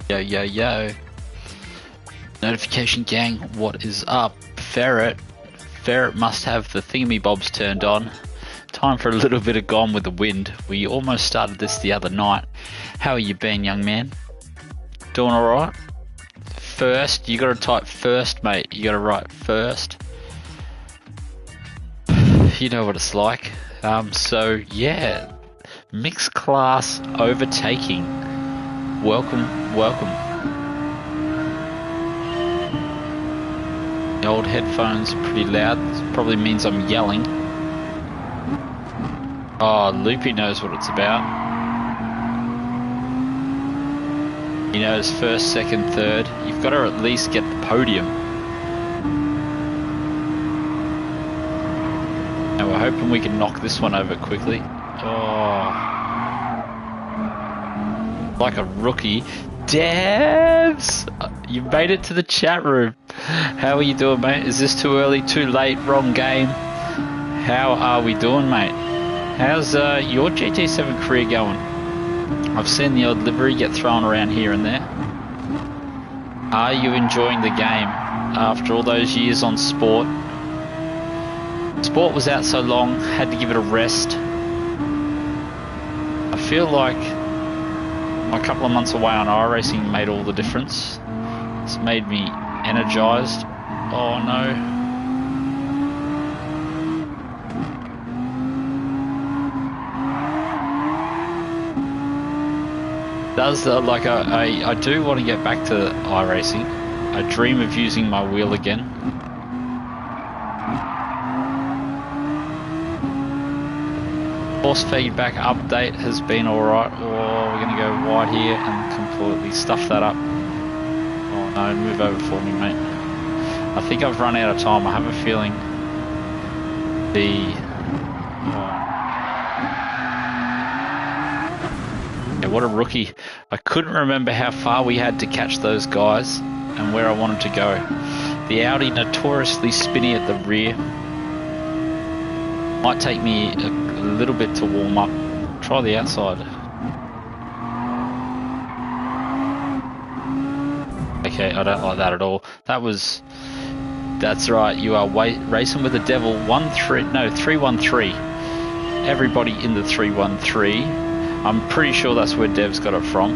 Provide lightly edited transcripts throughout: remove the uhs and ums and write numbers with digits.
Yo, yo, yo. Notification gang, what is up? Ferret must have the thingamybobs turned on. Time for a little bit of Gone with the Wind. We almost started this the other night. How you been, young man? Doing alright? First, you gotta type first, mate. You gotta write first. You know what it's like. So yeah, mixed class overtaking. Welcome, welcome. The old headphones are pretty loud. This probably means I'm yelling. Oh, Loopy knows what it's about. He knows first, second, third. You've got to at least get the podium. And we're hoping we can knock this one over quickly. Oh. Like a rookie. Devs! You made it to the chat room. How are you doing, mate? Is this too early, too late, wrong game? How are we doing, mate? How's your GT7 career going? I've seen the odd livery get thrown around here and there. Are you enjoying the game after all those years on Sport? Sport was out so long, had to give it a rest. I feel like my couple of months away on iRacing made all the difference. It's made me energized. Oh no. I do want to get back to iRacing. I dream of using my wheel again. Force feedback update has been alright. Oh, we're going to go wide here and completely stuff that up. Oh no, move over for me, mate. I think I've run out of time. I have a feeling yeah, what a rookie. I couldn't remember how far we had to catch those guys and where I wanted to go. The Audi notoriously spinny at the rear. Might take me a little bit to warm up. Try the outside. Okay, I don't like that at all. That's right, you are racing with the devil. 313. Everybody in the 313. I'm pretty sure that's where Dev's got it from.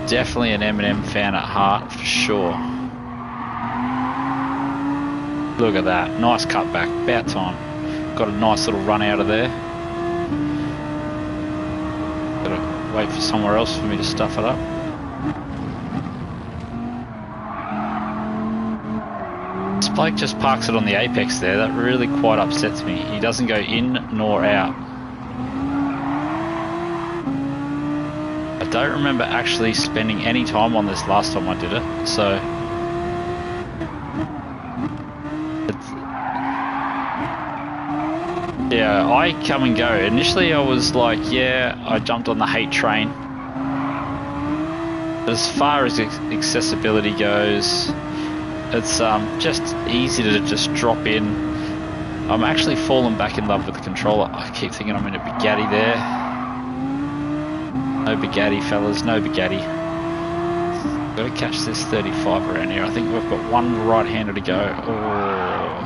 Definitely an Eminem fan at heart, for sure. Look at that, nice cutback, about time. Got a nice little run out of there. Gotta wait for somewhere else for me to stuff it up. This bloke just parks it on the apex there. That really quite upsets me. He doesn't go in nor out. I don't remember actually spending any time on this last time I did it, so yeah, I come and go. Initially I was like, yeah, I jumped on the hate train. As far as accessibility goes, it's just easy to just drop in. I'm actually falling back in love with the controller. I keep thinking I'm in a Bugatti there. No Bugatti, fellas, no Bugatti. Got to catch this 35 around here. I think we've got one right-hander to go. Oh.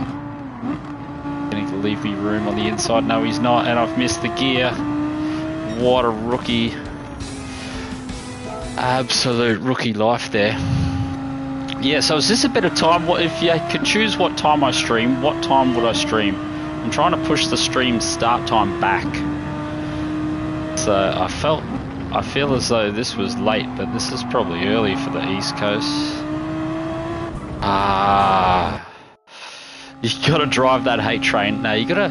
Going to leave me room on the inside. No, he's not, and I've missed the gear. What a rookie. Absolute rookie life there. Yeah, so is this a bit of time? What if you could choose what time I stream, what time would I stream? I'm trying to push the stream start time back. So I feel as though this was late, but this is probably early for the East Coast. You gotta drive that hate train. No, you gotta,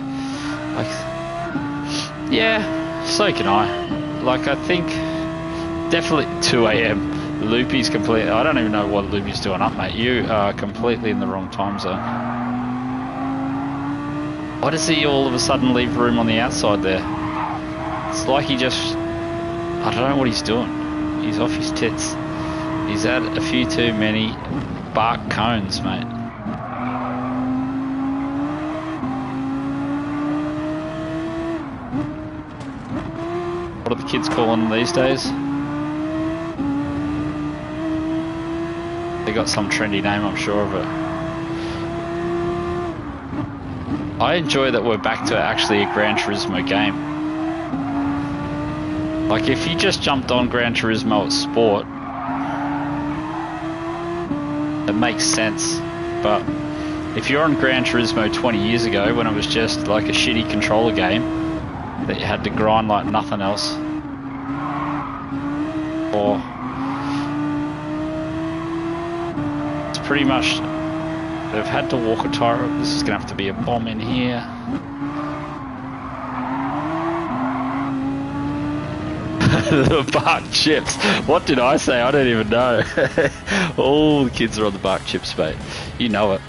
like, yeah, so can I. Like, I think definitely 2 AM. Loopy's completely, I don't even know what Loopy's doing up, mate. You are completely in the wrong time zone. Why does he all of a sudden leave room on the outside there? It's like he just, I don't know what he's doing. He's off his tits. He's had a few too many bark cones, mate. What are the kids calling them these days? They got some trendy name, I'm sure of it. I enjoy that we're back to actually a Gran Turismo game. Like, if you just jumped on Gran Turismo at Sport, it makes sense. But if you're on Gran Turismo 20 years ago, when it was just like a shitty controller game that you had to grind like nothing else, or it's pretty much, they've had to walk a tightrope. This is going to have to be a bomb in here. The bark chips. What did I say? I don't even know. All the kids are on the bark chips, mate. You know it.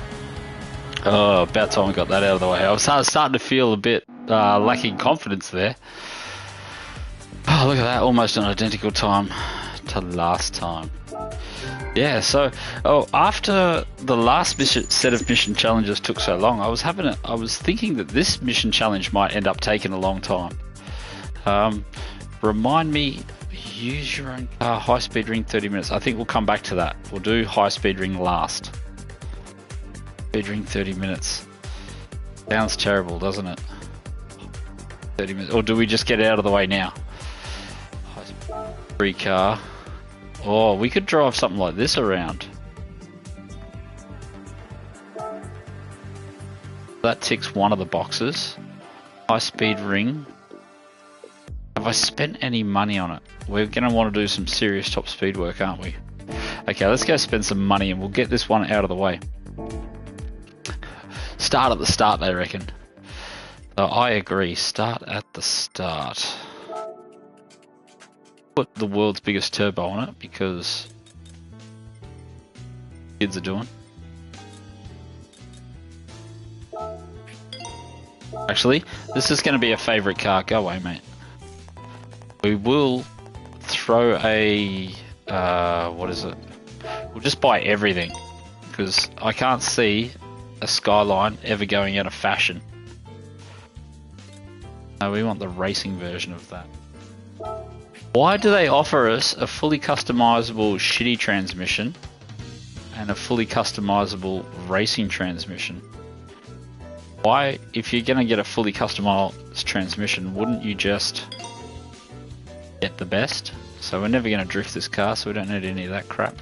Oh, about time we got that out of the way. I was starting to feel a bit lacking confidence there. Oh, look at that. Almost an identical time to last time. Yeah, so after the last set of mission challenges took so long, I was thinking that this mission challenge might end up taking a long time. Remind me, use your own car, high speed ring, 30 minutes. I think we'll come back to that. We'll do high speed ring last. Speed ring 30 minutes. Sounds terrible, doesn't it? 30 minutes. Or do we just get out of the way now? Free car. Oh, we could drive something like this around. That ticks one of the boxes. High speed ring. Have I spent any money on it? We're going to want to do some serious top speed work, aren't we? Okay, let's go spend some money and we'll get this one out of the way. Start at the start, they reckon. So I agree. Start at the start. Put the world's biggest turbo on it because kids are doing. Actually, this is going to be a favourite car. Go away, mate. We will throw a, what is it? We'll just buy everything because I can't see a Skyline ever going out of fashion. No, we want the racing version of that. Why do they offer us a fully customizable shitty transmission and a fully customizable racing transmission? Why, if you're going to get a fully customized transmission, wouldn't you just get the best? So we're never going to drift this car, so we don't need any of that crap.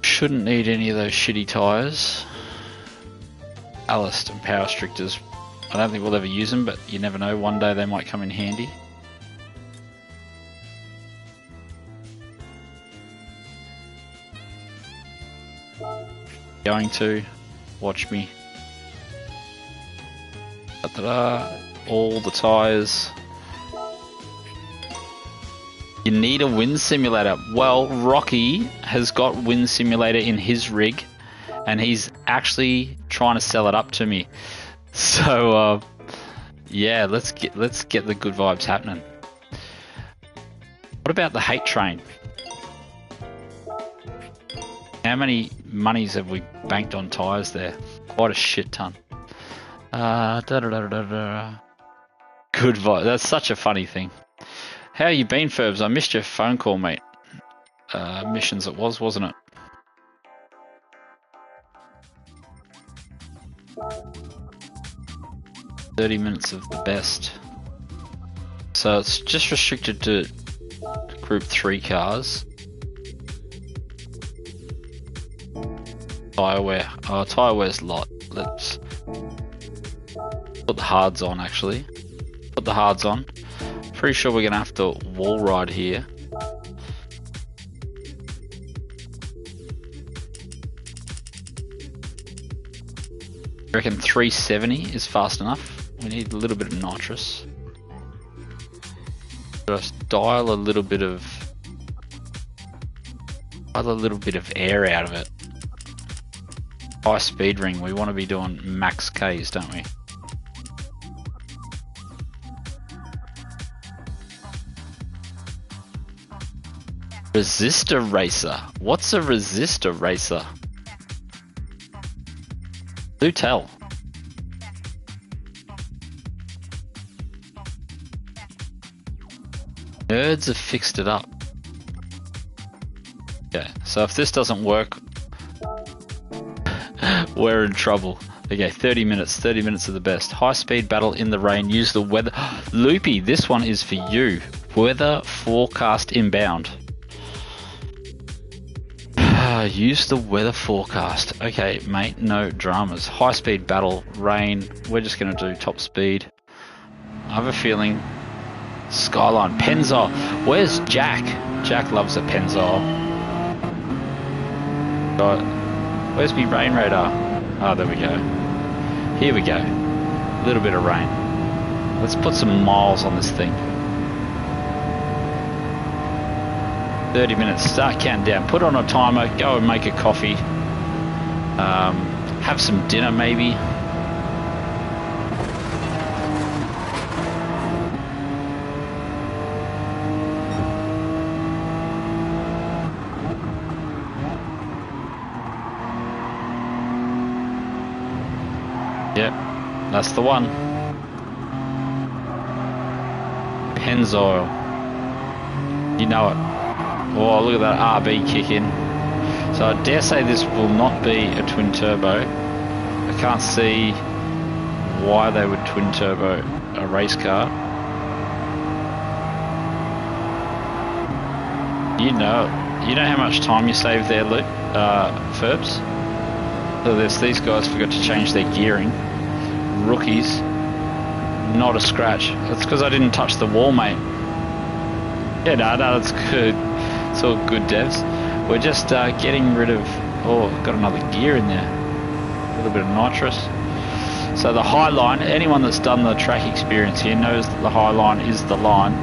Shouldn't need any of those shitty tyres. Ballast and power restrictors. I don't think we'll ever use them, but you never know. One day they might come in handy. Going to watch me. Da-da-da. All the tyres. You need a wind simulator. Well, Rocky has got wind simulator in his rig, and he's actually trying to sell it up to me. So, yeah, let's get the good vibes happening. What about the hate train? How many monies have we banked on tyres there? Quite a shit ton. Good vibe. That's such a funny thing. How you been, Ferbs? I missed your phone call, mate. Missions it was, wasn't it? "30 minutes of the best." So it's just restricted to Group 3 cars. Tyre wear. Oh, tyre wear's a lot. Let's put the hards on, actually. Put the hards on. Pretty sure we're going to have to wall ride here. I reckon 370 is fast enough. We need a little bit of nitrous. Just dial a little bit of air out of it. High speed ring. We want to be doing max Ks, don't we? Resistor racer. What's a resistor racer? Do tell. Nerds have fixed it up. Yeah, So if this doesn't work, we're in trouble. Okay, 30 minutes. 30 minutes are the best. High-speed battle in the rain. Use the weather... Loopy, this one is for you. Weather forecast inbound. Use the weather forecast. Okay, mate, no dramas. High-speed battle, rain. We're just going to do top speed. I have a feeling... Skyline. Pennzoil. Where's Jack? Jack loves a Pennzoil. Right. Where's my rain radar? Oh, there we go. Here we go. A little bit of rain. Let's put some miles on this thing. 30 minutes. Start counting down. Put on a timer. Go and make a coffee. Have some dinner maybe. Yep, that's the one. Pennzoil. You know it. Oh, look at that RB kick in. So I dare say this will not be a twin turbo. I can't see why they would twin turbo a race car. You know how much time you save there, Luke, Ferbs? So these guys forgot to change their gearing. Rookies. Not a scratch. That's because I didn't touch the wall, mate. Yeah, no, that's good. It's all good, devs. We're just getting rid of... Oh, got another gear in there. A little bit of nitrous. So the high line, anyone that's done the track experience here knows that the high line is the line.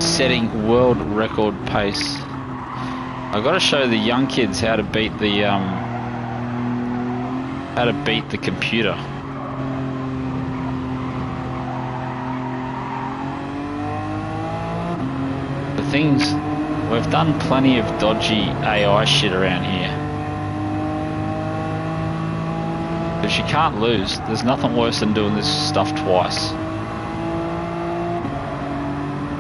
Setting world record pace. I've got to show the young kids how to beat the computer. The things, we've done plenty of dodgy AI shit around here. If you can't lose, there's nothing worse than doing this stuff twice.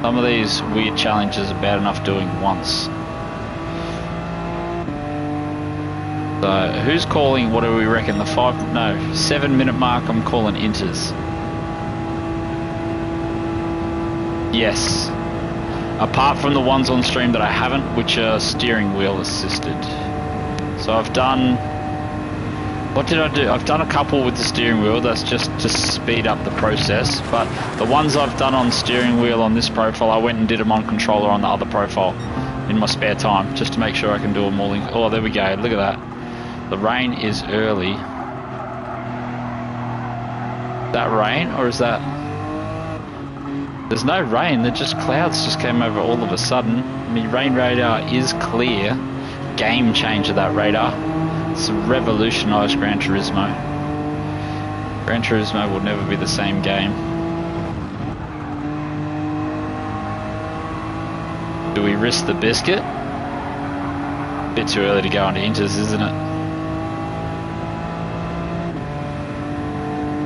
Some of these weird challenges are bad enough doing once. So, who's calling, what do we reckon, the 7 minute mark? I'm calling inters. Yes. Apart from the ones on stream that I haven't, which are steering wheel assisted. So I've done... What did I do? I've done a couple with the steering wheel, that's just to speed up the process, but the ones I've done on steering wheel on this profile, I went and did them on controller on the other profile in my spare time, just to make sure I can do them all. Oh, there we go, look at that. The rain is early. Is that rain, or is that... There's no rain, they're just clouds just came over all of a sudden. I mean, rain radar is clear. Game changer, that radar. It's revolutionised Gran Turismo. Gran Turismo will never be the same game. Do we risk the biscuit? Bit too early to go into inters, isn't it?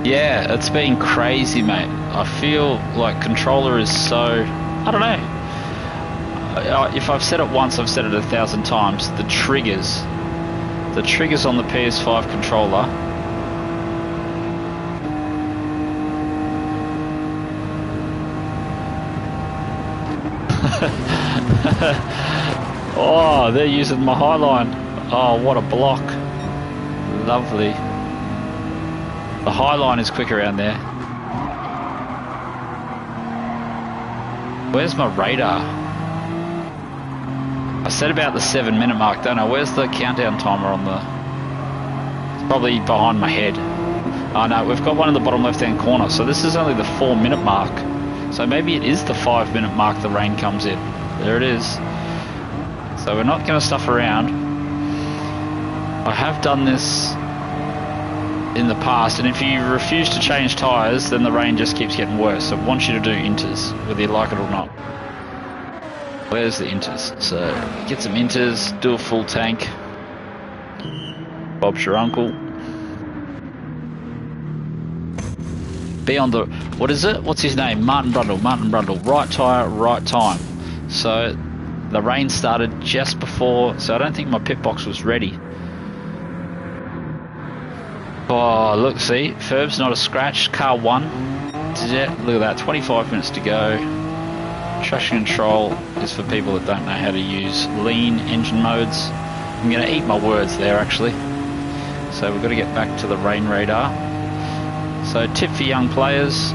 Yeah, it's been crazy, mate. I feel like controller is so... I don't know. If I've said it once, I've said it 1,000 times. The triggers on the PS5 controller oh, they're using my highline. Oh, what a block. Lovely. The highline is quick around there. Where's my radar? I said about the 7 minute mark, don't know. Where's the countdown timer on the... It's probably behind my head. Oh no, we've got one in the bottom left hand corner. So this is only the 4 minute mark. So maybe it is the 5 minute mark the rain comes in. There it is. So we're not going to stuff around. I have done this in the past, and if you refuse to change tyres, then the rain just keeps getting worse. So it wants you to do inters, whether you like it or not. Where's the inters? So get some inters, do a full tank. Bob's your uncle. be on the, what is it? What's his name? Martin Brundle. Right tyre, right time. So the rain started just before, so I don't think my pit box was ready. Oh, look, see, Ferb's not a scratch. Car 1. Look at that, 25 minutes to go. Traction control is for people that don't know how to use lean engine modes. I'm going to eat my words there, actually. So we've got to get back to the rain radar. So tip for young players,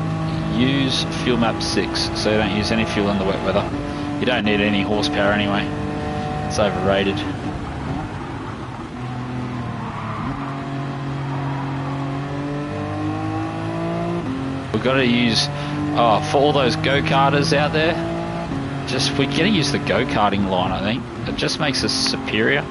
use fuel map 6, so you don't use any fuel in the wet weather. You don't need any horsepower anyway. It's overrated. We've got to use, for all those go-karters out there, we're going to use the go-karting line, I think. It just makes us superior.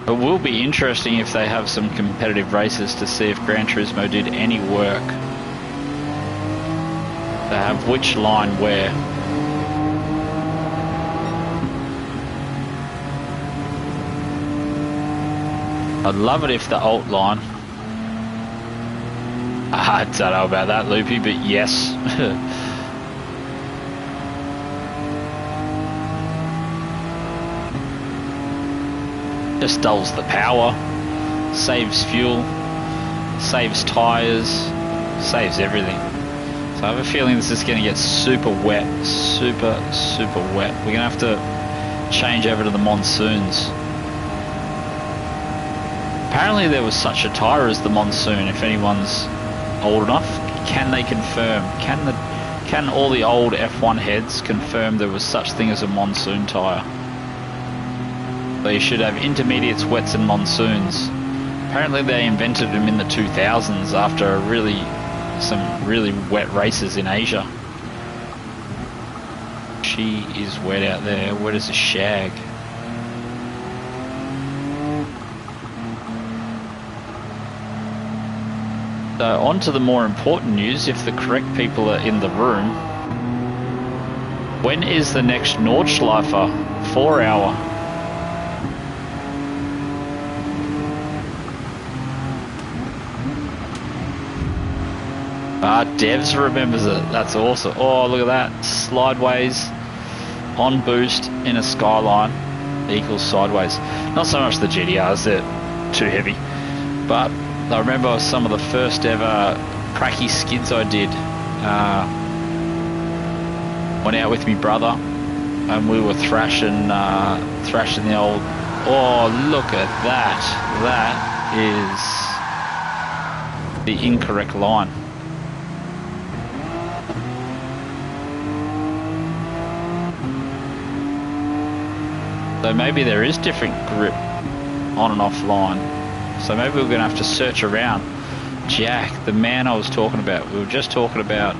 It will be interesting if they have some competitive races to see if Gran Turismo did any work. They have which line where. I'd love it if the alt line. I don't know about that, Loopy, but yes. Just dulls the power, saves fuel, saves tyres, saves everything. So I have a feeling this is going to get super wet, super wet. We're going to have to change over to the monsoons. Apparently there was such a tyre as the monsoon. If anyone's old enough, can they confirm? Can all the old F1 heads confirm there was such thing as a monsoon tyre? They should have intermediates, wets and monsoons. Apparently they invented them in the 2000s after some really wet races in Asia. She is wet out there. Wet as a shag. So on to the more important news, if the correct people are in the room. When is the next Nordschleife 4 hour? Devs remembers it. That's awesome. Oh, look at that. Slideways on boost in a Skyline equals sideways. Not so much the GTRs, they're too heavy. But I remember some of the first ever pracky skids I did. Went out with my brother and we were thrashing the old. Oh, look at that. That is the incorrect line. So maybe there is different grip on and off line. So maybe we're going to have to search around. Jack, the man I was talking about, we were just talking about.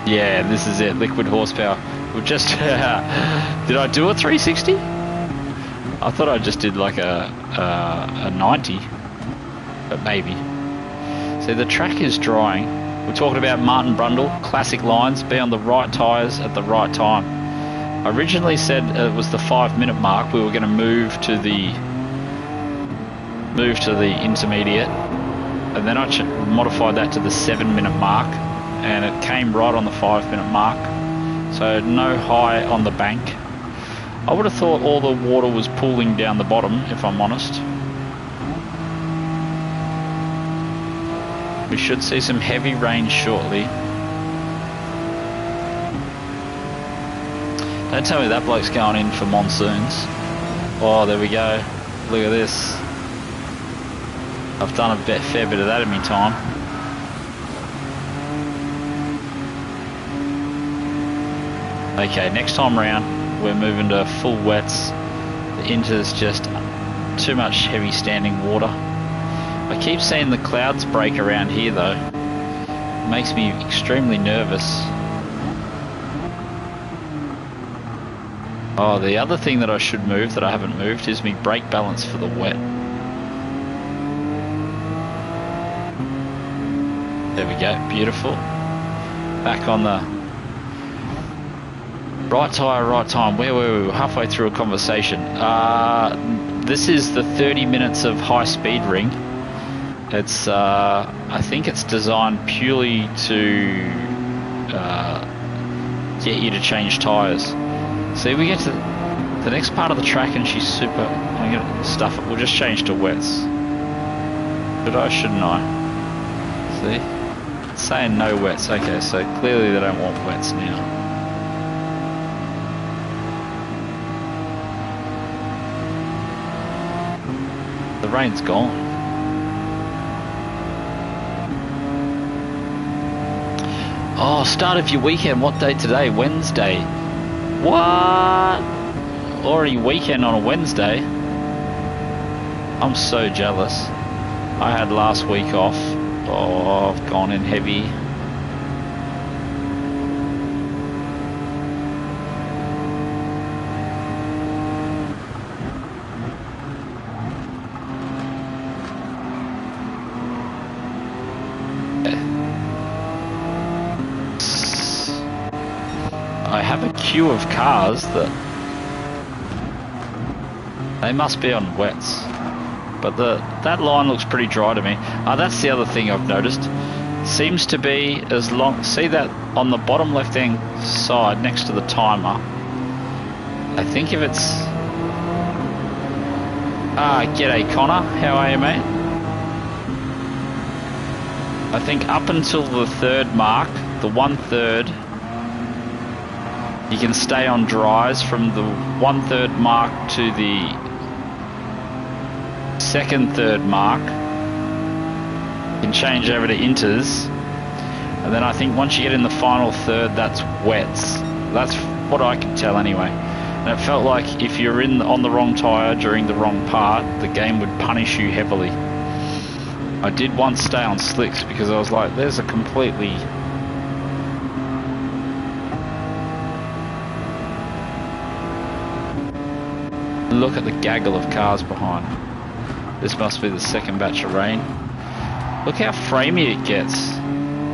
Yeah, this is it, liquid horsepower. We just, did I do a 360? I thought I just did like a 90, but maybe. So the track is drying. We're talking about Martin Brundle, classic lines, be on the right tyres at the right time. I originally said it was the 5-minute mark. We were going to move to the intermediate, and then I modified that to the 7-minute mark, and it came right on the 5-minute mark. So no high on the bank. I would have thought all the water was pooling down the bottom, if I'm honest. We should see some heavy rain shortly. Don't tell me that bloke's going in for monsoons. Oh, there we go. Look at this. I've done a fair bit of that in my time. Okay, next time round, we're moving to full wets. The Inter's just too much heavy standing water. I keep seeing the clouds break around here though. It makes me extremely nervous. Oh, the other thing that I should move that I haven't moved is my brake balance for the wet. There we go, beautiful. Back on the Right tyre, right time. Where were we? Halfway through a conversation. This is the 30 minutes of high speed ring. It's I think it's designed purely to get you to change tyres. See, we get to the next part of the track and she's super... I'm gonna stuff it. We'll just change to wets. Should I? Shouldn't I? See? It's saying no wets. Okay, so clearly they don't want wets now. The rain's gone. Oh, start of your weekend. What day today? Wednesday. What? Already weekend on a Wednesday? I'm so jealous. I had last week off. Oh, I've gone in heavy. I have a queue of cars that they must be on wets, but that line looks pretty dry to me. That's the other thing I've noticed. Seems to be as long. See that on the bottom left hand side next to the timer. I think if it's g'day Connor, how are you, mate? I think up until the third mark, the 1/3. You can stay on dries from the 1/3 mark to the 2nd, 3rd mark. You can change over to inters, and then I think once you get in the final third, that's wets. That's what I can tell anyway. And it felt like if you're on the wrong tyre during the wrong part, the game would punish you heavily. I did once stay on slicks because I was like, there's a completely... Look at the gaggle of cars behind. This must be the second batch of rain. Look how framey it gets.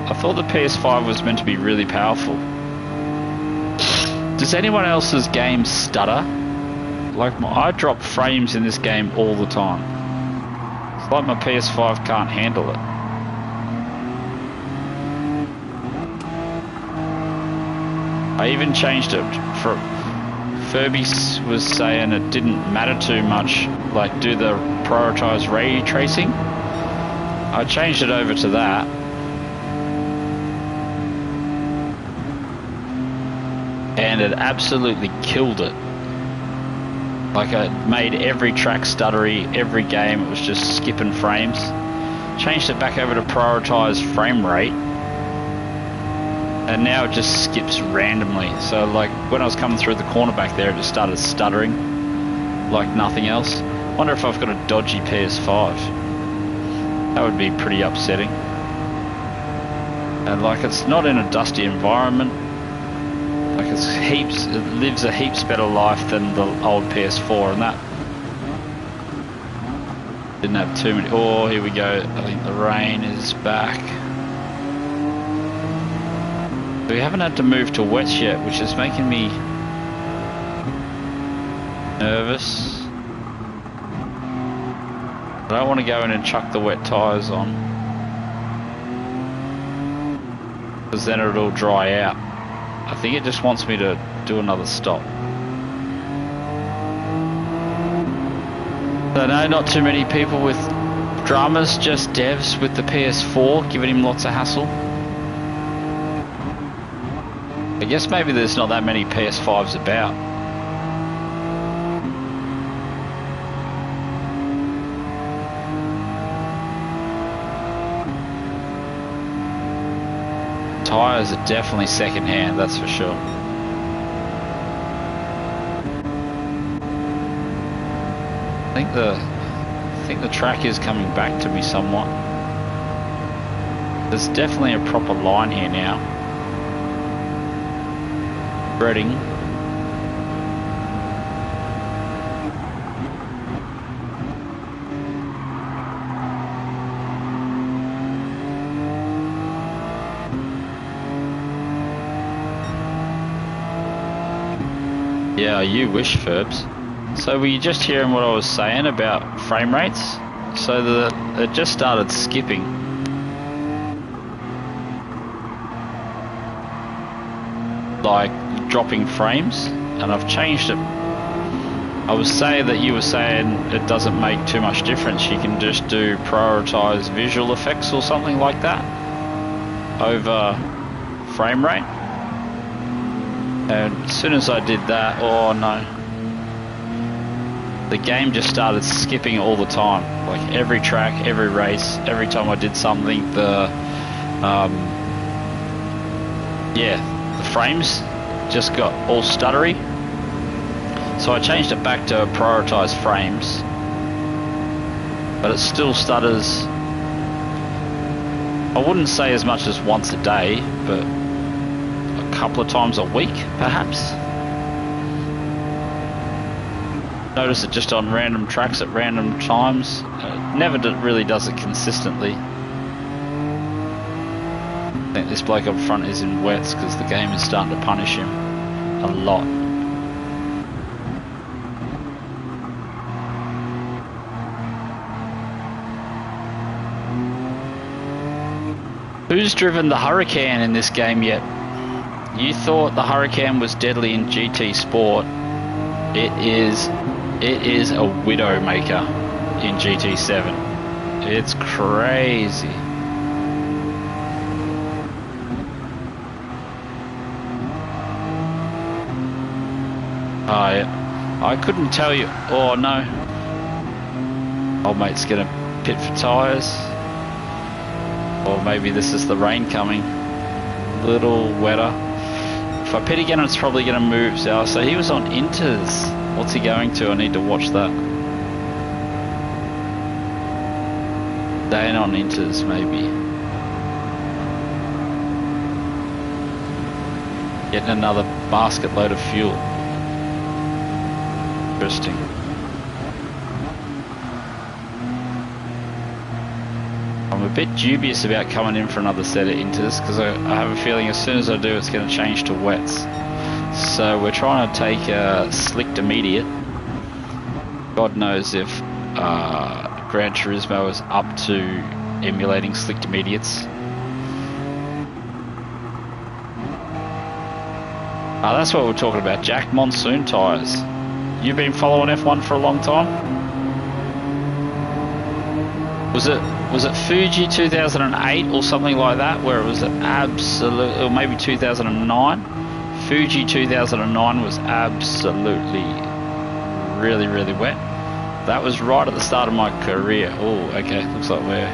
I thought the PS5 was meant to be really powerful. Does anyone else's game stutter? Like I drop frames in this game all the time. It's like my PS5 can't handle it. I even changed it from... Furby was saying it didn't matter too much, like do the prioritized ray tracing. I changed it over to that. And it absolutely killed it. Like it made every track stuttery, every game it was just skipping frames. Changed it back over to prioritized frame rate. And now it just skips randomly. So like when I was coming through the corner back there, it just started stuttering like nothing else. Wonder if I've got a dodgy PS5. That would be pretty upsetting. And like it's not in a dusty environment. Like it lives a heaps better life than the old PS4, and that didn't have too many. Oh, here we go. I think the rain is back. We haven't had to move to wets yet, which is making me nervous. I don't want to go in and chuck the wet tyres on, because then it'll dry out. I think it just wants me to do another stop. So no, not too many people with dramas, just devs with the PS4 giving him lots of hassle. I guess maybe there's not that many PS5s about. Tyres are definitely second hand, that's for sure. I think the track is coming back to me somewhat. There's definitely a proper line here now. Breading. Yeah, you wish, Ferbs. So were you just hearing what I was saying about frame rates? So it just started skipping. Like dropping frames, and I've changed it. I was saying that you were saying it doesn't make too much difference. You can just do prioritize visual effects or something like that over frame rate. And as soon as I did that, oh no, the game just started skipping all the time. Like every track, every race, every time I did something, the frames just got all stuttery. So I changed it back to prioritize frames, but it still stutters. I wouldn't say as much as once a day, but a couple of times a week, perhaps. Notice it just on random tracks at random times. It never really does it consistently. I think this bloke up front is in wets because the game is starting to punish him a lot. Who's driven the Hurricane in this game yet? You thought the Hurricane was deadly in GT Sport. It is a Widowmaker in GT7. It's crazy. I couldn't tell you. Oh no. Old mate's gonna pit for tyres. Or maybe this is the rain coming. A little wetter. If I pit again, it's probably going to move. So he was on Inters. What's he going to? I need to watch that. Staying on Inters, maybe. Getting another basket load of fuel. Interesting. I'm a bit dubious about coming in for another set of Inters because I have a feeling as soon as I do it's going to change to wets. So we're trying to take a slicked immediate. God knows if Gran Turismo is up to emulating slicked immediates. That's what we're talking about, Jack. Monsoon tyres. You've been following F1 for a long time? Was it Fuji 2008 or something like that, where it was an absolute, or maybe 2009? Fuji 2009 was absolutely really, really wet. That was right at the start of my career. Oh, okay, looks like we're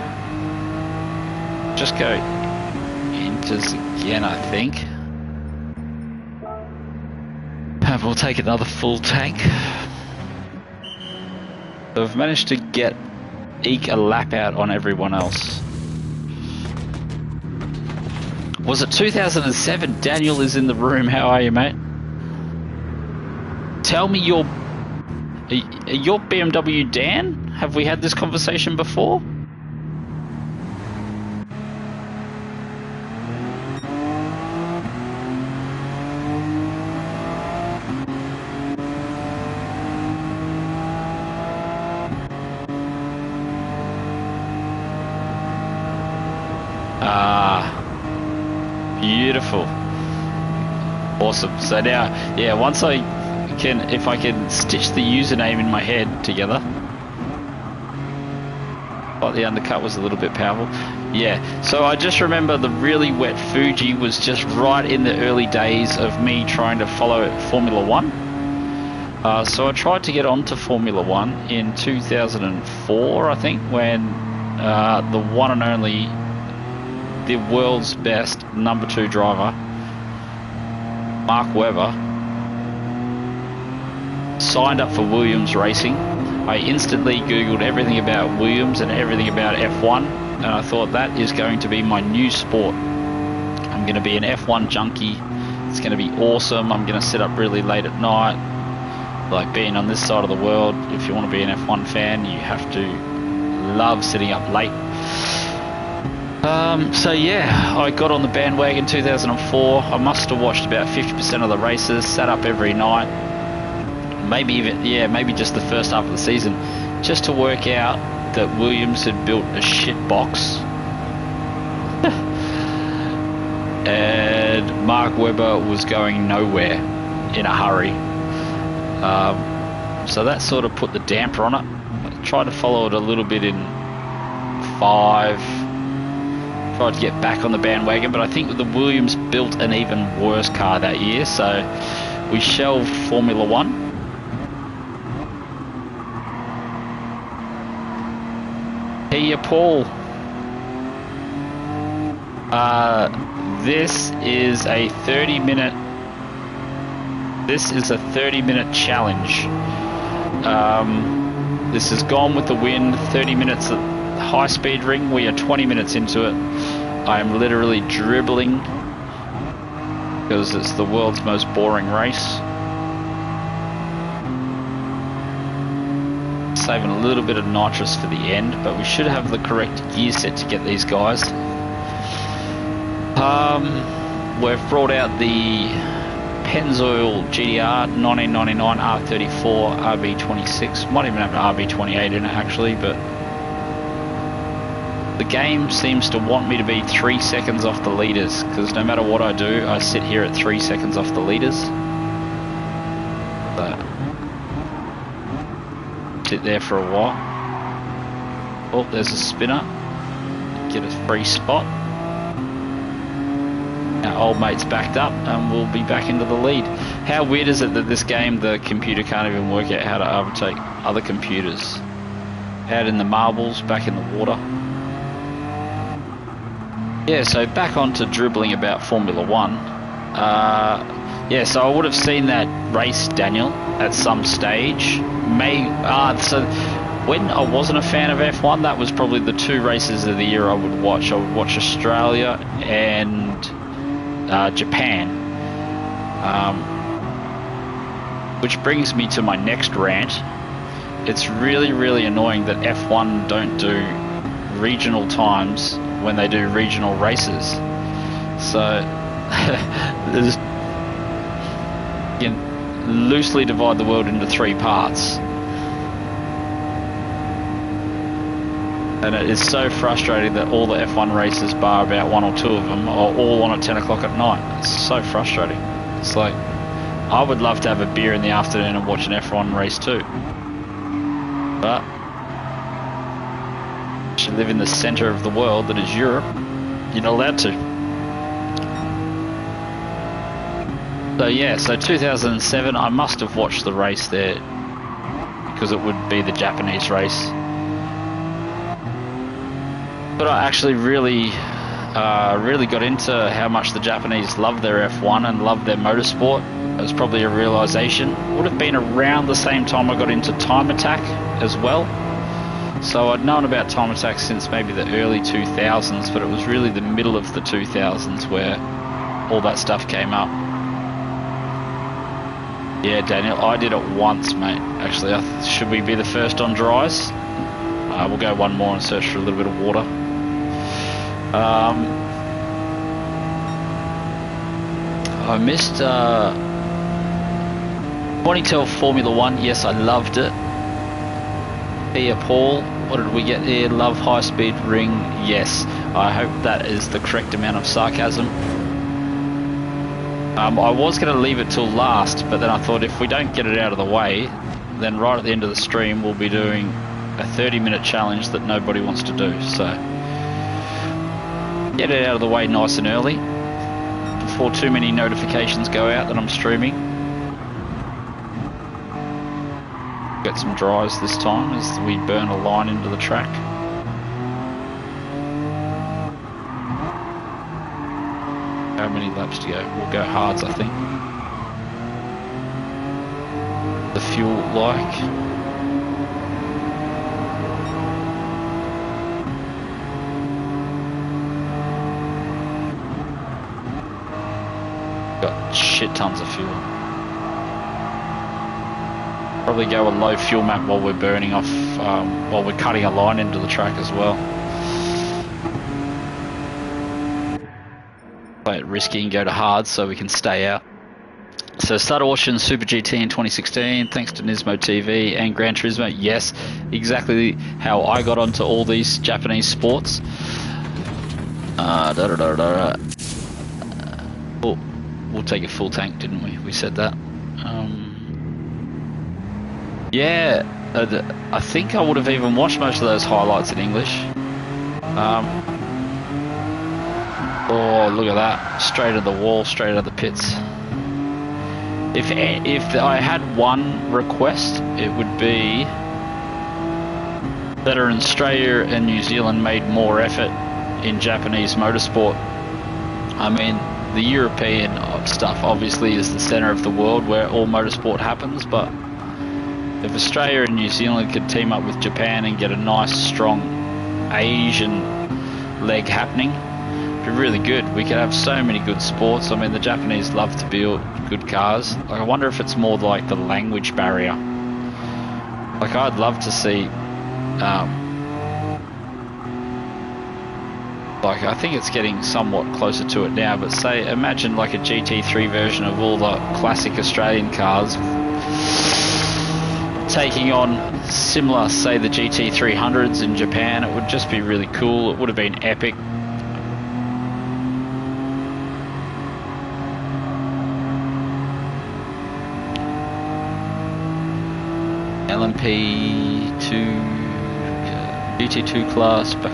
just go Inters again, I think. And we'll take another full tank. So I've managed to eke a lap out on everyone else. Was it 2007? Daniel is in the room. How are you, mate? Tell me your BMW Dan? Have we had this conversation before? Beautiful. Awesome. So now, yeah, once I can, if I can stitch the username in my head together. Oh, the undercut was a little bit powerful. Yeah, so I just remember the really wet Fuji was just right in the early days of me trying to follow Formula One. So I tried to get onto Formula One in 2004, I think, when the one and only, the world's best #2 driver, Mark Webber, signed up for Williams Racing. I instantly Googled everything about Williams and everything about F1, and I thought that is going to be my new sport. I'm going to be an F1 junkie. It's going to be awesome. I'm going to sit up really late at night. Like being on this side of the world, if you want to be an F1 fan, you have to love sitting up late. So yeah, I got on the bandwagon 2004. I must have watched about 50% of the races, sat up every night, maybe even, yeah, maybe just the first half of the season, just to work out that Williams had built a shit box and Mark Webber was going nowhere in a hurry. So that sort of put the damper on it. I tried to follow it a little bit in 5, tried to get back on the bandwagon, but I think the Williams built an even worse car that year, so we shelved Formula 1. Here, Paul. This is a 30-minute. This is a 30-minute challenge. This has gone with the wind. 30 minutes at high-speed ring. We are 20 minutes into it. I am literally dribbling because it's the world's most boring race. Saving a little bit of nitrous for the end, but we should have the correct gear set to get these guys. We've brought out the Pennzoil GTR 1999 R34 RB26. Might even have an RB28 in it actually, but the game seems to want me to be 3 seconds off the leaders, because no matter what I do, I sit here at 3 seconds off the leaders. But sit there for a while. Oh, there's a spinner. Get a free spot. Our old mate's backed up and we'll be back into the lead. How weird is it that this game, the computer can't even work out how to overtake other computers? Out in the marbles, back in the water. Yeah, so back on to dribbling about Formula 1. Yeah, so I would have seen that race, Daniel, at some stage. So when I wasn't a fan of F1, that was probably the 2 races of the year I would watch. I would watch Australia and Japan. Which brings me to my next rant. It's really, really annoying that F1 don't do regional times when they do regional races. So there's, you can loosely divide the world into 3 parts. And it is so frustrating that all the F1 races, bar about 1 or 2 of them, are all on at 10 o'clock at night. It's so frustrating. It's like, I would love to have a beer in the afternoon and watch an F1 race too. But you live in the centre of the world that is Europe, you're not allowed to. So yeah, so 2007, I must have watched the race there because it would be the Japanese race. But I actually really got into how much the Japanese love their F1 and love their motorsport. It was probably a realisation. It would have been around the same time I got into Time Attack as well. So I'd known about Time Attack since maybe the early 2000s, but it was really the middle of the 2000s where all that stuff came up. Yeah, Daniel, I did it once, mate. Actually, should we be the first on dries? We'll go one more and search for a little bit of water. I missed 2012 Formula 1. Yes, I loved it. Here, Paul, what did we get here? Love high speed ring. Yes, I hope that is the correct amount of sarcasm. I was going to leave it till last, but then I thought if we don't get it out of the way, then right at the end of the stream we'll be doing a 30-minute challenge that nobody wants to do. So get it out of the way nice and early before too many notifications go out that I'm streaming. Get some dries this time as we burn a line into the track. How many laps to go? We'll go hards, I think. The fuel like. Got shit tons of fuel. Probably go a low fuel map while we're burning off, while we're cutting a line into the track as well. Play it risky and go to hard so we can stay out. So started watching Super GT in 2016 thanks to Turismo TV and Gran Turismo. Yes, exactly how I got onto all these Japanese sports. Oh, we'll take a full tank, didn't we? We said that. Yeah, I think I would have even watched most of those highlights in English. Oh, look at that. Straight at the wall, straight at the pits. If I had one request, it would be that Australia and New Zealand made more effort in Japanese motorsport. I mean, the European stuff obviously is the center of the world where all motorsport happens, but if Australia and New Zealand could team up with Japan and get a nice, strong Asian leg happening, it'd be really good. We could have so many good sports. I mean, the Japanese love to build good cars. Like, I wonder if it's more like the language barrier. Like, I'd love to see, like, I think it's getting somewhat closer to it now, but say, imagine like a GT3 version of all the classic Australian cars taking on similar, say, the GT300s in Japan. It would just be really cool. It would have been epic. LMP2 GT2 class back.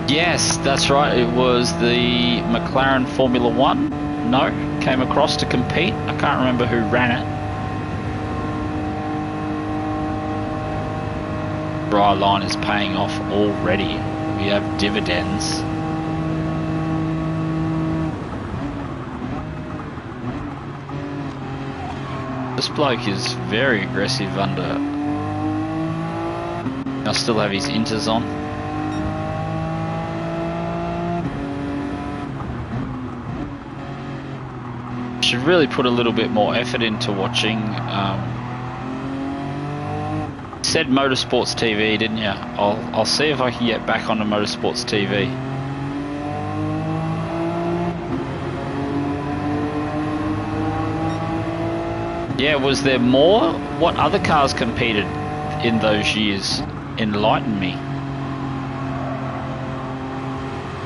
Yes, that's right. It was the McLaren Formula 1. No, came across to compete. I can't remember who ran it. Dry line is paying off already. We have dividends. This bloke is very aggressive under. I still have his inters on. Should really put a little bit more effort into watching. Said Motorsports TV, didn't you? I'll see if I can get back onto Motorsports TV. Yeah, was there more? What other cars competed in those years? Enlighten me.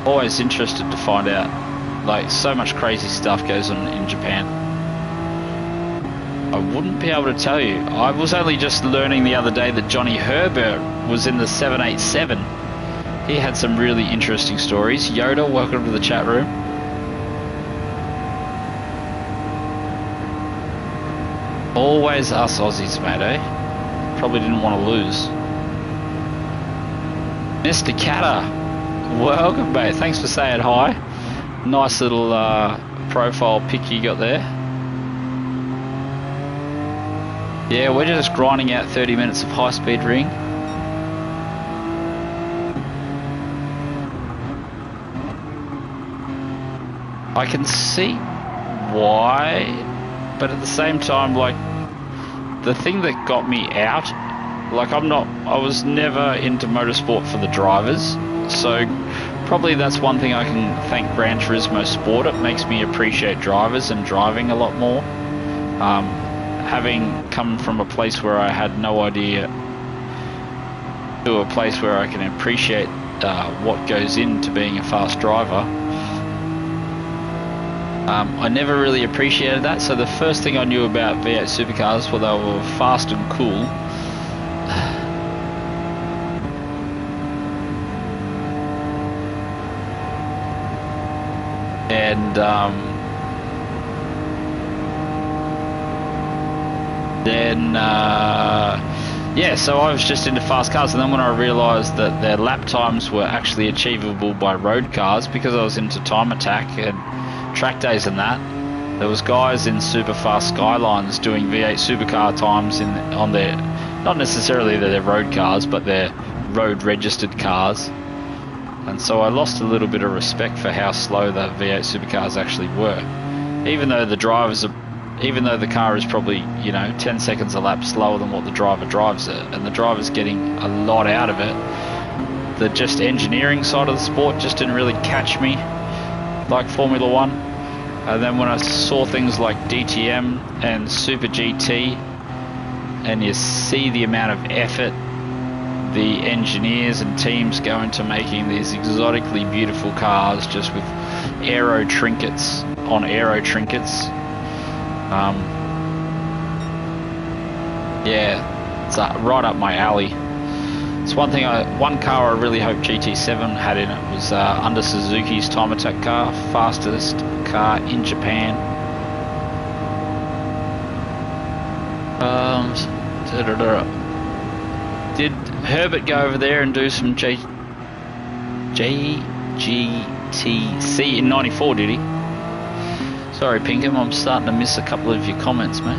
Always interested to find out. Like, so much crazy stuff goes on in Japan. I wouldn't be able to tell you. I was only just learning the other day that Johnny Herbert was in the 787. He had some really interesting stories. Yoda, welcome to the chat room. Always us Aussies, mate, eh? Probably didn't want to lose. Mr. Catter, welcome, mate. Thanks for saying hi. Nice little profile pic you got there. Yeah, we're just grinding out 30 minutes of high-speed ring. I can see why, but at the same time, like, the thing that got me out, like, I was never into motorsport for the drivers, so probably that's one thing I can thank Gran Turismo Sport. It makes me appreciate drivers and driving a lot more. Having come from a place where I had no idea to a place where I can appreciate what goes into being a fast driver, I never really appreciated that. So the first thing I knew about V8 supercars, well, they were fast and cool. And yeah, so I was just into fast cars, and then when I realised that their lap times were actually achievable by road cars, because I was into time attack and track days and that, there was guys in super fast Skylines doing V8 supercar times on their, not necessarily their road cars, but their road registered cars. And so I lost a little bit of respect for how slow the V8 supercars actually were, even though the car is probably, you know, 10 seconds a lap slower than what the driver drives it, and the driver's getting a lot out of it. The just engineering side of the sport just didn't really catch me like Formula 1. And then when I saw things like DTM and Super GT, and you see the amount of effort the engineers and teams go into making these exotically beautiful cars, just with aero trinkets on aero trinkets. Yeah, it's right up my alley. It's one car I really hope GT7 had in it was under Suzuki's time attack car, fastest car in Japan. Did Herbert go over there and do some JGTC in 94, did he? Sorry, Pinkham, I'm starting to miss a couple of your comments, mate.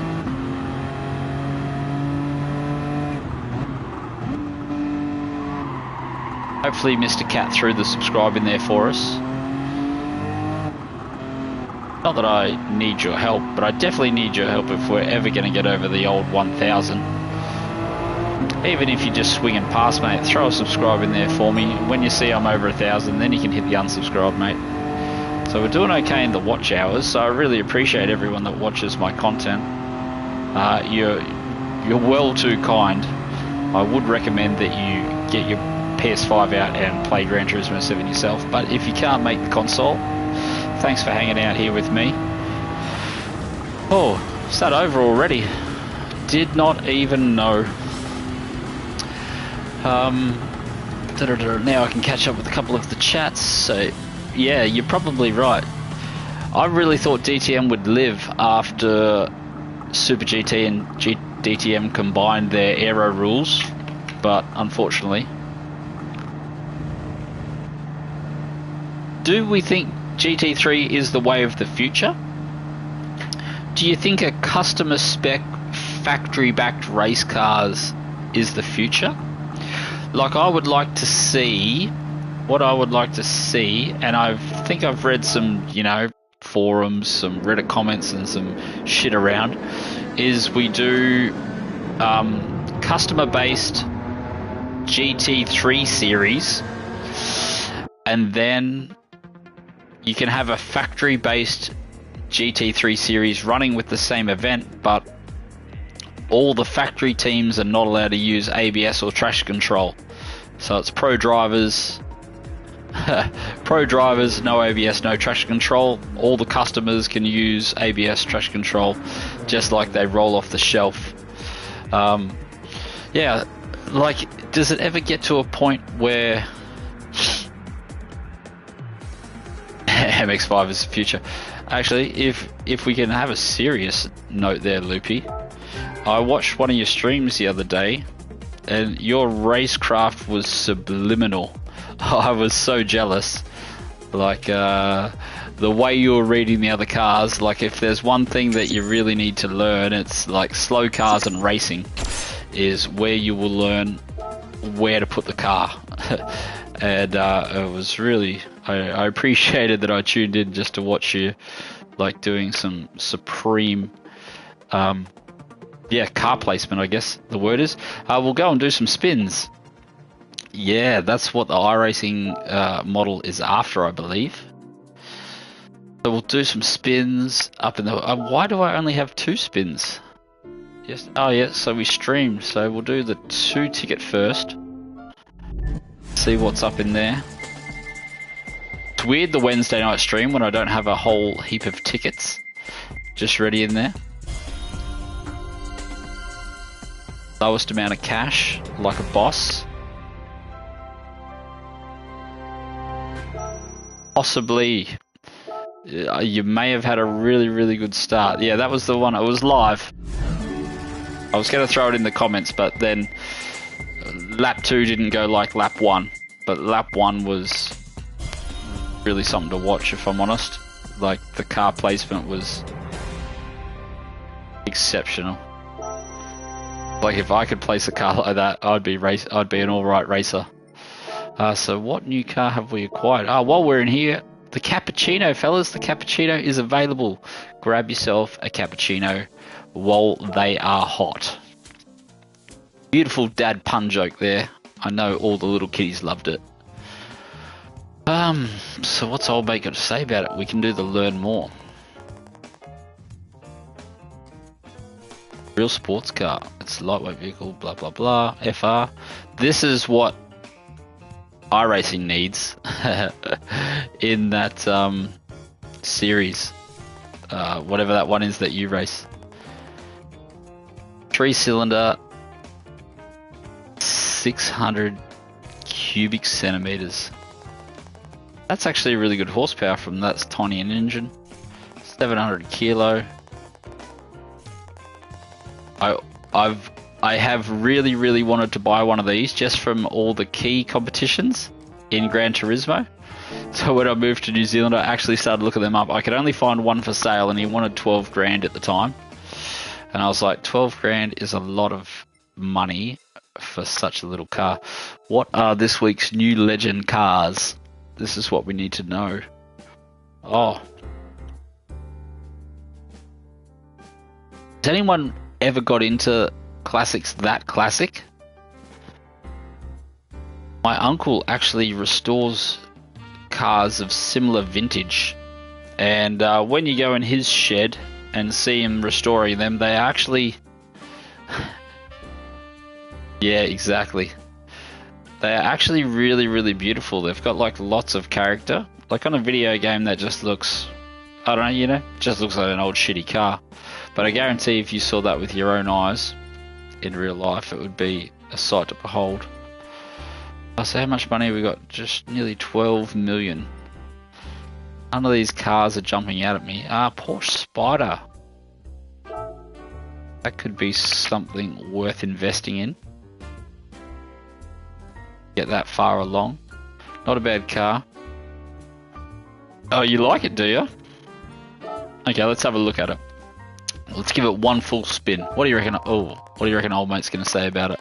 Hopefully Mr. Cat threw the subscribe in there for us. Not that I need your help, but I definitely need your help if we're ever going to get over the old 1,000. Even if you're just swinging past, mate, throw a subscribe in there for me. When you see I'm over 1,000, then you can hit the unsubscribe, mate. So we're doing okay in the watch hours, so I really appreciate everyone that watches my content. You're well too kind. I would recommend that you get your PS5 out and play Gran Turismo 7 yourself, but if you can't make the console, thanks for hanging out here with me. Oh, is that over already? Did not even know. Now I can catch up with a couple of the chats. So yeah, you're probably right. I really thought DTM would live after Super GT and DTM combined their aero rules, but unfortunately. Do we think GT3 is the way of the future? Do you think a customer spec factory backed race cars is the future? Like, I would like to see, what I would like to see, and I think I've read some, you know, forums, some Reddit comments and some shit around, is we do customer based GT3 series, and then you can have a factory based GT3 series running with the same event, but all the factory teams are not allowed to use ABS or traction control. So it's pro drivers, no ABS, no traction control. All the customers can use ABS, traction control, just like they roll off the shelf. Yeah, like, does it ever get to a point where MX-5 is the future? Actually, if we can have a serious note there, Loopy, I watched one of your streams the other day, and your racecraft was subliminal. I was so jealous. Like, the way you were reading the other cars, like, if there's one thing that you really need to learn, it's like slow cars and racing is where you will learn where to put the car. And it was really, I appreciated that I tuned in just to watch you, like, doing some supreme yeah, car placement, I guess the word is. We'll go and do some spins. Yeah, that's what the iRacing model is after, I believe. So we'll do some spins up in the... why do I only have 2 spins? Yes. Oh, yeah, so we stream. So we'll do the 2 ticket first. See what's up in there. It's weird, the Wednesday night stream, when I don't have a whole heap of tickets just ready in there. Lowest amount of cash, like a boss. Possibly. You may have had a really, really good start. Yeah, that was the one. It was live. I was going to throw it in the comments, but then lap 2 didn't go like lap 1. But lap 1 was really something to watch, if I'm honest. Like, the car placement was exceptional. Like, if I could place a car like that, I'd be an alright racer. So what new car have we acquired? While we're in here, the cappuccino, fellas, the cappuccino is available. Grab yourself a cappuccino while they are hot. Beautiful dad pun joke there. I know all the little kiddies loved it. So what's old mate got to say about it? We can do the learn more. Real sports car. It's a lightweight vehicle, blah, blah, blah. FR. This is what iRacing needs in that series. Whatever that one is that you race. 3-cylinder, 600 cubic centimeters. That's actually a really good horsepower from that tiny an engine. 700 kilo. I have really wanted to buy one of these just from all the key competitions in Gran Turismo. So when I moved to New Zealand, I actually started looking them up. I could only find one for sale, and he wanted 12 grand at the time. And I was like, 12 grand is a lot of money for such a little car. What are this week's new legend cars? This is what we need to know. Oh. Has anyone ever got into classics that classic? My uncle actually restores cars of similar vintage, and when you go in his shed and see him restoring them, they actually yeah, exactly, they are actually really beautiful. They've got like lots of character, like on a video game that just looks, I don't know, you know, just looks like an old shitty car. But I guarantee if you saw that with your own eyes in real life, it would be a sight to behold. So how much money have we got? Just nearly 12 million. None of these cars are jumping out at me. Porsche Spider. That could be something worth investing in. Get that far along. Not a bad car. Oh, you like it, do you? Okay, let's have a look at it. Let's give it one full spin. What do you reckon? Oh, what do you reckon old mate's going to say about it?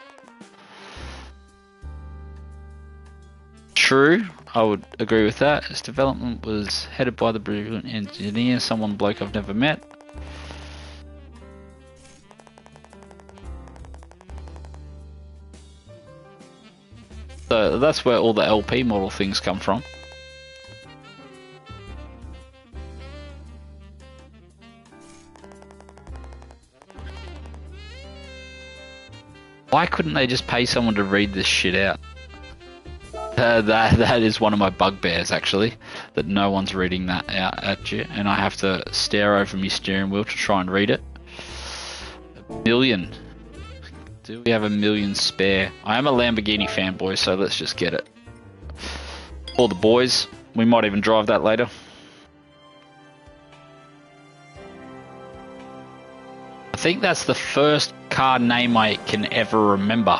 True, I would agree with that. Its development was headed by the brilliant engineer, bloke I've never met. So that's where all the LP model things come from. Why couldn't they just pay someone to read this shit out? That is one of my bugbears, actually, that no one's reading that out at you, and I have to stare over my steering wheel to try and read it. $1 million. Do we have $1 million spare? I am a Lamborghini fanboy, so let's just get it. For the boys. We might even drive that later. I think that's the first car name I can ever remember.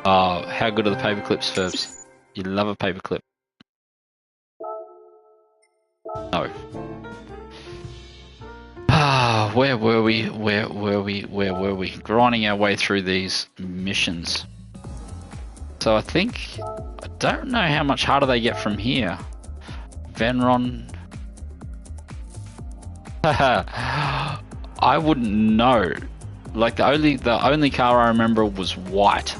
Oh, how good are the paper clips, Ferbs? You love a paper clip. No. Where were we? Where were we? Grinding our way through these missions. So I think, I don't know how much harder they get from here. Venron. I wouldn't know. Like the only car I remember was white.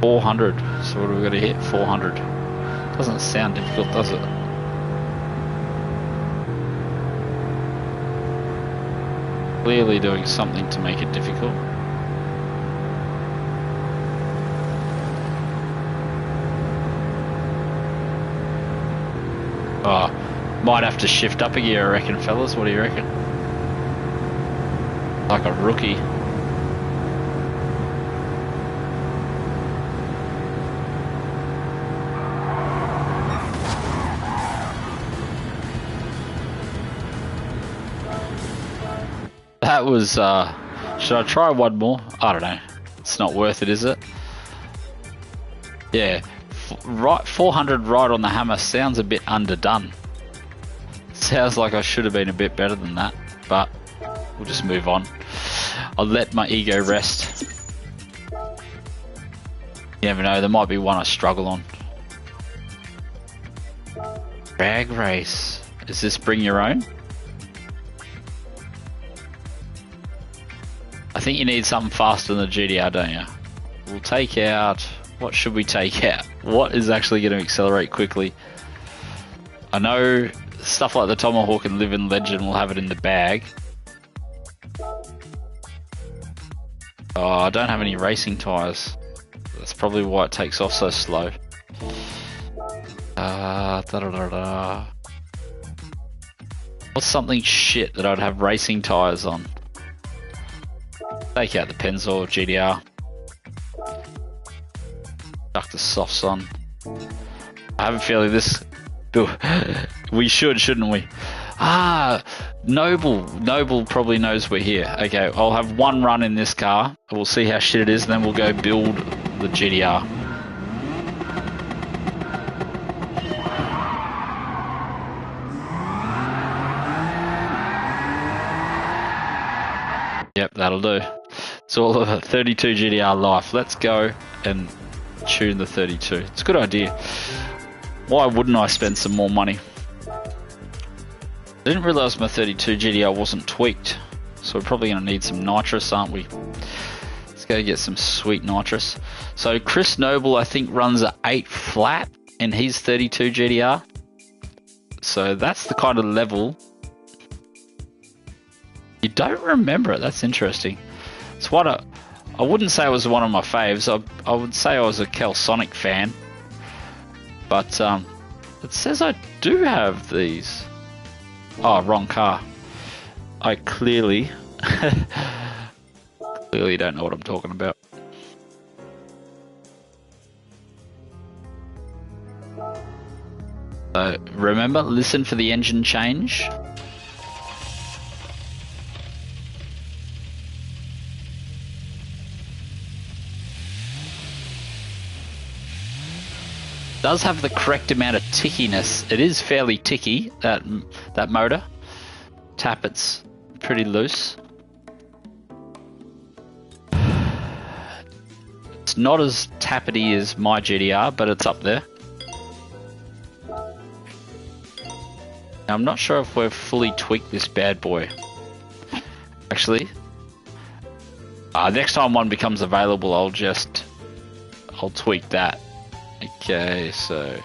400. So what do we got to hit? 400. Doesn't sound difficult, does it? Clearly doing something to make it difficult. Oh, might have to shift up a gear, I reckon, fellas. What do you reckon? Like a rookie. That was, should I try one more? I don't know. It's not worth it, is it? Yeah, right, 400 right on the hammer sounds a bit underdone. Sounds like I should have been a bit better than that, but we'll just move on. I'll let my ego rest. You never know, there might be one I struggle on. Drag race. Is this bring your own? I think you need something faster than the GTR, don't you? We'll take out... What should we take out? What is actually going to accelerate quickly? I know stuff like the Tomahawk and Live in Legend will have it in the bag. Oh, I don't have any racing tyres. That's probably why it takes off so slow. What's something shit that I'd have racing tyres on? Take out the Pennzoil GTR. Chuck the softs on. I have a feeling this... We should, shouldn't we? Ah, Noble probably knows we're here. Okay, I'll have one run in this car. We'll see how shit it is, and then we'll go build the GTR. Yep, that'll do. It's all of a 32 GTR life. Let's go and tune the 32. It's a good idea. Why wouldn't I spend some more money? I didn't realise my 32 GTR wasn't tweaked, so we're probably going to need some nitrous, aren't we? Let's go get some sweet nitrous. So Chris Noble, I think, runs a 8 flat in his 32 GTR. So that's the kind of level. You don't remember it. That's interesting. It's what I wouldn't say it was one of my faves. I would say I was a Celsonic fan. But it says I do have these. Oh, wrong car. I clearly don't know what I'm talking about. Remember, listen for the engine change. Does have the correct amount of tickiness. It is fairly ticky, that motor. Tappet's pretty loose. It's not as tappety as my GTR, but it's up there. Now, I'm not sure if we've fully tweaked this bad boy. Actually, next time one becomes available, I'll tweak that. Okay, so look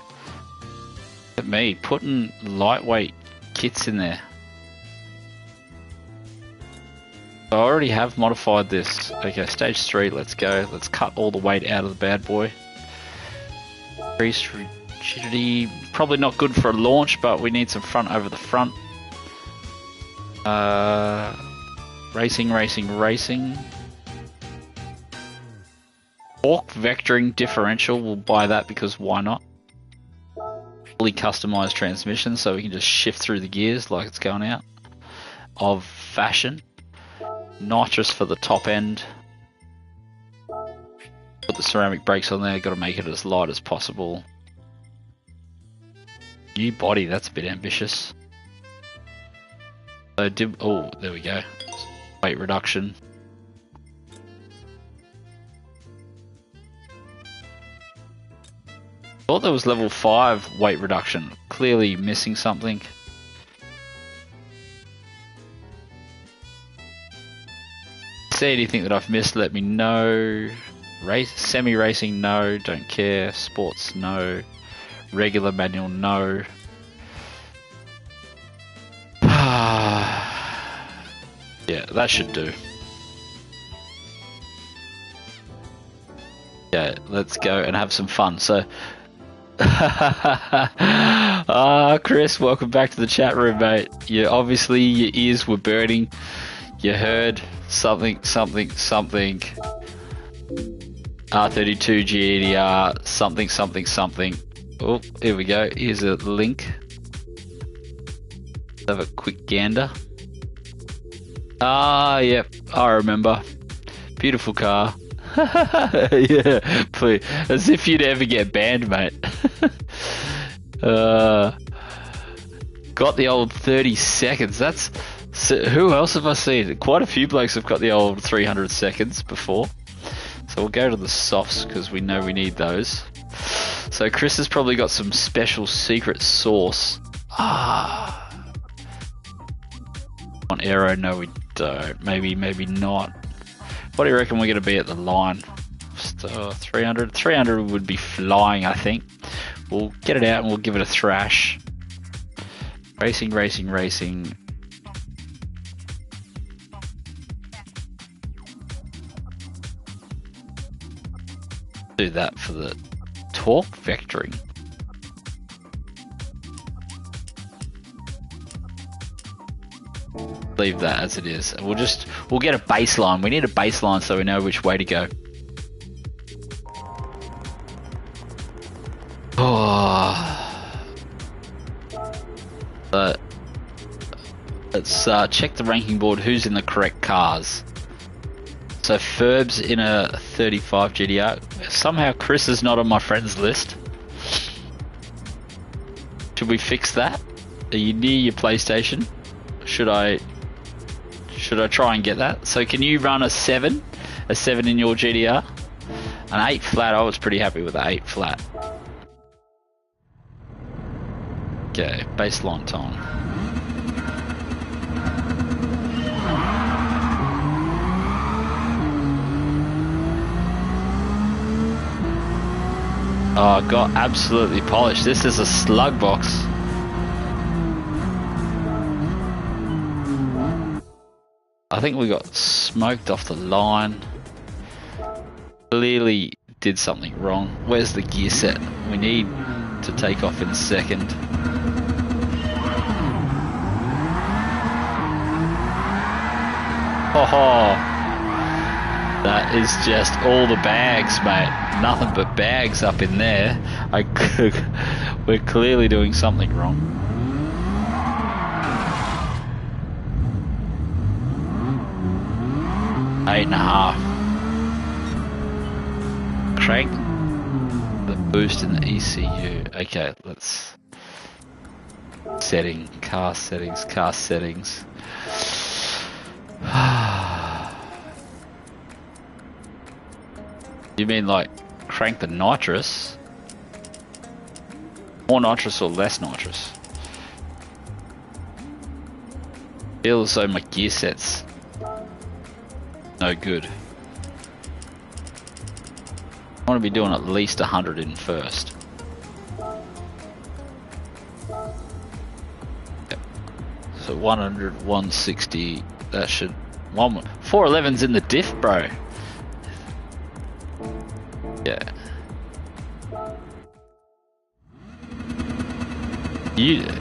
at me putting lightweight kits in there. I already have modified this. Okay, stage 3, let's go. Let's cut all the weight out of the bad boy. Increased rigidity, probably not good for a launch, but we need some front over the front. Racing. Torque vectoring differential, we'll buy that because why not? Fully customized transmission, so we can just shift through the gears like it's going out of fashion. Nitrous for the top end. Put the ceramic brakes on there, got to make it as light as possible. New body, that's a bit ambitious. So oh, there we go. Weight reduction. Thought there was level 5 weight reduction. Clearly missing something. See anything that I've missed, let me know. Semi-racing, no. Don't care. Sports, no. Regular manual, no. Yeah, that should do. Yeah, let's go and have some fun. So, Chris, welcome back to the chat room, mate. Yeah, obviously your ears were burning. You heard something. R32 GTR, something. Oh, here we go. Here's a link. Let's have a quick gander. Yep, I remember. Beautiful car. Yeah, please. As if you'd ever get banned, mate. Got the old 30 seconds. Who else have I seen? Quite a few blokes have got the old 300 seconds before. So we'll go to the softs because we know we need those. So Chris has probably got some special secret sauce. On aero, no we don't. Maybe not. What do you reckon we're going to be at the line? 300? 300 would be flying, I think. We'll get it out and we'll give it a thrash. Racing, racing, racing. Do that for the torque vectoring. Leave that as it is. We'll get a baseline. We need a baseline so we know which way to go. Oh. But let's check the ranking board. Who's in the correct cars? So Ferb's in a 35 GTR. Somehow Chris is not on my friends list. Should we fix that? Are you near your PlayStation? Should I try and get that? So can you run a 7 in your GTR? An 8 flat. I was pretty happy with the 8 flat. Okay, baseline time. Oh, got absolutely polished. This is a slug box. I think we got smoked off the line. Clearly did something wrong. Where's the gear set? We need to take off in second. Oh, that is just all the bags, mate. Nothing but bags up in there. We're clearly doing something wrong. Eight and a half. Crank the boost in the ECU. Okay, let's setting, car settings, car settings. You mean like crank the nitrous? More nitrous or less nitrous? Feel as though my gear set's no good. I want to be doing at least 100 in first. Yep. So 100, 160, that should... 411's in the diff, bro. Yeah.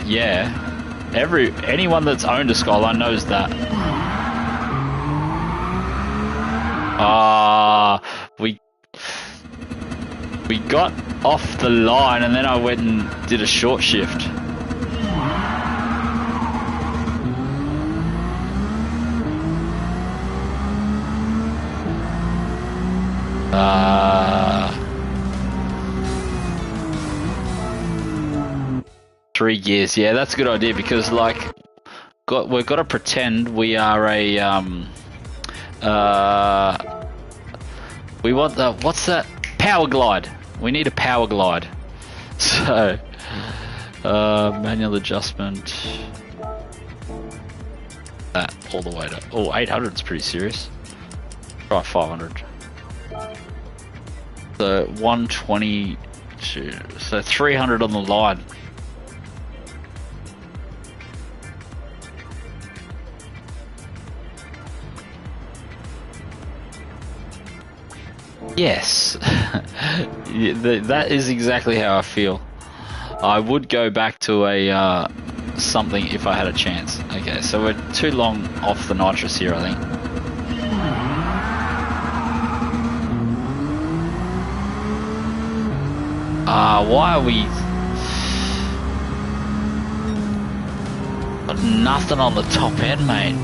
Yeah. Anyone that's owned a Skyline knows that. We got off the line and then I went and did a short shift. Three gears, yeah, that's a good idea because like we've got to pretend we are a we want the what's that? Power glide. We need a power glide. So manual adjustment. That all the way to 800 is pretty serious. Try 500. So 120, so 300 on the line. Yes, that is exactly how I feel. I would go back to a something if I had a chance. Okay, so we're too long off the nitrous here, I think. Why are we... Got nothing on the top end, mate.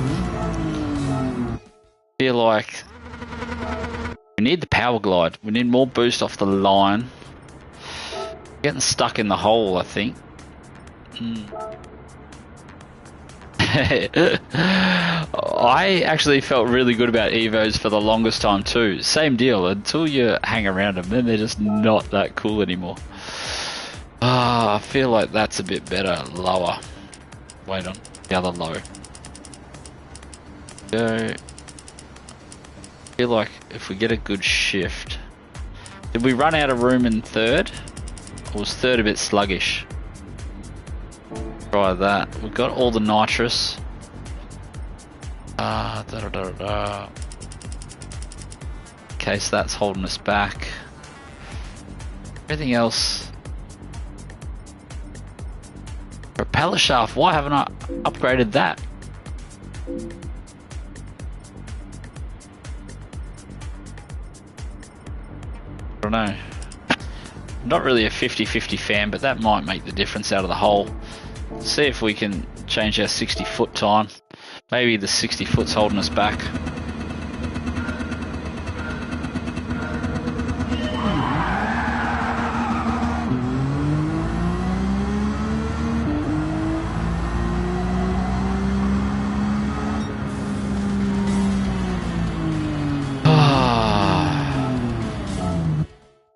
Feel like... We need the power glide. We need more boost off the line. Getting stuck in the hole, I think. I actually felt really good about Evos for the longest time too. Same deal, until you hang around them, then they're just not that cool anymore. I feel like that's a bit better. Lower. Wait on. The other low. Go. I feel like if we get a good shift... Did we run out of room in third? Or was third a bit sluggish? Try that. We've got all the nitrous. In case that's holding us back. Everything else. Propeller shaft. Why haven't I upgraded that? I don't know. Not really a 50-50 fan, but that might make the difference out of the whole. See if we can change our 60-foot time. Maybe the 60-foot's holding us back.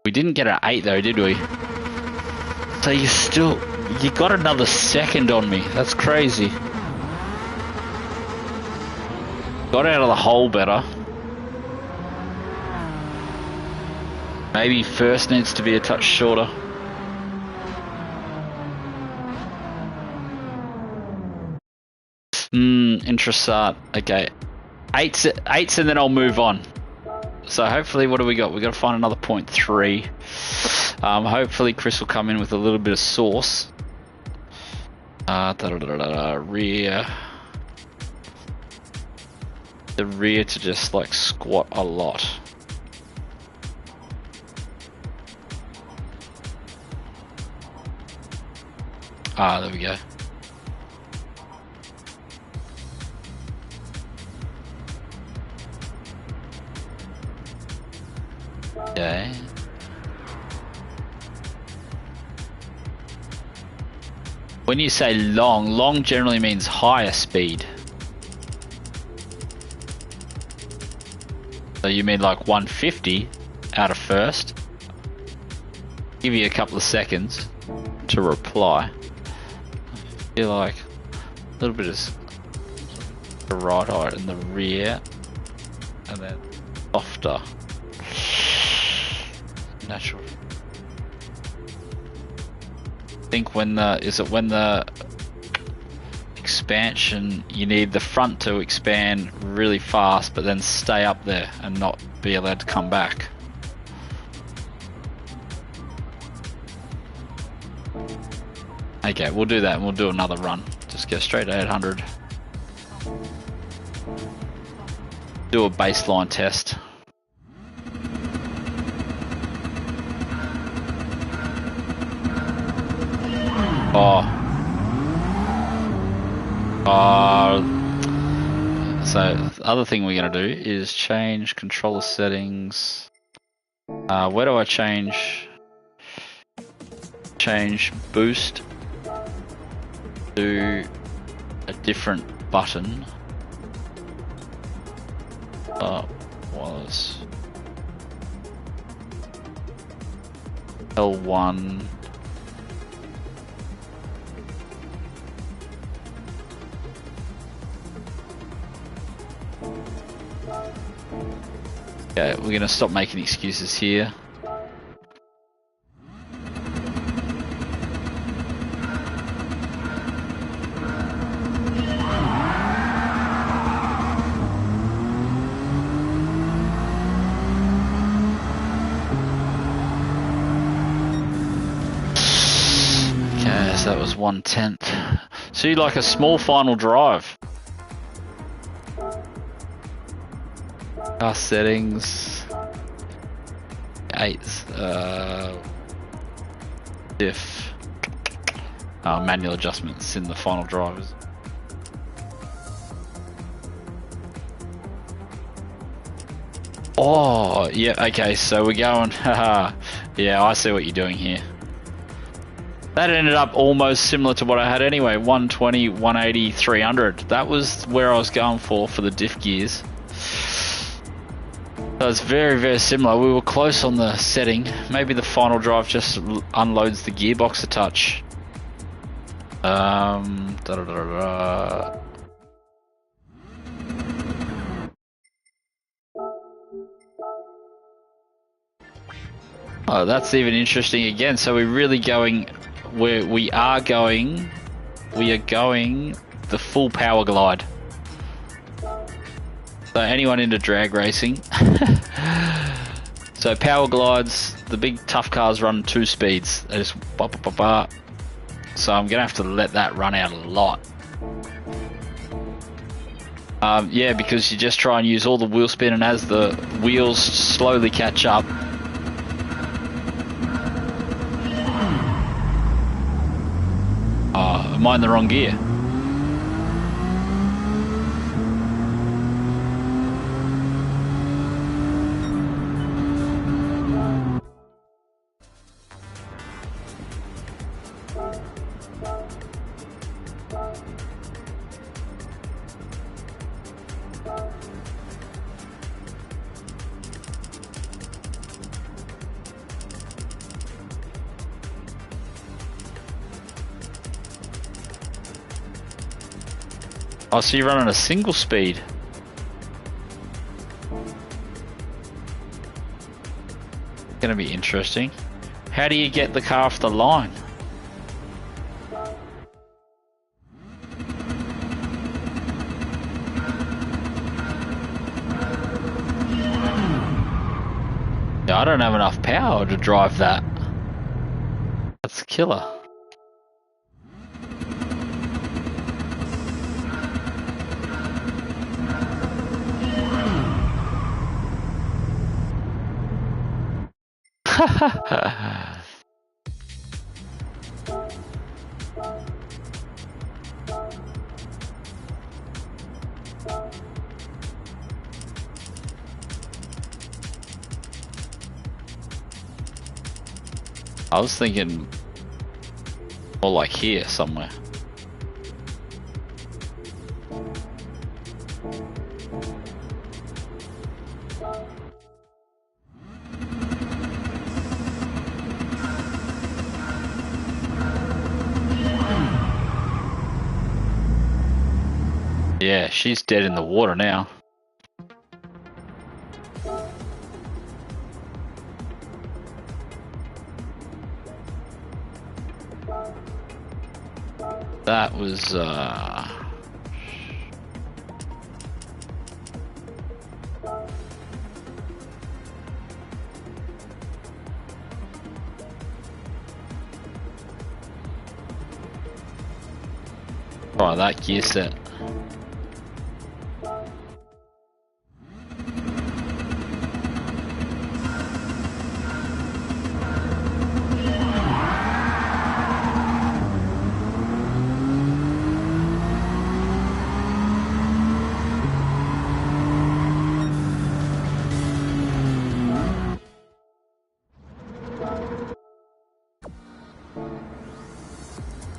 We didn't get an 8 though, did we? So you got another second on me. That's crazy. Got out of the hole better. Maybe first needs to be a touch shorter. Interessant. Okay. Eights and then I'll move on. So hopefully, what do we got? We got to find another 0.3. Hopefully Chris will come in with a little bit of sauce. Rear. The rear to just like squat a lot. There we go. Okay. When you say long generally means higher speed. So you mean like 150 out of first? Give you a couple of seconds to reply. I feel like a little bit of the right height in the rear, and then softer. Natural. I think when the expansion, you need the front to expand really fast but then stay up there and not be allowed to come back. Okay, we'll do that and we'll do another run. Just go straight to 800. Do a baseline test. So the other thing we're going to do is change controller settings. Where do I change boost to a different button? Was L1. Okay, we're gonna stop making excuses here. Okay, so that was 1/10. So you like a small final drive. Car settings, 8, diff, manual adjustments in the final drivers. Oh, yeah, okay, so we're going, haha, yeah, I see what you're doing here. That ended up almost similar to what I had anyway, 120, 180, 300. That was where I was going for the diff gears. So it's very, very similar. We were close on the setting. Maybe the final drive just unloads the gearbox a touch. Oh, that's even interesting again. So we're really going, we are going we are going the full power glide. So anyone into drag racing. So power glides, the big tough cars run 2 speeds. They just ba ba ba ba. So I'm gonna have to let that run out a lot. Yeah, because you just try and use all the wheel spin, and as the wheels slowly catch up, am I in the wrong gear? Oh, so you're running a single speed. Gonna be interesting. How do you get the car off the line? Yeah, I don't have enough power to drive that. That's killer. I was thinking more like here somewhere. Yeah, she's dead in the water now. That was oh, that gear set.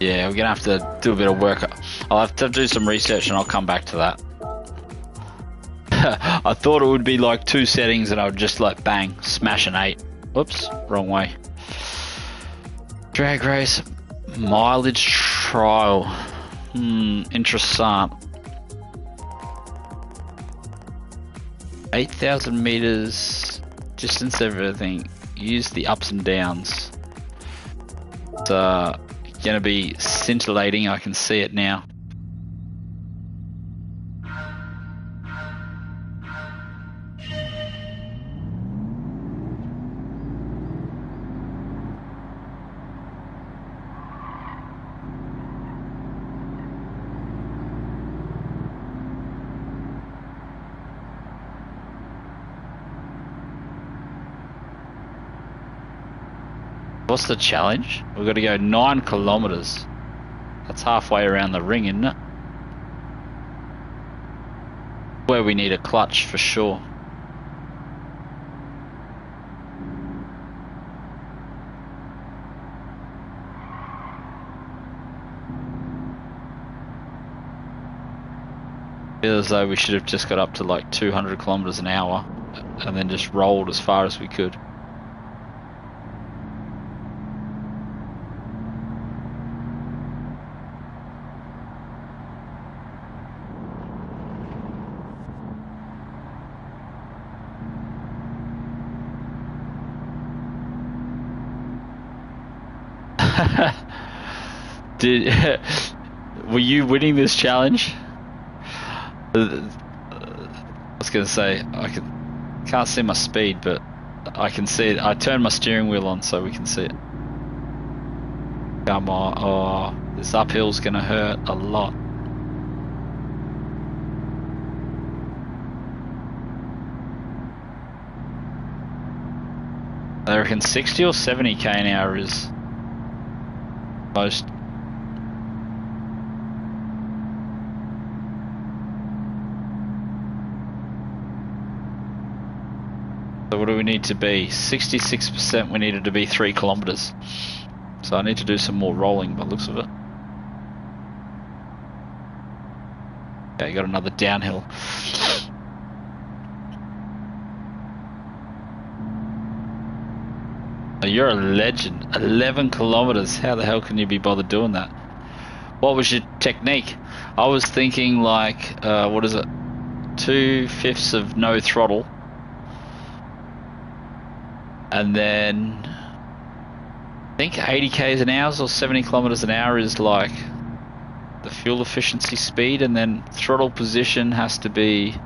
Yeah, we're gonna have to do a bit of work. I'll have to do some research and I'll come back to that. I thought it would be like 2 settings and I would just like bang, smash an 8. Whoops, wrong way. Drag race, mileage trial. Interessant. 8,000 meters, distance, everything. Use the ups and downs. It's gonna be scintillating, I can see it now. What's the challenge? We've got to go 9 kilometers. That's halfway around the ring, isn't it? Where we need a clutch for sure. Feels as though we should have just got up to like 200 kilometers an hour and then just rolled as far as we could. Were you winning this challenge? I was gonna say can't see my speed, but I can see it. I turned my steering wheel on so we can see it. Come on! Oh, this uphill's gonna hurt a lot. I reckon 60 or 70k an hour is most. So what do we need to be? 66% we needed to be 3 kilometers. So I need to do some more rolling by the looks of it. Okay, got another downhill. Oh, you're a legend. 11 kilometers. How the hell can you be bothered doing that? What was your technique? I was thinking like, what is it? 2/5 of no throttle. And then I think 80 k's an hour or 70 kilometers an hour is like the fuel efficiency speed, and then throttle position has to be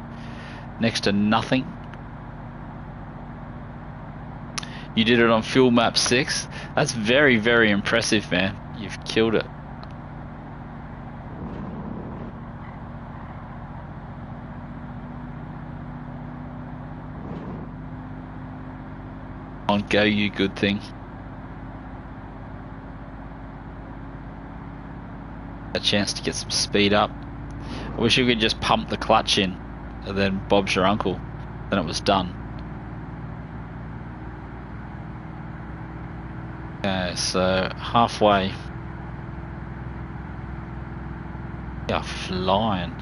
next to nothing. You did it on fuel map 6. That's very, very impressive, man. You've killed it. On go, you good thing. A chance to get some speed up. I wish you could just pump the clutch in and then Bob's your uncle. Then it was done. Okay, so halfway. Yeah, flying.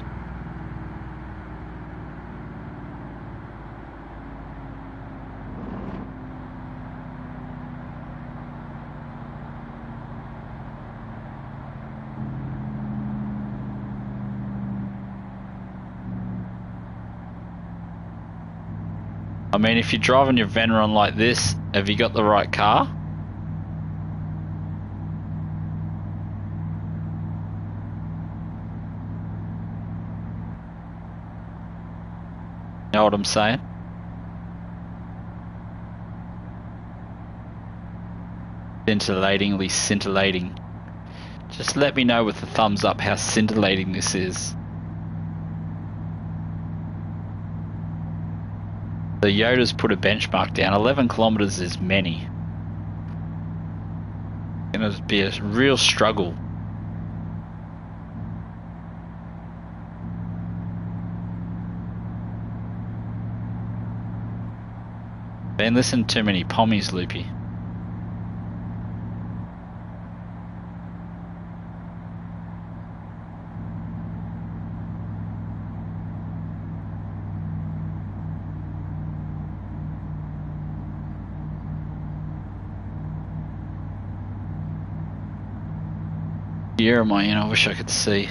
I mean, if you're driving your Veneron like this, have you got the right car? Know what I'm saying? Scintillatingly scintillating. Just let me know with the thumbs up how scintillating this is. The Yoda's put a benchmark down. 11 kilometers is many. It's going to be a real struggle. Been listening to too many pommies, Loopy. Year am I in? I wish I could see.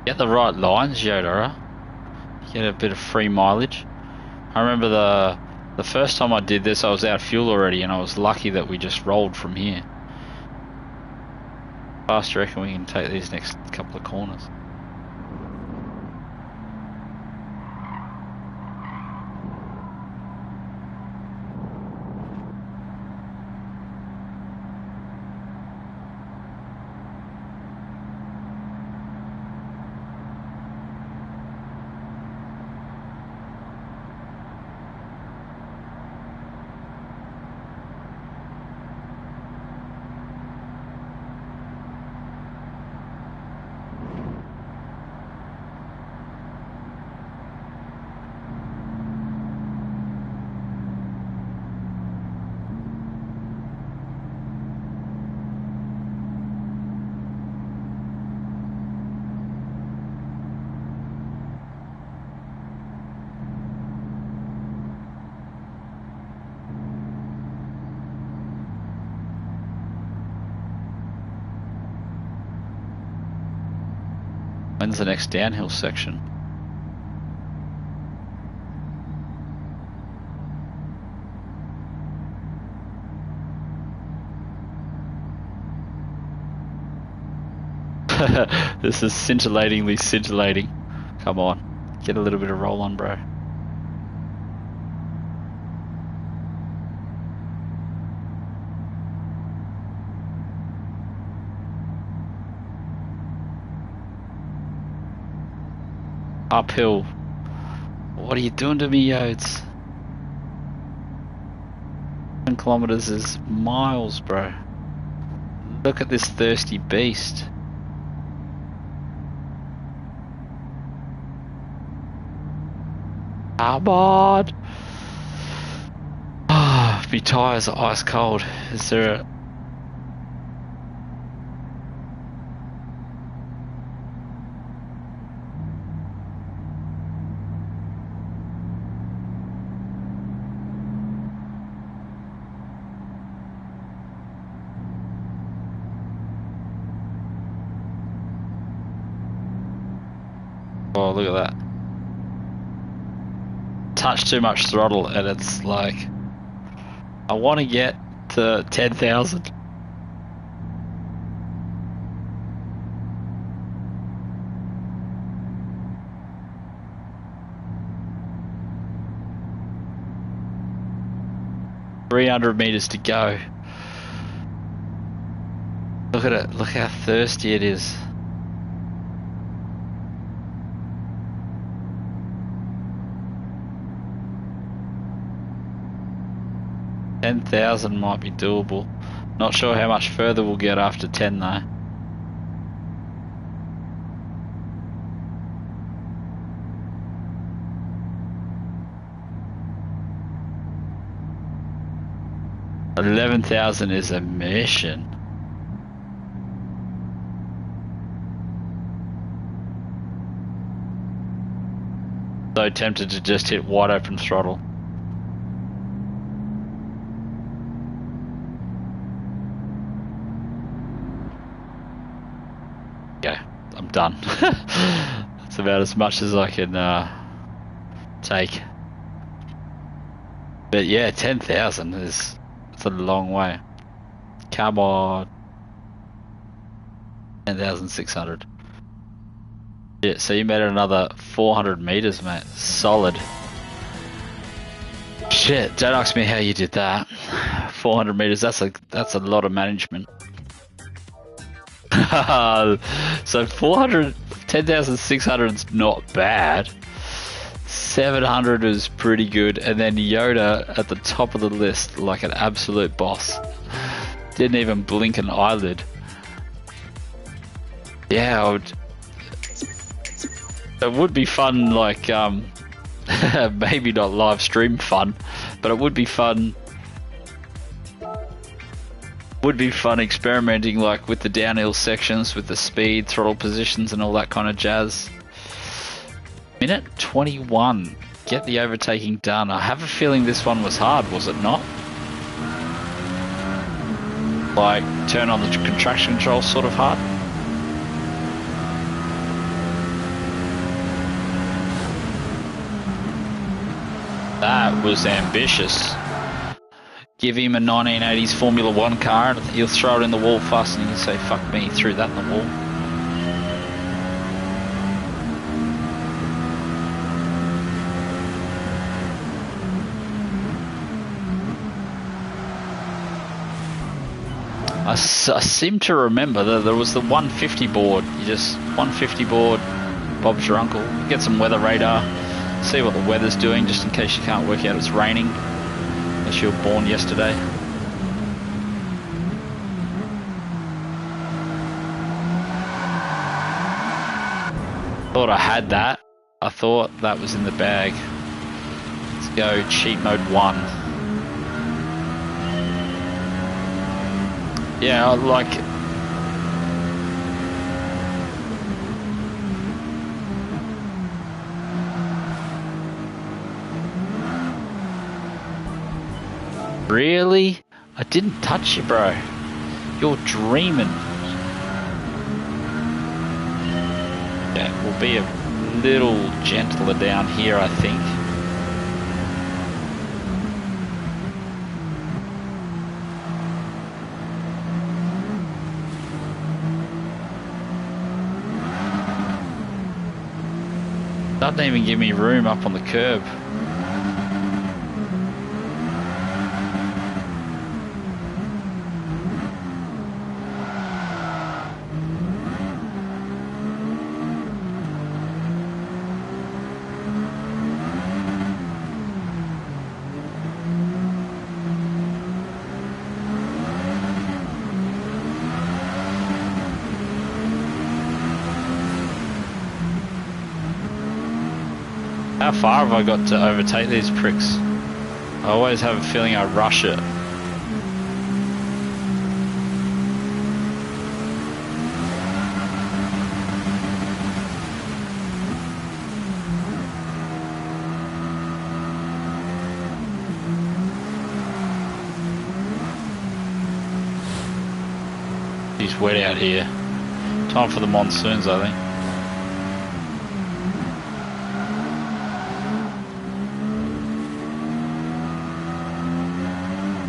Get the right lines, Yoda, huh? Get a bit of free mileage. I remember the first time I did this, I was out of fuel already, and I was lucky that we just rolled from here. Fast, I reckon we can take these next couple of corners. When's the next downhill section? This is scintillatingly scintillating. Come on, get a little bit of roll on, bro. Uphill. What are you doing to me, Yodes? 10 kilometers is miles, bro. Look at this thirsty beast. Come on! Ah, my tyres are ice cold. Is there a... Oh, look at that. Touch too much throttle and it's like, I want to get to 10,000. $300 meters to go. Look at it, look how thirsty it is. $10,000 might be doable. Not sure how much further we'll get after 10 though. $11,000 is a mission. So tempted to just hit wide open throttle. I'm done. That's about as much as I can take. But yeah, 10,000 is, it's a long way. Come on. 10,600. Yeah, so you made it another 400 meters, mate. Solid. Shit, don't ask me how you did that. 400 meters, that's a lot of management. So 10,600 is not bad. 700 is pretty good, and then Yoda at the top of the list like an absolute boss. Didn't even blink an eyelid. Yeah, it would be fun, like maybe not live stream fun, but it would be fun. Would be fun experimenting like with the downhill sections, with the speed, throttle positions and all that kind of jazz. Minute 21, get the overtaking done. I have a feeling this one was hard, was it not? Like turn on the traction control sort of hard? That was ambitious. Give him a 1980s Formula 1 car and he'll throw it in the wall fast and he'll say, fuck me, he threw that in the wall. I seem to remember that there was the 150 board. You just, 150 board, Bob's your uncle. Get some weather radar, see what the weather's doing just in case you can't work out it's raining. Unless you were born yesterday. Thought I had that. I thought that was in the bag. Let's go cheat mode 1. Yeah, like... Really? I didn't touch you, bro. You're dreaming. Yeah, we'll be a little gentler down here, I think. Doesn't even give me room up on the curb. How far have I got to overtake these pricks? I always have a feeling I rush it. It's wet out here. Time for the monsoons, I think.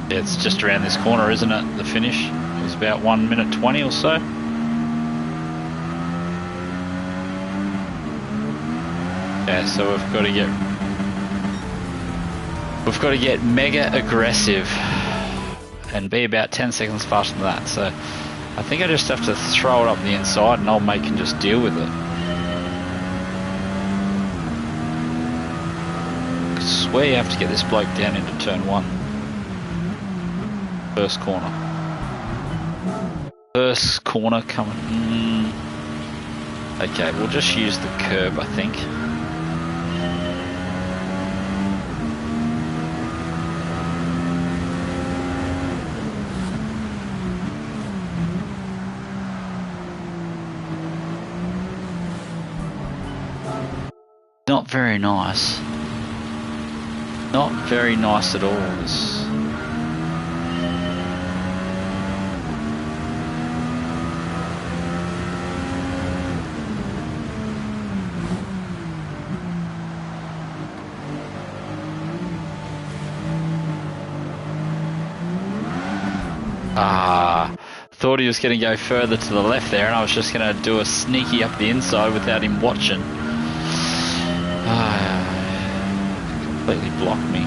Yeah, it's just around this corner, isn't it? The finish. It was about 1 minute 20 or so. Yeah, so we've got to get mega aggressive and be about 10 seconds faster than that. So I think I just have to throw it up the inside and old mate can just deal with it. I swear you have to get this bloke down into turn 1. First corner. First corner coming. Okay, we'll just use the curb, I think. Not very nice. Not very nice at all. This. Thought he was going to go further to the left there, and I was just going to do a sneaky up the inside without him watching. Completely blocked me.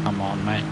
Come on, mate.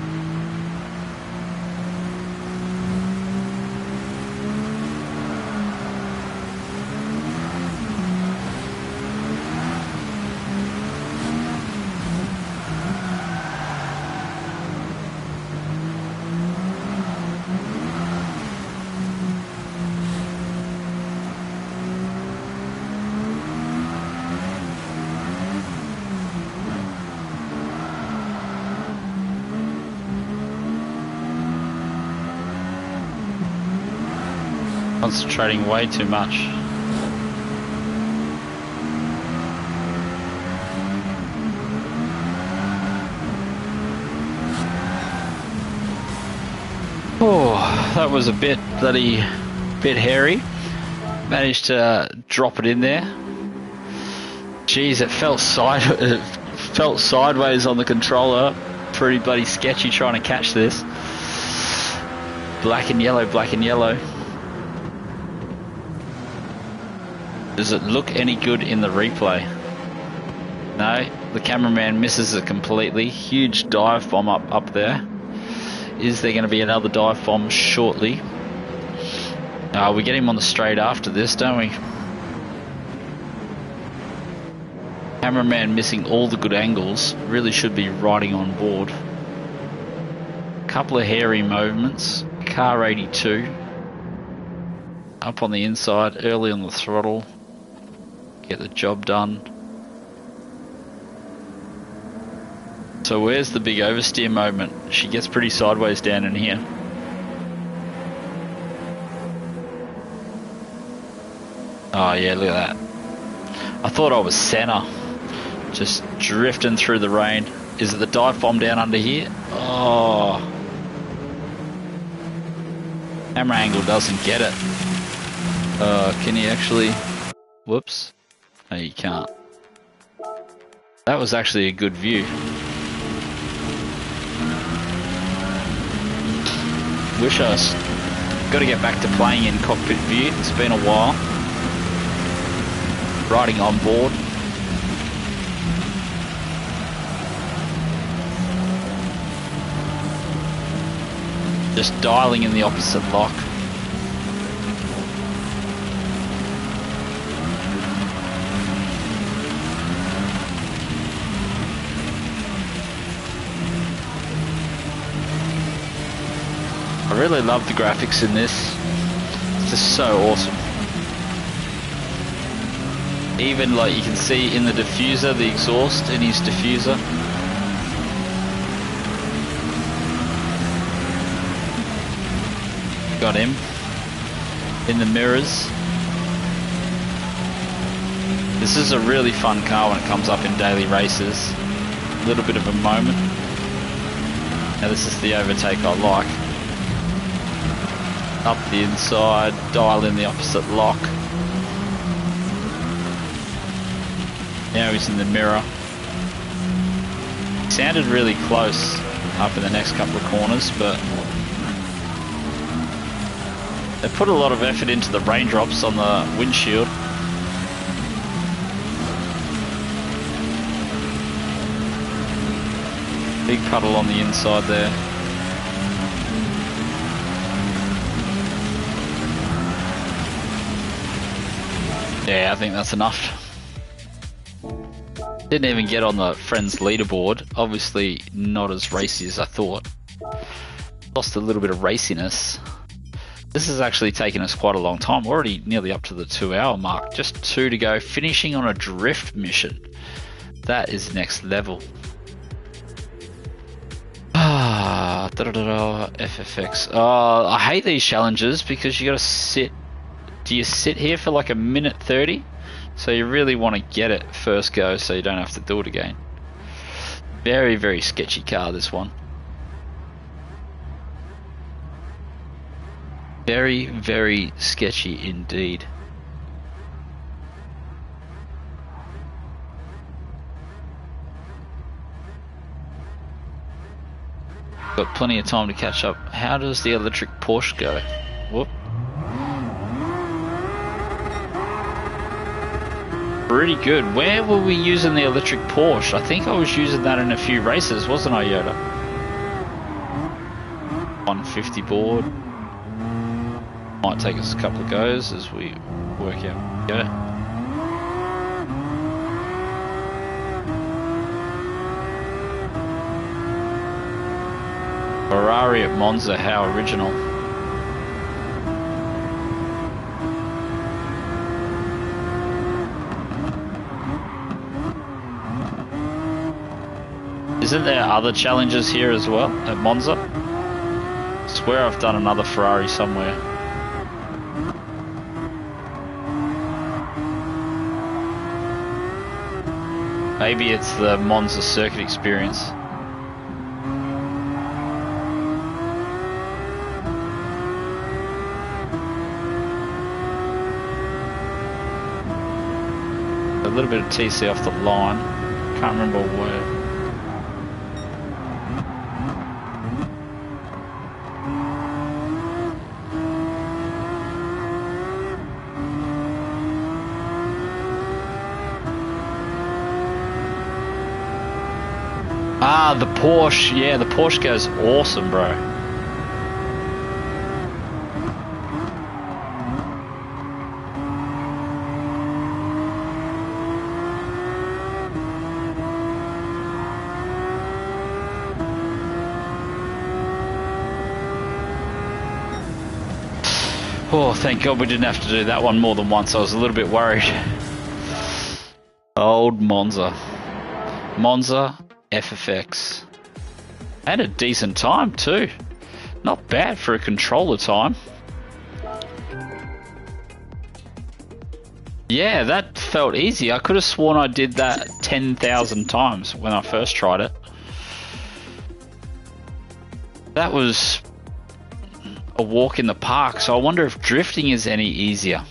Concentrating way too much. Oh, that was a bit hairy. Managed to drop it in there. Jeez, it felt sideways on the controller. Pretty bloody sketchy trying to catch this. Black and yellow, black and yellow. Does it look any good in the replay? No, the cameraman misses it completely. Huge dive bomb up there. Is there going to be another dive bomb shortly? We get him on the straight after this, don't we? Cameraman missing all the good angles. Really should be riding on board. Couple of hairy moments. Car 82. Up on the inside, early on the throttle. Get the job done. So where's the big oversteer moment? She gets pretty sideways down in here. Oh yeah, look at that. I thought I was Senna. Just drifting through the rain. Is it the dive bomb down under here? Oh. Camera angle doesn't get it. Can you actually... Whoops. No, you can't. That was actually a good view. Wish I was... Got to get back to playing in cockpit view. It's been a while. Riding on board. Just dialing in the opposite lock. I really love the graphics in this. It's just so awesome. Even like you can see in the diffuser, the exhaust in his diffuser. Got him in the mirrors. This is a really fun car when it comes up in daily races. A little bit of a moment. Now this is the overtake I like. Up the inside, dial in the opposite lock. Now he's in the mirror. Sounded really close up in the next couple of corners, but they put a lot of effort into the raindrops on the windshield. Big puddle on the inside there. Yeah, I think that's enough. Didn't even get on the friends leaderboard. Obviously not as racy as I thought. Lost a little bit of raciness. This has actually taken us quite a long time. We're already nearly up to the 2-hour mark. Just 2 to go. Finishing on a drift mission. That is next level. FFX. Oh, I hate these challenges because you gotta sit. Do you sit here for like a minute 30? So you really want to get it first go so you don't have to do it again. Very, very sketchy car, this one. Very, very sketchy indeed. Got plenty of time to catch up. How does the electric Porsche go? Whoop. Pretty good. Where were we using the electric Porsche? I think I was using that in a few races, wasn't I, Yoda? 150 board. Might take us a couple of goes as we work out. Yeah. Ferrari at Monza, how original. Isn't there other challenges here as well at Monza? I swear I've done another Ferrari somewhere. Maybe it's the Monza circuit experience. A little bit of TC off the line. Can't remember where. Ah, the Porsche. Yeah, the Porsche goes awesome, bro. Oh, thank God we didn't have to do that one more than once. I was a little bit worried. Old Monza. Monza FFX. And a decent time too. Not bad for a controller time. Yeah, that felt easy. I could have sworn I did that 10,000 times when I first tried it. That was a walk in the park, so I wonder if drifting is any easier.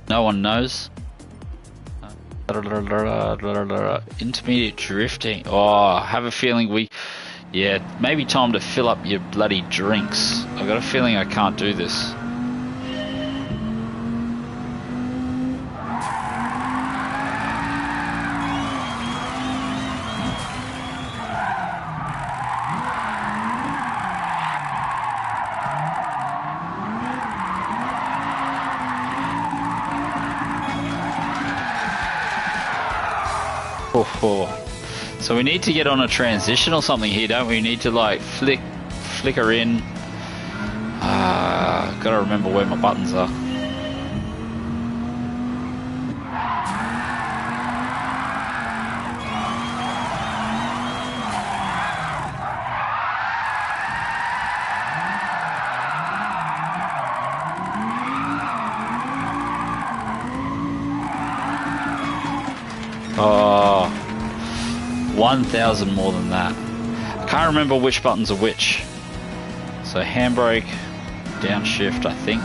No one knows. Intermediate drifting. Oh, I have a feeling yeah, maybe time to fill up your bloody drinks. I've got a feeling I can't do this. So we need to get on a transition or something here, don't we? We need to like flicker in. Gotta remember where my buttons are. Oh, 1,000 more than that. I can't remember which buttons are which. So handbrake, downshift, I think.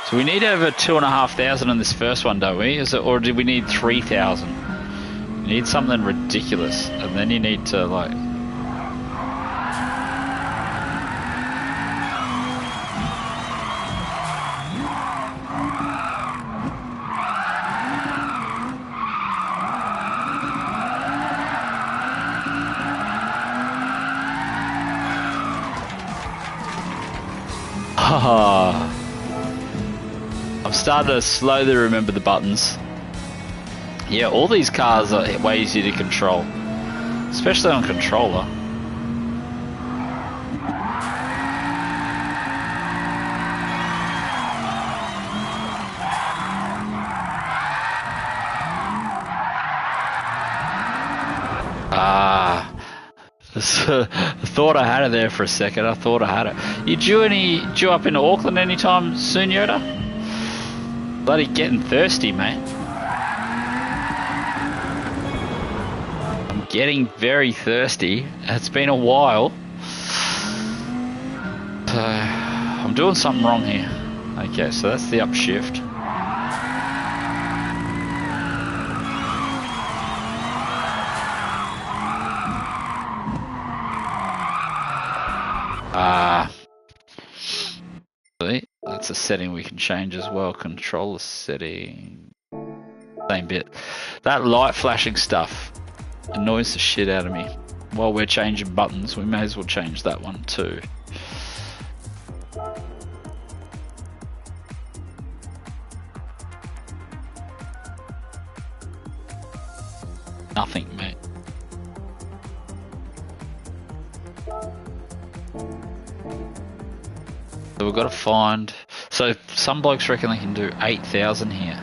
So we need over 2,500 in this first one, don't we? Is it, or do we need 3,000? You need something ridiculous, and then you need to like. I'm starting to slowly remember the buttons. Yeah, all these cars are way easier to control, especially on controller. I thought I had it there for a second. I thought I had it. You due up into Auckland anytime soon, Yoda? Bloody getting thirsty, mate. I'm getting very thirsty. It's been a while. So I'm doing something wrong here. Okay, so that's the upshift. That's a setting we can change as well. Controller setting. Same bit. That light flashing stuff annoys the shit out of me. While we're changing buttons, we may as well change that one too. Nothing, mate. So we've got to find. So some blokes reckon they can do 8,000 here.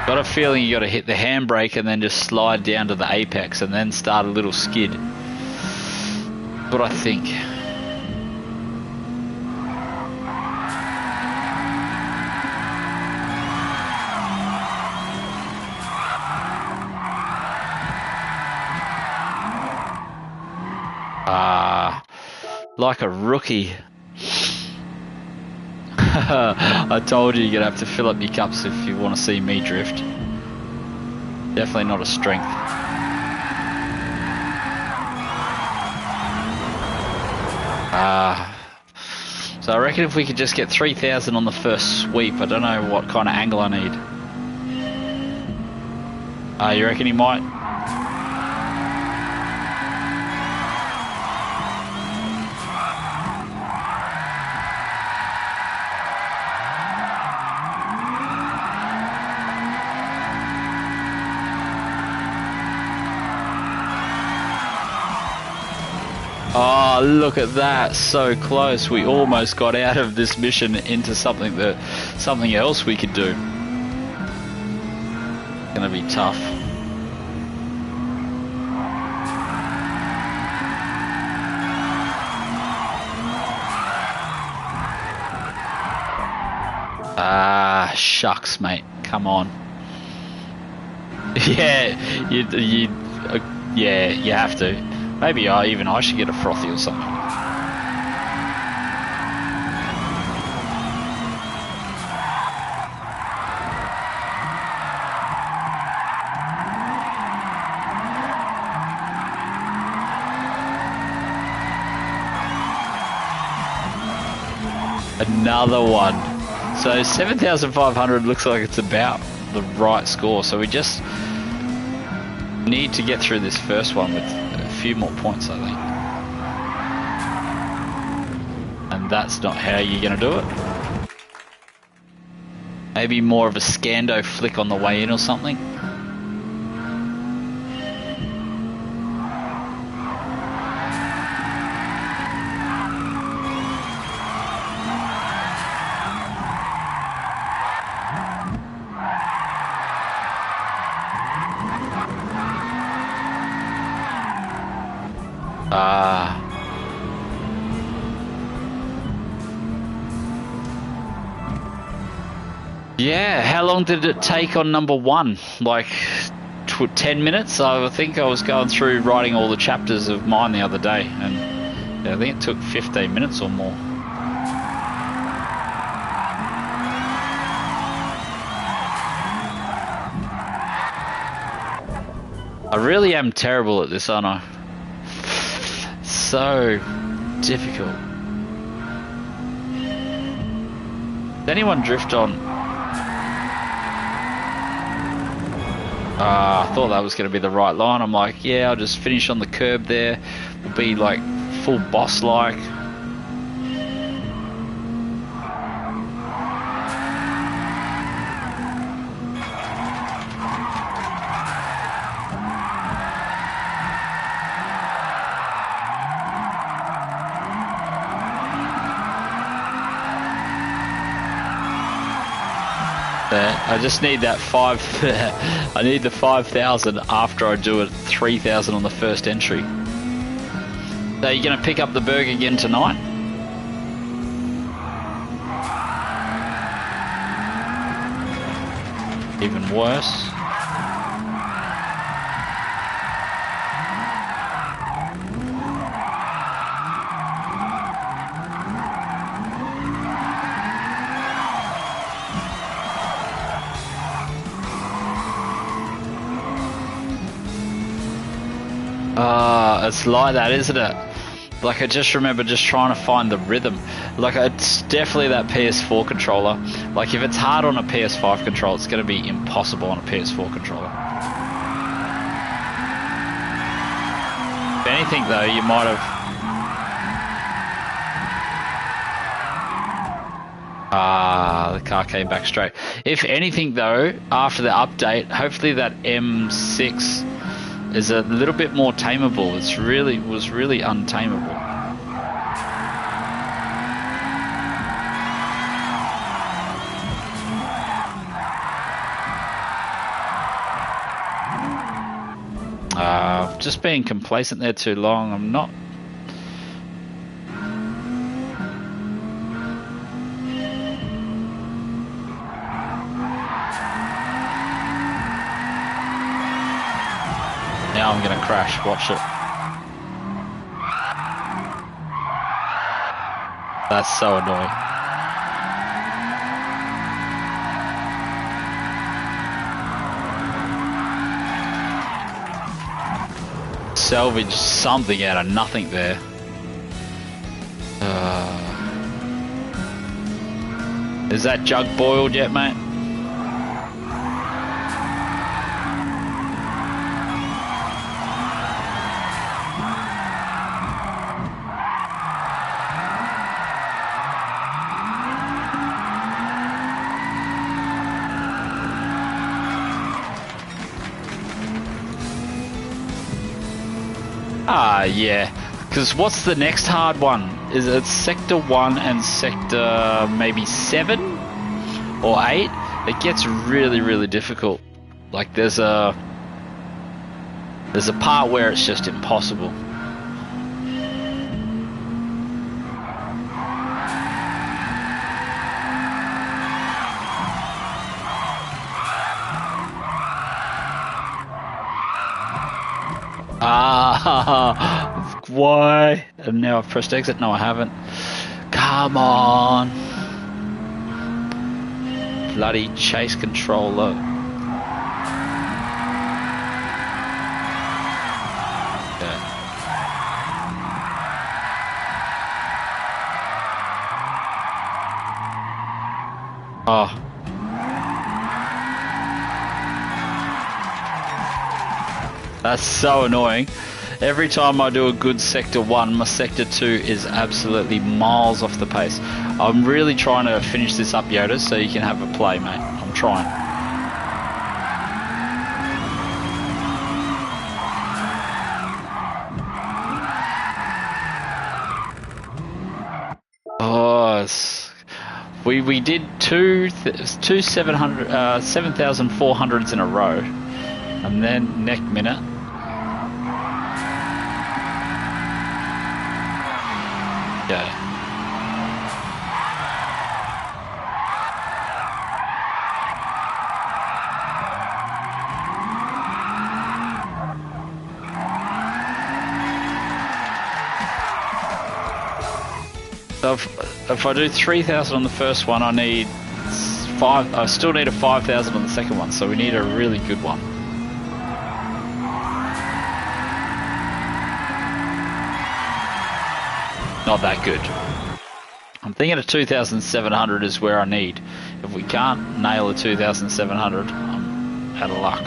Got a feeling you got to hit the handbrake and then just slide down to the apex and then start a little skid. That's what I think. Like a rookie. I told you you're gonna have to fill up your cups if you want to see me drift. Definitely not a strength. So I reckon if we could just get 3,000 on the first sweep, I don't know what kind of angle I need. You reckon he might? Oh, look at that. So close. We almost got out of this mission into something else we could do. Gonna be tough. Ah, shucks, mate. Come on. Yeah, yeah, you have to. Maybe I should get a frothy or something. Another one. So 7,500 looks like it's about the right score. So we just need to get through this first one with a few more points, I think. And that's not how you're going to do it. Maybe more of a scando flick on the way in or something. Yeah, how long did it take on number one? Like 10 minutes? I think I was going through writing all the chapters of mine the other day, and I think it took 15 minutes or more. I really am terrible at this, aren't I? So difficult. Did anyone drift on? I thought that was going to be the right line. I'm like, yeah, I'll just finish on the curb there. We'll be like full boss-like. I just need that I need the 5,000 after I do it 3,000 on the first entry. So you're going to pick up the burger again tonight? Even worse. It's like that, isn't it? Like, I just remember just trying to find the rhythm. Like, it's definitely that PS4 controller. Like, if it's hard on a PS5 controller, it's going to be impossible on a PS4 controller. If anything, though, you might have... the car came back straight. If anything, though, after the update, hopefully that M6 is a little bit more tameable. Was really untameable. Just being complacent there too long. I'm not. Now I'm going to crash, watch it. That's so annoying. Salvage something out of nothing there. Is that jug boiled yet, mate? Ah, yeah. Because what's the next hard one? Is it Sector 1 and Sector maybe 7 or 8? It gets really, really difficult. Like there's a part where it's just impossible. Ah, why? And now I've pressed exit. No, I haven't. Come on. Bloody chase controller. Yeah. Oh. That's so annoying. Every time I do a good Sector 1, my Sector 2 is absolutely miles off the pace. I'm really trying to finish this up, Yoda, so you can have a play, mate. I'm trying. Oh, we did two 7,400s in a row, and then next minute. Yeah. So if I do 3,000 on the first one, I need 5. I still need a 5,000 on the second one, so we need a really good one. Not that good. I'm thinking a 2,700 is where I need. If we can't nail a 2,700, I'm out of luck.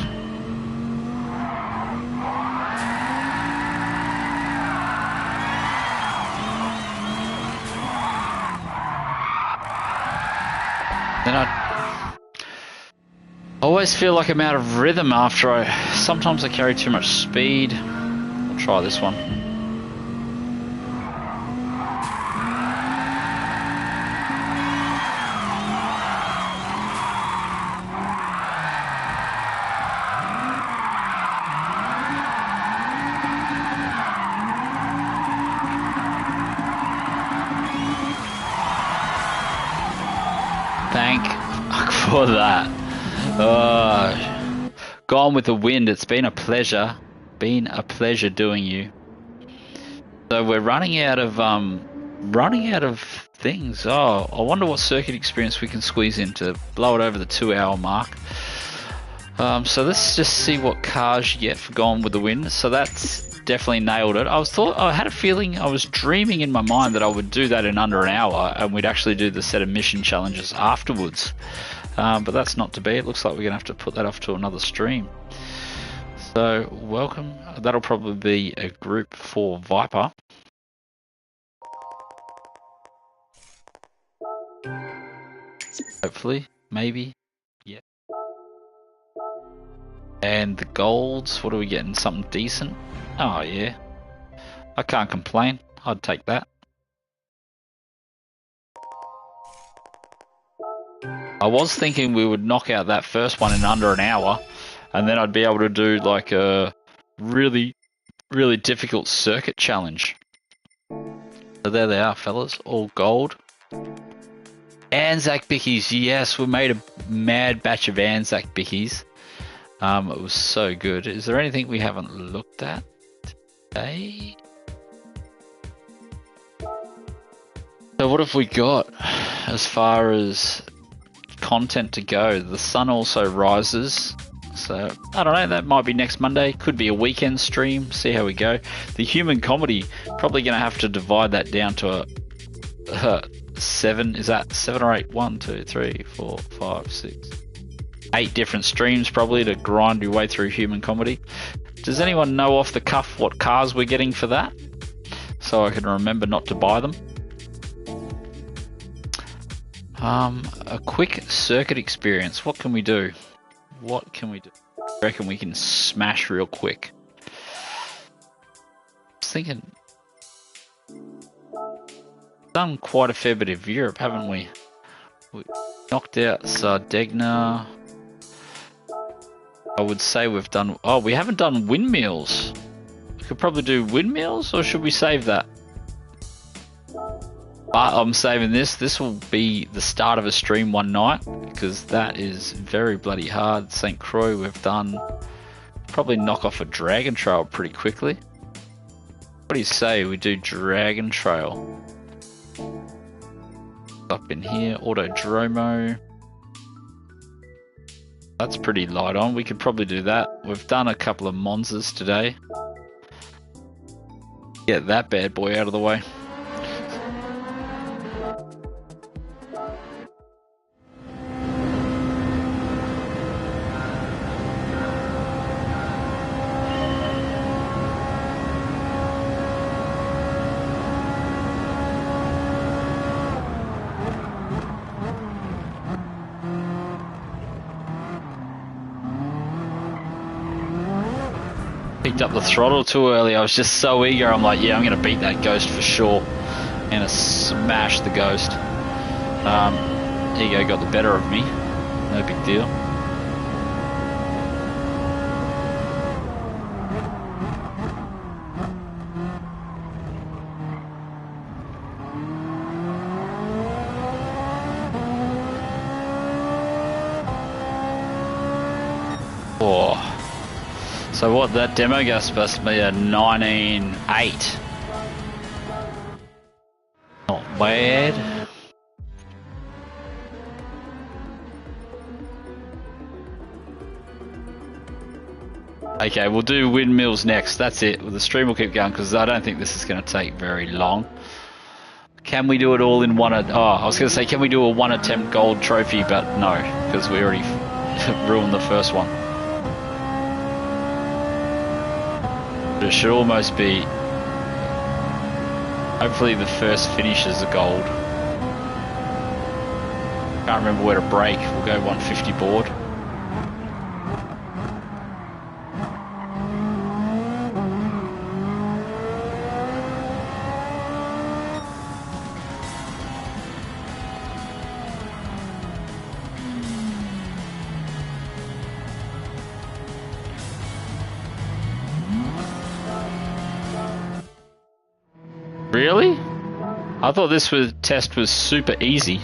Then I always feel like I'm out of rhythm after sometimes I carry too much speed. I'll try this one. Thank fuck for that. Gone with the wind. It's been a pleasure. Been a pleasure doing you. So we're running out of things. Oh, I wonder what circuit experience we can squeeze in to blow it over the 2-hour mark. So let's just see what cars you get for Gone with the Wind. So that's definitely nailed it. I had a feeling, I was dreaming in my mind that I would do that in under an hour and we'd actually do the set of mission challenges afterwards. But that's not to be. It looks like we're going to have to put that off to another stream. So welcome. That'll probably be a group for Viper. Hopefully, maybe. Yeah. And the golds, what are we getting? Something decent? Oh yeah. I can't complain. I'd take that. I was thinking we would knock out that first one in under an hour, and then I'd be able to do like a really, really difficult circuit challenge. So there they are, fellas. All gold. Anzac Bickies, yes, we made a mad batch of Anzac Bickies. It was so good. Is there anything we haven't looked at today? So what have we got as far as content to go? The sun also rises. So, I don't know, that might be next Monday. Could be a weekend stream. See how we go. The human comedy, probably going to have to divide that down to a 7. Is that 7 or 8? 1, 2, 3, 4, 5, 6. 8 different streams probably to grind your way through human comedy. Does anyone know off the cuff what cars we're getting for that? So I can remember not to buy them. A quick circuit experience. What can we do? What can we do? I reckon we can smash real quick. was thinking, done quite a fair bit of Europe, haven't we? We knocked out Sardegna. I would say we've done... Oh, we haven't done windmills. We could probably do windmills, or should we save that? I'm saving this. This will be the start of a stream one night, because that is very bloody hard. St. Croix we've done. Probably knock off a Dragon Trail pretty quickly. What do you say we do Dragon Trail? Up in here, Autodromo. That's pretty light on. We could probably do that. We've done a couple of Monzas today. Get that bad boy out of the way. Picked up the throttle too early. I was just so eager. I'm like, yeah, I'm going to beat that Ghost for sure. I'm going to smash the Ghost. Ego got the better of me. No big deal. Oh. So what, that demo gas supposed to be a 19.8. Not bad. Okay, we'll do windmills next. That's it. The stream will keep going because I don't think this is going to take very long. Can we do it all in one? I was going to say, can we do a one attempt gold trophy? But no, because we already ruined the first one. It should almost be, hopefully the first finish is a gold. Can't remember where to brake. We'll go 150 board. Really? I thought this test was super easy.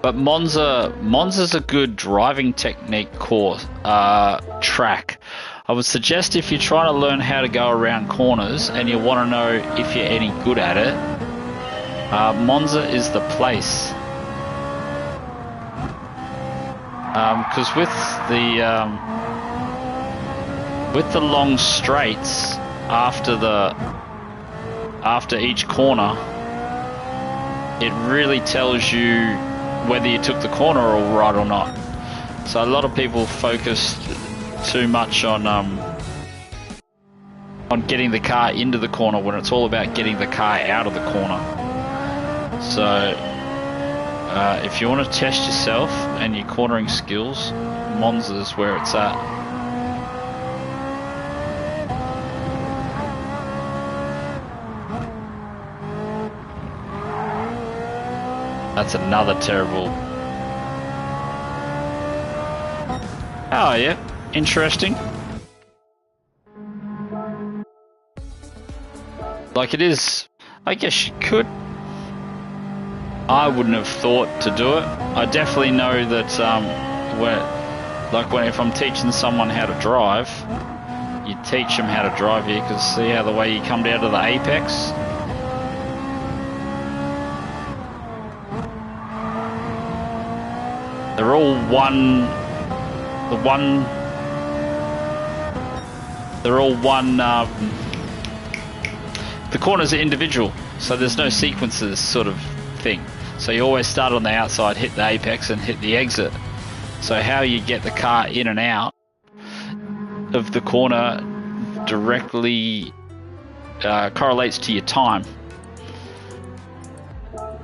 But Monza's a good driving technique course, track. I would suggest if you're trying to learn how to go around corners and you want to know if you're any good at it, Monza is the place. Because with the long straights after each corner, it really tells you whether you took the corner all right or not. So a lot of people focus too much on getting the car into the corner when it's all about getting the car out of the corner. So if you want to test yourself and your cornering skills, Monza's where it's at. That's another terrible... Oh yeah, interesting. Like it is... I guess you could. I wouldn't have thought to do it. I definitely know that if I'm teaching someone how to drive, you teach them how to drive here, because see how the way you come down to the apex? They're all the corners are individual, so there's no sequences sort of thing. So you always start on the outside, hit the apex and hit the exit. So how you get the car in and out of the corner directly correlates to your time.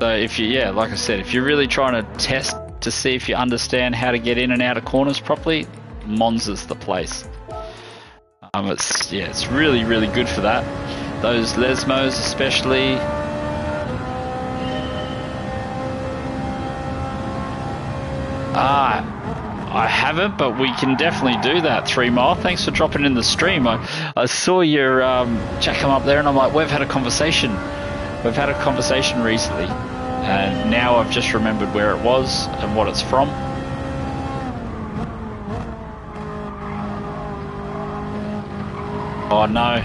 So if like I said, if you're really trying to test to see if you understand how to get in and out of corners properly, Monza's the place. It's really, really good for that. Those Lesmos especially. I haven't, but we can definitely do that. 3 Mile, thanks for dropping in the stream. I saw your chat come up there, and I'm like, we've had a conversation. We've had a conversation recently, and now I've just remembered where it was and what it's from. Oh no,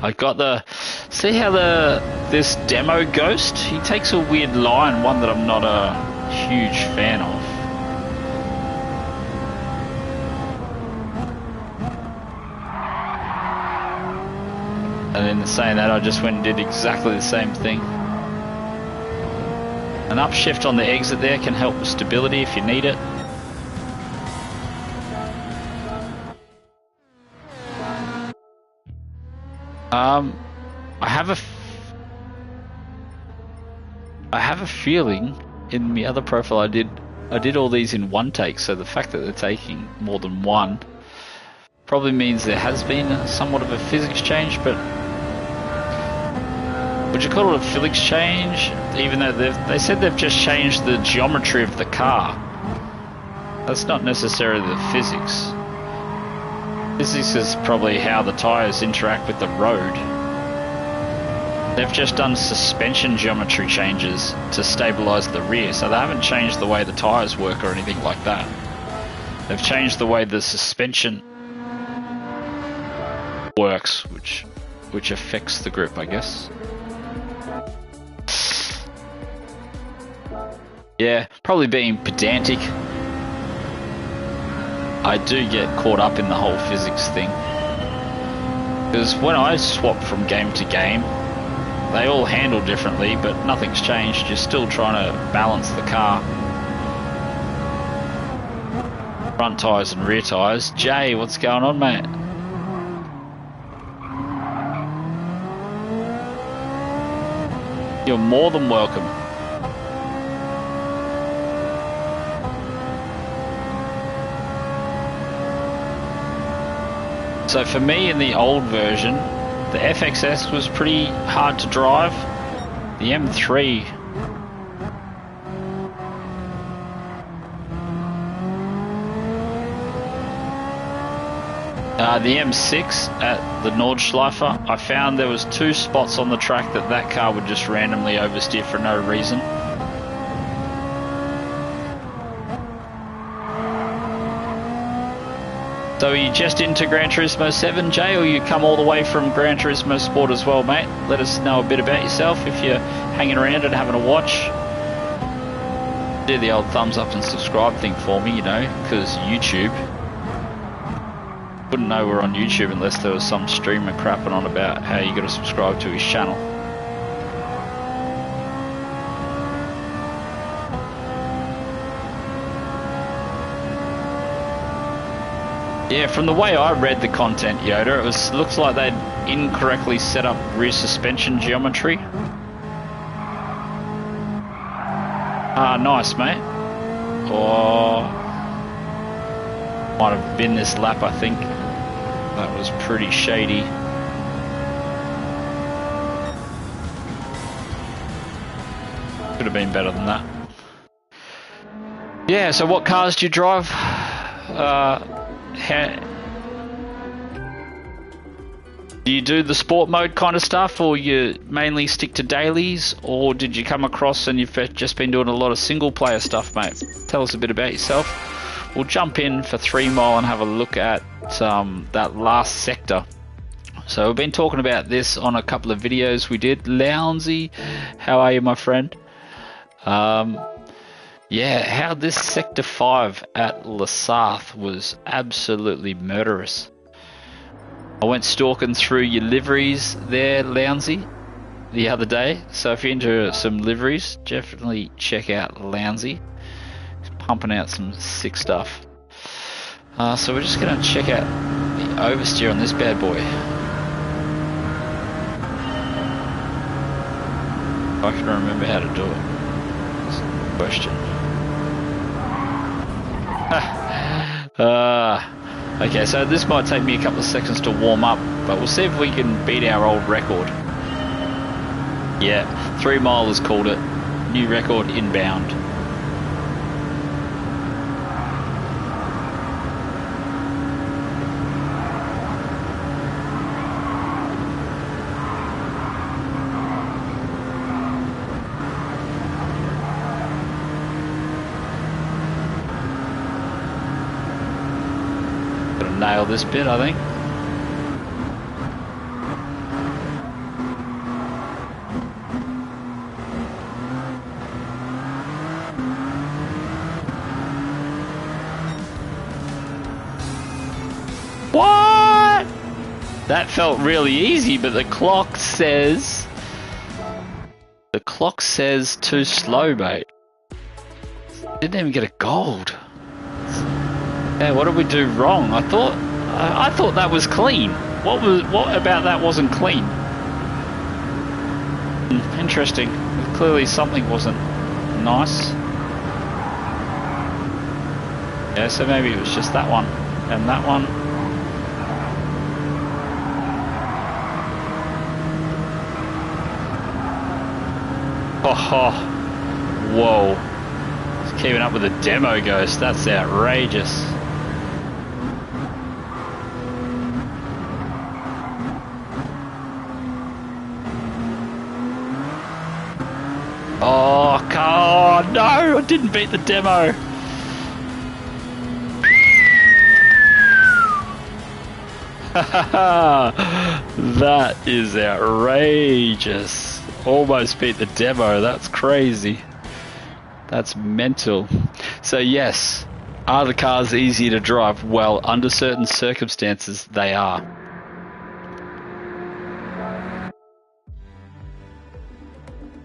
I got the. See how this demo ghost? He takes a weird line, one that I'm not a huge fan of. And in saying that, I just went and did exactly the same thing. An upshift on the exit there can help with stability if you need it. I have a feeling in the other profile I did all these in one take, so the fact that they're taking more than one probably means there has been somewhat of a physics change, but would you call it a physics change? Even though they said they've just changed the geometry of the car. That's not necessarily the physics. Physics is probably how the tyres interact with the road. They've just done suspension geometry changes to stabilise the rear, so they haven't changed the way the tyres work or anything like that. They've changed the way the suspension works, which affects the grip, I guess. Yeah, probably being pedantic. I do get caught up in the whole physics thing. Because when I swap from game to game, they all handle differently, but nothing's changed. You're still trying to balance the car. Front tyres and rear tyres. Jay, what's going on, mate? You're more than welcome. So for me in the old version, the FXS was pretty hard to drive. The M3 the M6 at the Nordschleife, I found there was 2 spots on the track that car would just randomly oversteer for no reason. So are you just into Gran Turismo 7, Jay, or you come all the way from Gran Turismo Sport as well, mate? Let us know a bit about yourself if you're hanging around and having a watch. Do the old thumbs up and subscribe thing for me, you know, because YouTube. Wouldn't know we're on YouTube unless there was some streamer crapping on about how you got to subscribe to his channel. Yeah, from the way I read the content, Yoda, it looks like they'd incorrectly set up rear suspension geometry. Nice, mate. Oh, might have been this lap, I think. That was pretty shady. Could have been better than that. Yeah, so what cars do you drive? Do you do the sport mode kind of stuff, or you mainly stick to dailies, or did you come across and you've just been doing a lot of single player stuff, mate? Tell us a bit about yourself. We'll jump in for 3 Mile and have a look at that last sector. So we've been talking about this on a couple of videos we did. Lounsey, how are you, my friend? Yeah, how this Sector 5 at Lasarth was absolutely murderous. I went stalking through your liveries there, Lounsey, the other day. So if you're into some liveries, definitely check out Lounsey. He's pumping out some sick stuff. So we're just going to check out the oversteer on this bad boy. If I can remember how to do it. That's the question. Okay, so this might take me a couple of seconds to warm up, but we'll see if we can beat our old record. Yeah, 3 milers called it. New record inbound. Gonna nail this bit, I think. What? That felt really easy, but the clock says too slow, mate. Didn't even get a gold. Yeah, what did we do wrong? I thought that was clean. What about that wasn't clean? Interesting. Clearly something wasn't nice. Yeah, so maybe it was just that one and that one. Oh, whoa. Just keeping up with the demo ghost. That's outrageous. Oh, God, no, I didn't beat the demo. That is outrageous. Almost beat the demo. That's crazy. That's mental. So yes, are the cars easy to drive? Well, under certain circumstances, they are.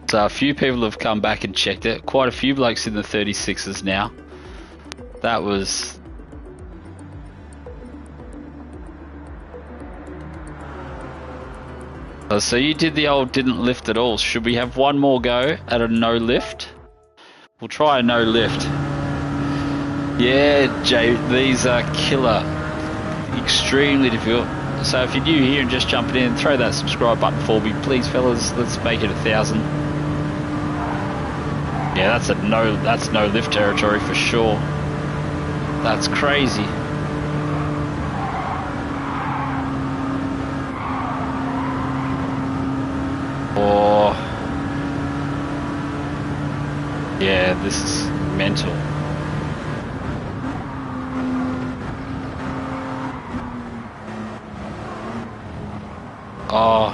So a few people have come back and checked it. Quite a few blokes in the 36s now. That was... So you did the old didn't lift at all. Should we have one more go at a no lift? We'll try a no lift. Yeah, Jay, these are killer. Extremely difficult. So if you're new here and just jumping in, throw that subscribe button for me, please, fellas. Let's make it 1,000. Yeah, that's no lift territory for sure. That's crazy. Oh, yeah, this is mental. Oh,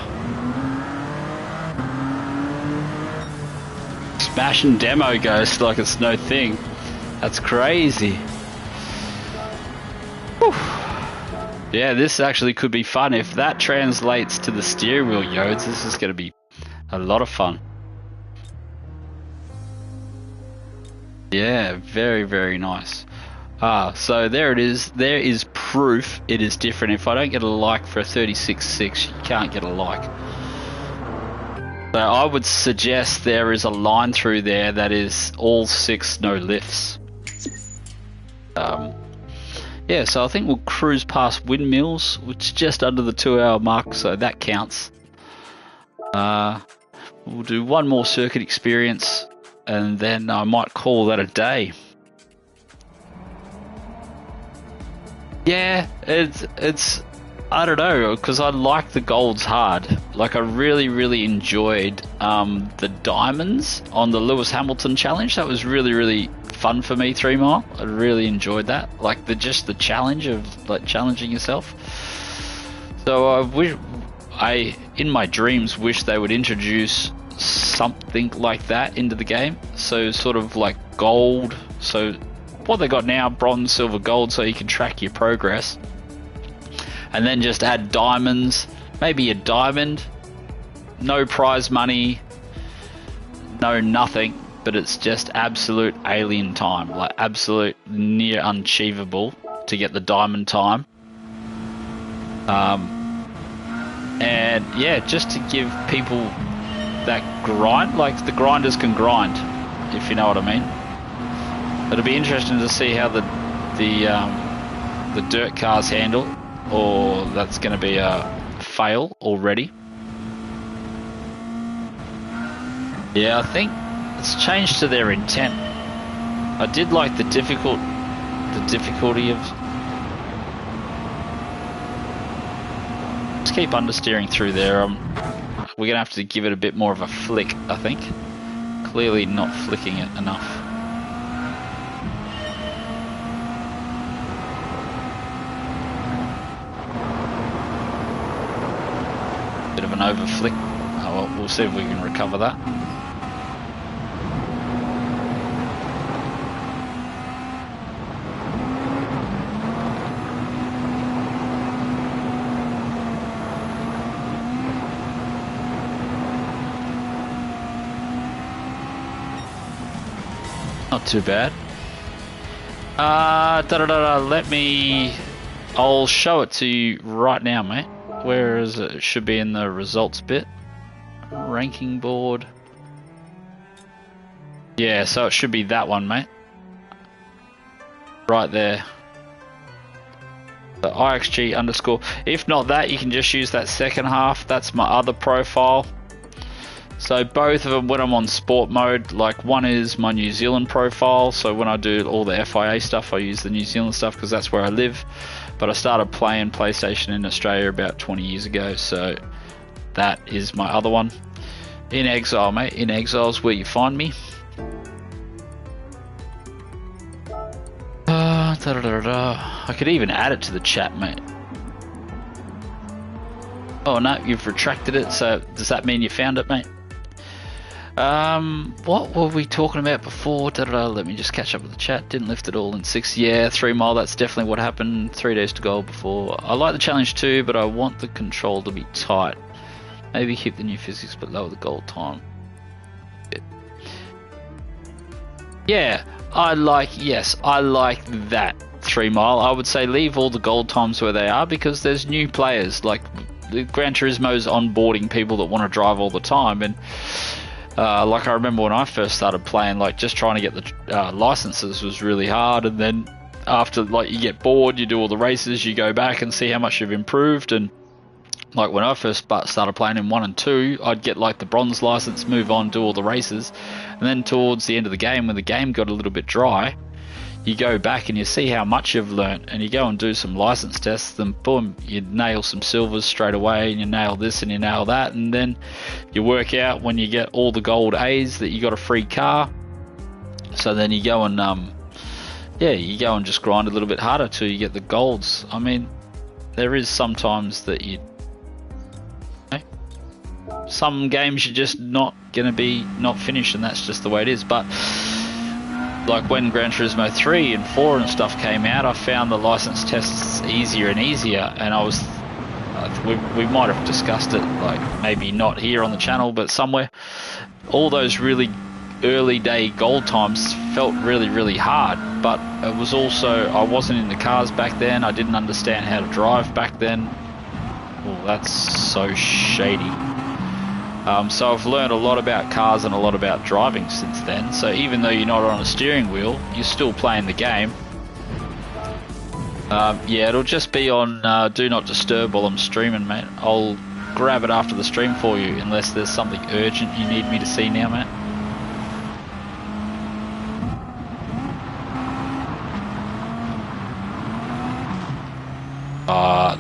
smashing demo ghost like it's no thing. That's crazy. Whew. Yeah, this actually could be fun if that translates to the steering wheel yodes. This is going to be a lot of fun. Yeah, very, very nice. So there it is. There is proof it is different. If I don't get a like for a 36.6, you can't get a like. So I would suggest there is a line through there that is all 6 no lifts. Yeah, so I think we'll cruise past Windmills, which is just under the 2-hour mark, so that counts. We'll do one more circuit experience, and then I might call that a day. Yeah, it's I don't know, because I like the golds hard. Like, I really enjoyed the diamonds on the Lewis Hamilton challenge. That was really fun for me, 3 Mile. I really enjoyed that. Like, just the challenge of like challenging yourself. So I in my dreams wish they would introduce something like that into the game. So sort of like gold. So what they got now, bronze, silver, gold, so you can track your progress. And then just add diamonds, maybe a diamond, no prize money, no nothing, but it's just absolute alien time, like absolute near unachievable to get the diamond time. And yeah, just to give people that grind, like the grinders can grind, if you know what I mean. It'll be interesting to see how the the dirt cars handle, or that's going to be a fail already. Yeah, I think it's changed to their intent. I did like the difficulty of. Just keep understeering through there. We're gonna have to give it a bit more of a flick, I think. Clearly not flicking it enough. Bit of an over flick. Oh, well, we'll see if we can recover that. Not too bad. Let me... I'll show it to you right now, mate. Where is it? It should be in the results bit. Ranking board. Yeah, so it should be that one, mate. Right there. The IXG underscore. If not that, you can just use that second half. That's my other profile. So both of them, when I'm on sport mode, like one is my New Zealand profile. So when I do all the FIA stuff, I use the New Zealand stuff because that's where I live. But I started playing PlayStation in Australia about 20 years ago. So that is my other one. In Exile, mate. In Exile is where you find me. I could even add it to the chat, mate. Oh no, you've retracted it. So does that mean you found it, mate? What were we talking about before? Let me just catch up with the chat. Didn't lift it all in 6. Yeah, 3 mile. That's definitely what happened. 3 days to go before. I like the challenge too, but I want the control to be tight. Maybe keep the new physics, but lower the goal time. Yeah, I like that 3 mile. I would say leave all the gold times where they are because there's new players. Like the Gran Turismo's onboarding people that want to drive all the time, and like I remember when I first started playing, like just trying to get the licenses was really hard, and then after like you get bored, you do all the races, you go back and see how much you've improved. And like when I first started playing in 1 and 2, I'd get like the bronze license, move on, do all the races, and then towards the end of the game, when the game got a little bit dry, you go back and you see how much you've learnt, and you go and do some license tests, and boom, you nail some silvers straight away, and you nail this and you nail that, and then you work out when you get all the gold A's that you got a free car. So then you go and yeah, you go and just grind a little bit harder till you get the golds. I mean, there is sometimes that some games you're just not gonna be not finished, and that's just the way it is. But like when Gran Turismo 3 and 4 and stuff came out, I found the license tests easier and easier, and we might have discussed it, like maybe not here on the channel, but somewhere. All those really early day gold times felt really, really hard, but it was also, I wasn't in the cars back then, I didn't understand how to drive back then. Oh, that's so shady. So I've learned a lot about cars and a lot about driving since then. So even though you're not on a steering wheel, you're still playing the game. Yeah, it'll just be on Do Not Disturb while I'm streaming, mate. I'll grab it after the stream for you, unless there's something urgent you need me to see now, mate.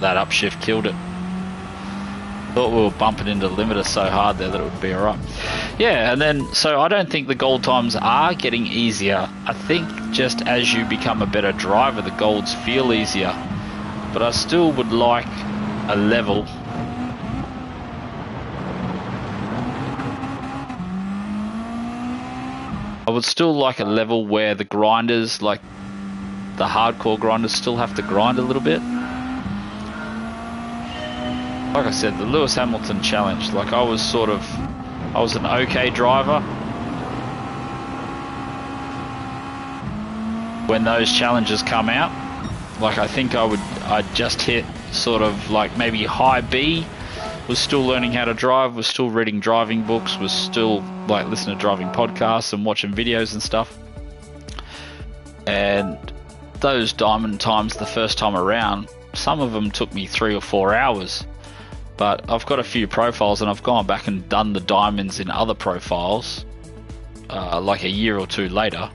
That upshift killed it. Thought we were bumping into the limiter so hard there that it would be alright. Yeah, and then, so I don't think the gold times are getting easier. I think just as you become a better driver, the golds feel easier. But I still would like a level. I would still like a level where the grinders, like the hardcore grinders, still have to grind a little bit. Like I said, the Lewis Hamilton challenge, like I was an okay driver when those challenges come out. Like I think I'd just hit sort of like maybe high B, was still learning how to drive, was still reading driving books, was still like listening to driving podcasts and watching videos and stuff. And those diamond times the first time around, some of them took me 3 or 4 hours. But I've got a few profiles and I've gone back and done the diamonds in other profiles, like a year or two later,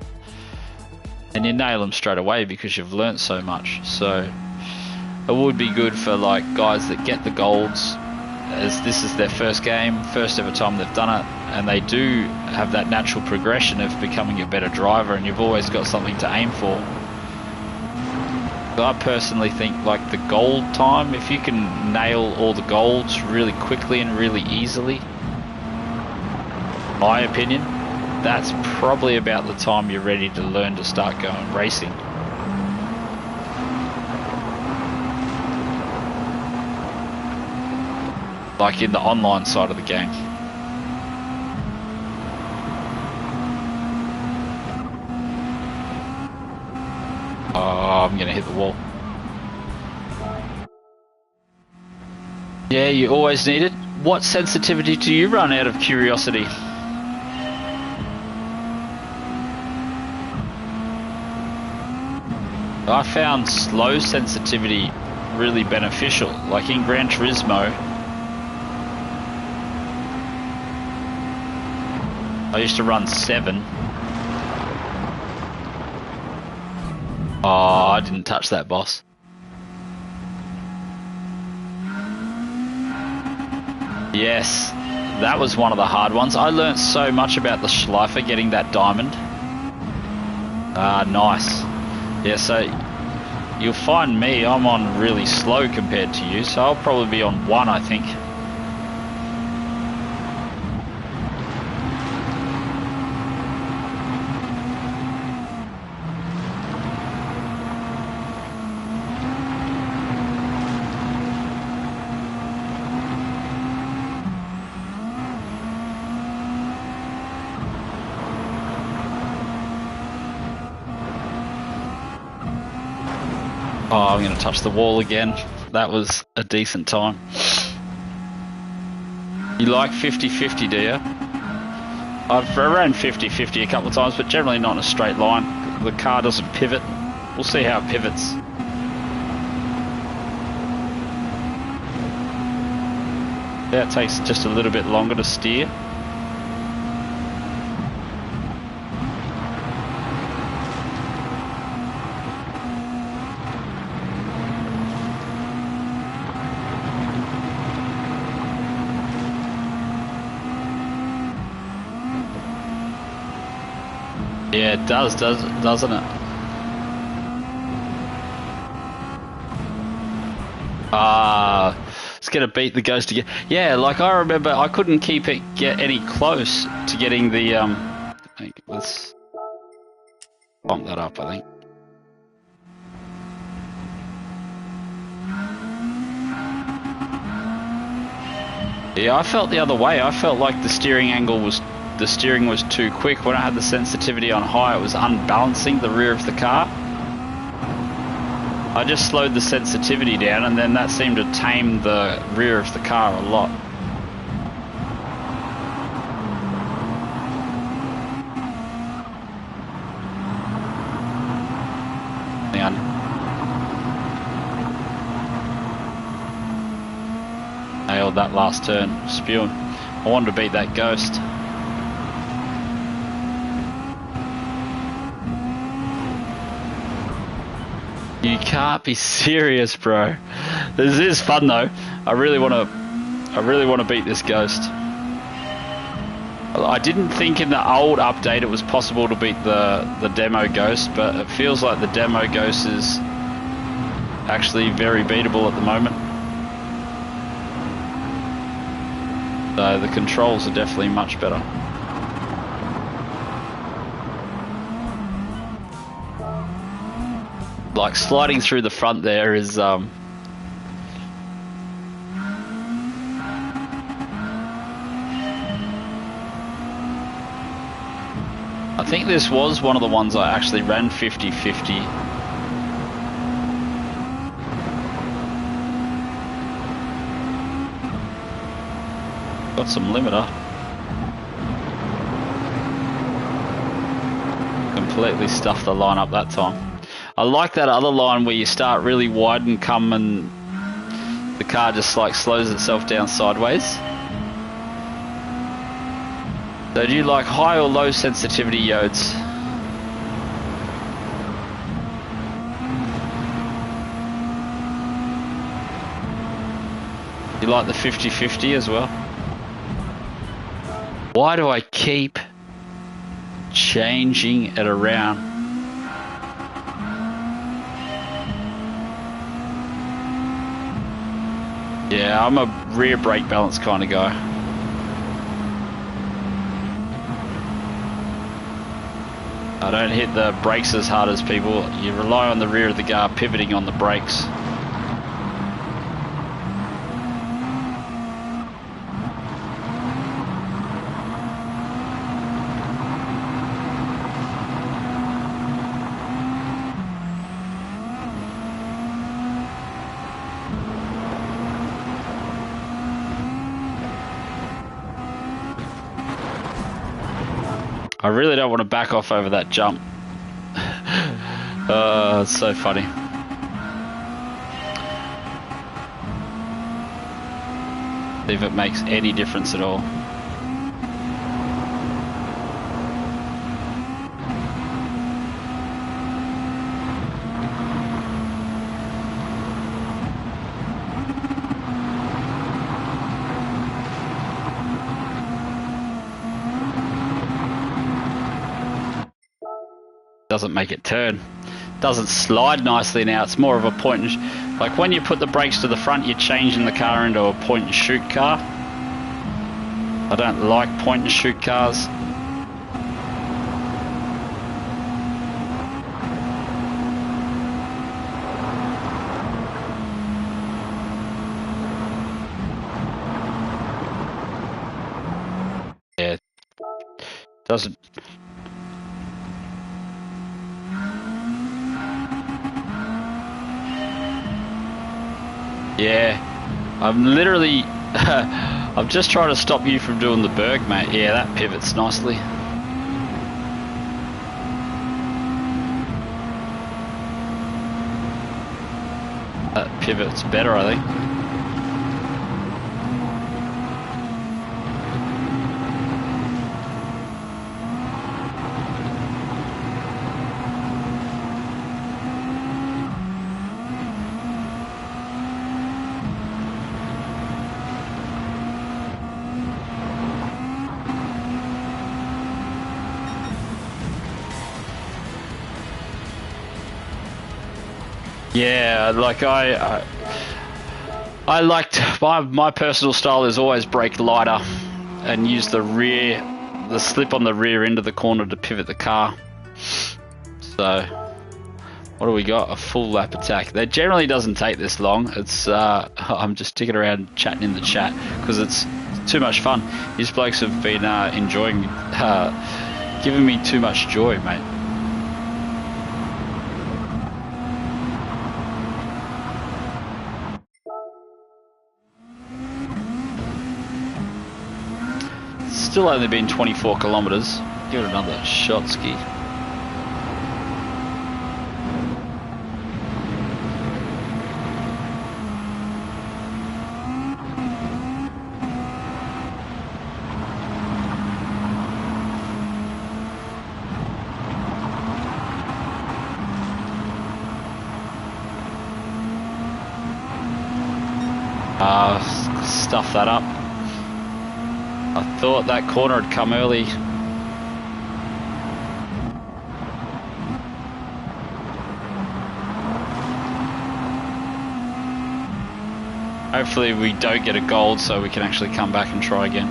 and you nail them straight away because you've learnt so much. So it would be good for like guys that get the golds, as this is their first game, first ever time they've done it, and they do have that natural progression of becoming a better driver, and you've always got something to aim for. I personally think like the gold time, if you can nail all the golds really quickly and really easily, my opinion, that's probably about the time you're ready to learn to start going racing. Like in the online side of the game. Oh, I'm gonna hit the wall. Yeah, you always need it. What sensitivity do you run, out of curiosity? I found slow sensitivity really beneficial. Like in Gran Turismo, I used to run 7. Oh, I didn't touch that, boss. Yes, that was one of the hard ones. I learnt so much about the Schleifer getting that diamond. Ah, nice. Yeah, so you'll find me, I'm on really slow compared to you, so I'll probably be on 1, I think. Oh, I'm going to touch the wall again. That was a decent time. You like 50-50, do you? I've ran 50-50 a couple of times, but generally not in a straight line. The car doesn't pivot. We'll see how it pivots. Yeah, it takes just a little bit longer to steer. Yeah, it does, doesn't it? It's gonna beat the ghost again. Yeah, like I remember I couldn't get any close to getting the let's bump that up, I think. Yeah, I felt the other way. I felt like the steering was too quick. When I had the sensitivity on high, it was unbalancing the rear of the car. I just slowed the sensitivity down, and then that seemed to tame the rear of the car a lot. Hang on. Nailed that last turn, spewing. I wanted to beat that ghost. You can't be serious, bro. This is fun though. I really want to beat this ghost. I didn't think in the old update it was possible to beat the demo ghost, but it feels like the demo ghost is actually very beatable at the moment. So the controls are definitely much better. Like sliding through the front there is I think this was one of the ones I actually ran 50-50. Got some limiter. Completely stuffed the line up that time. I like that other line where you start really wide and come and the car just like slows itself down sideways. So do you like high or low sensitivity Yodes? You like the 50-50 as well? Why do I keep changing it around? Yeah, I'm a rear brake balance kind of guy. I don't hit the brakes as hard as people. You rely on the rear of the car pivoting on the brakes. I really don't want to back off over that jump. It's so funny. See if it makes any difference at all. Doesn't make it turn. Doesn't slide nicely now. It's more of a point and like when you put the brakes to the front, you're changing the car into a point and shoot car. I don't like point and shoot cars. Yeah. Doesn't. Yeah, I'm literally, I'm just trying to stop you from doing the berg, mate. Yeah, that pivots nicely. That pivots better, I think. Yeah, like I liked my personal style is always brake lighter and use the slip on the rear end of the corner to pivot the car. So what do we got? A full lap attack. That generally doesn't take this long. It's I'm just sticking around chatting in the chat because it's too much fun. These blokes have been enjoying giving me too much joy, mate. Still only been 24 kilometers. Give it another shot, ski. Stuff that up. I thought that corner had come early. Hopefully we don't get a gold so we can actually come back and try again.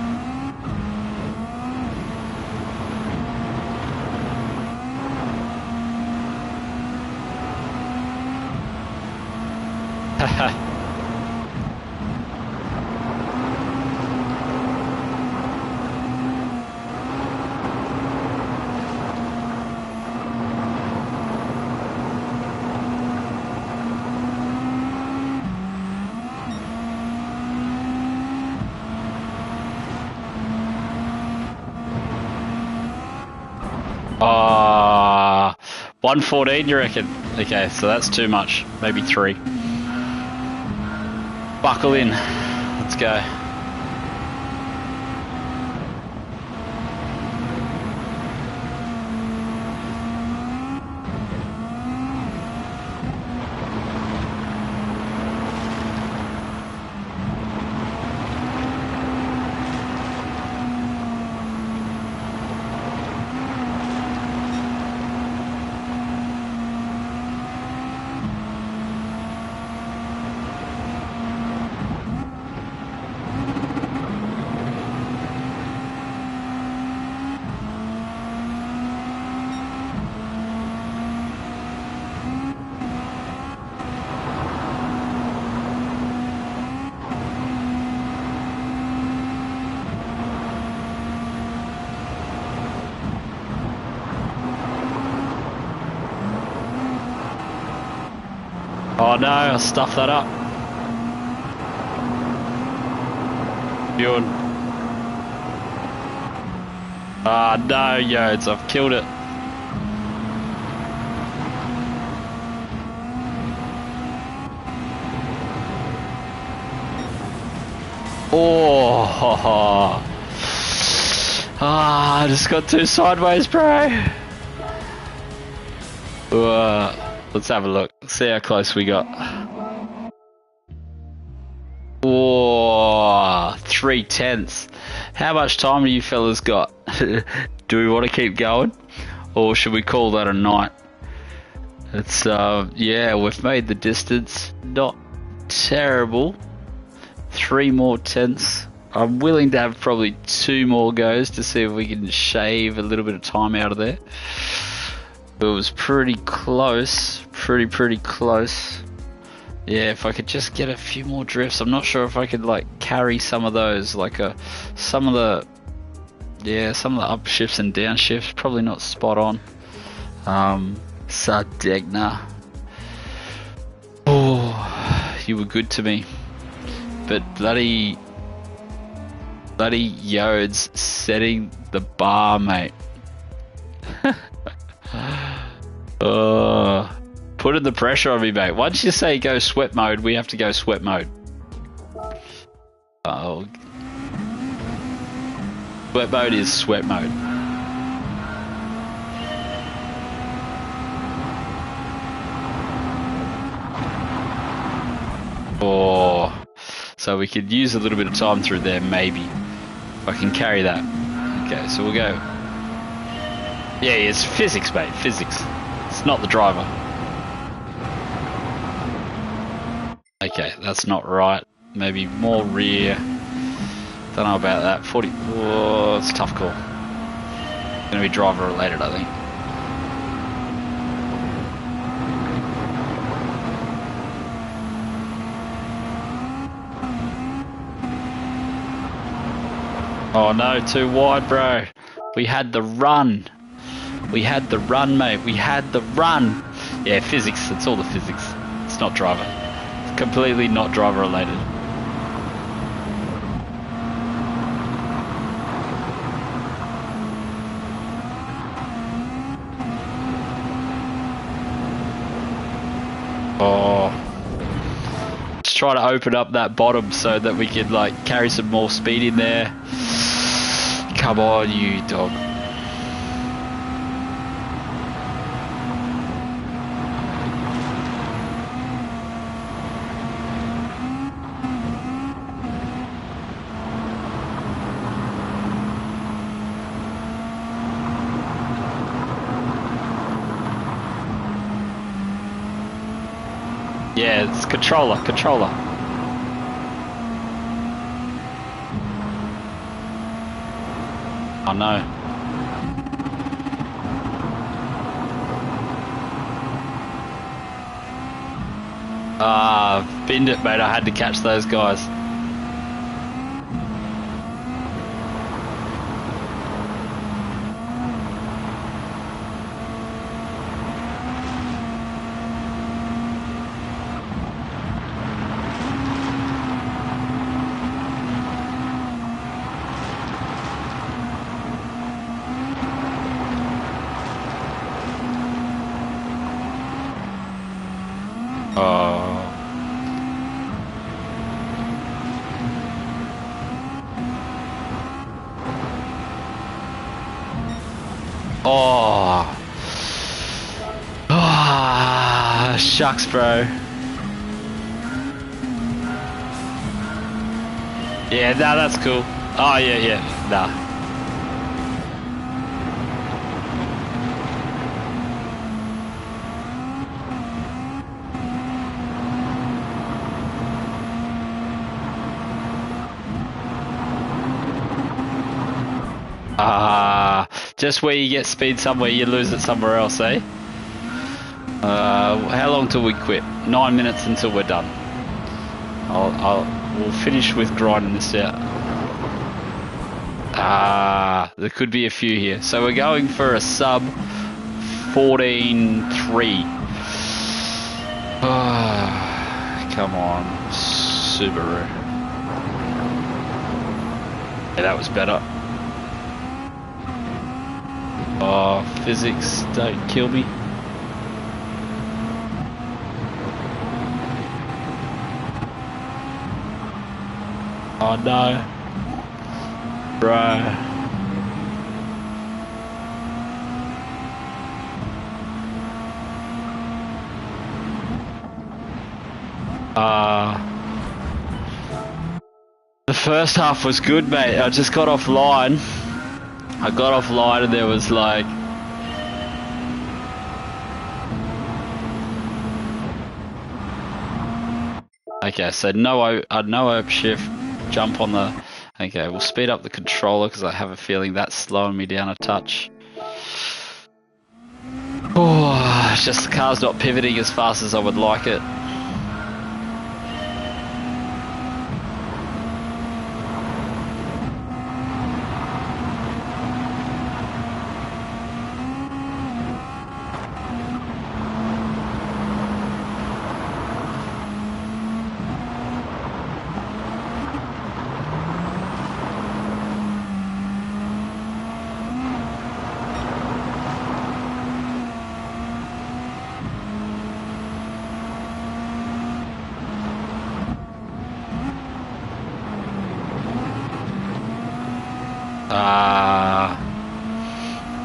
Haha. Ah, 114, you reckon? Okay, so that's too much. Maybe 3. Buckle in. Let's go. Oh no, I stuffed that up. Bjorn. Ah no, Yodes, I've killed it. Oh, I just got too sideways, bro. Let's have a look. See how close we got. Oh, 3/10. How much time do you fellas got? Do we want to keep going, or should we call that a night? It's yeah, we've made the distance. Not terrible. 3 more tenths. I'm willing to have probably 2 more goes to see if we can shave a little bit of time out of there. It was pretty close. Pretty close. Yeah, if I could just get a few more drifts. I'm not sure if I could like carry some of those, like some of the upshifts and downshifts. Probably not spot on. Sardegna. Oh, you were good to me. But bloody Yode's setting the bar, mate. Putting the pressure on me, mate. Once you say go sweat mode, we have to go sweat mode. Oh, sweat mode is sweat mode. Oh, so we could use a little bit of time through there, maybe. If I can carry that. Okay, so we'll go. Yeah, it's physics, mate. Physics. It's not the driver. Okay, that's not right. Maybe more rear. Don't know about that. 40. Oh, it's a tough call. Gonna be driver related, I think. Oh no, too wide, bro. We had the run. We had the run, mate. We had the run. Yeah, physics. It's all the physics. It's not driver. It's completely not driver related. Oh. Let's try to open up that bottom so that we could like carry some more speed in there. Come on, you dog. Yeah, it's controller. Oh no. Binned it, mate. I had to catch those guys. Shucks, bro. Yeah, nah, that's cool. Oh, yeah, nah. Just where you get speed somewhere, you lose it somewhere else, eh? How long till we quit? 9 minutes until we're done. We'll finish with grinding this out. There could be a few here. So we're going for a sub 14.3. Come on, Subaru. Yeah, that was better. Oh, physics, don't kill me. Oh no. Bro. The first half was good, mate. I just got offline. And there was like... Okay, so no upshift, jump on the... Okay, we'll speed up the controller because I have a feeling that's slowing me down a touch. Oh, it's just the car's not pivoting as fast as I would like it.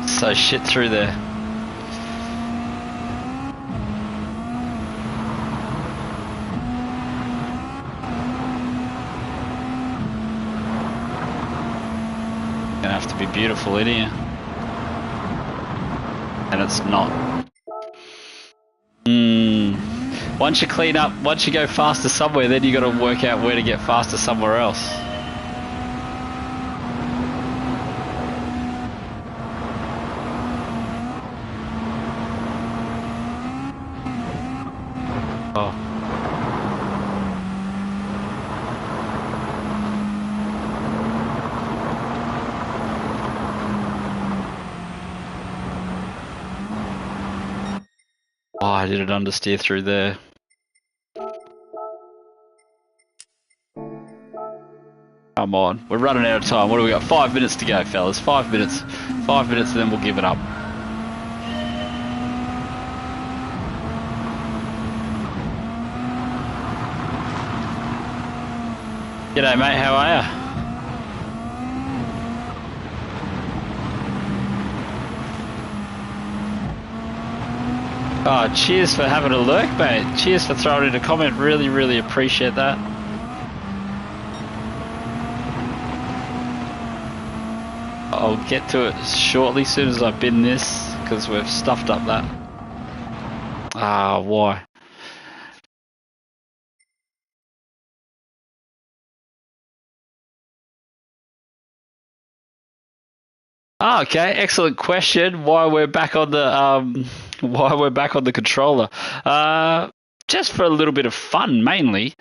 So shit through there. Gonna have to be beautiful in here. And it's not. Once you clean up, once you go faster somewhere, then you gotta work out where to get faster somewhere else. Oh, I didn't understeer through there. Come on, we're running out of time. What do we got? 5 minutes to go, fellas. 5 minutes. 5 minutes and then we'll give it up. G'day, mate. How are ya? Oh, cheers for having a lurk, mate. Cheers for throwing in a comment. Really, really appreciate that. I'll get to it shortly, as soon as I bin this, because we've stuffed up that. Why? Okay, excellent question. Why we're back on the controller? Just for a little bit of fun, mainly.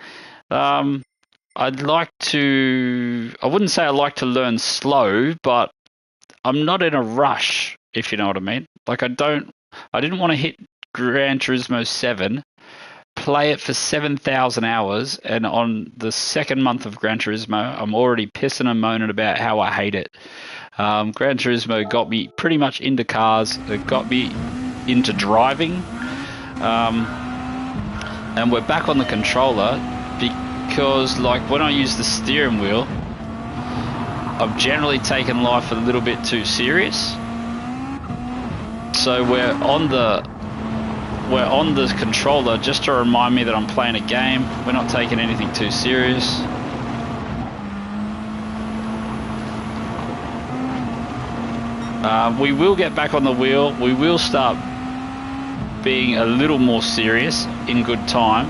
I'd like to. I wouldn't say I like to learn slow, but I'm not in a rush, if you know what I mean. Like I didn't want to hit Gran Turismo 7, play it for 7,000 hours, and on the second month of Gran Turismo, I'm already pissing and moaning about how I hate it. Gran Turismo got me pretty much into cars. It got me into driving. And we're back on the controller because, like, when I use the steering wheel, I've generally taken life a little bit too serious. So we're on the we're on the controller just to remind me that I'm playing a game. We're not taking anything too serious. We will get back on the wheel. We will start being a little more serious in good time.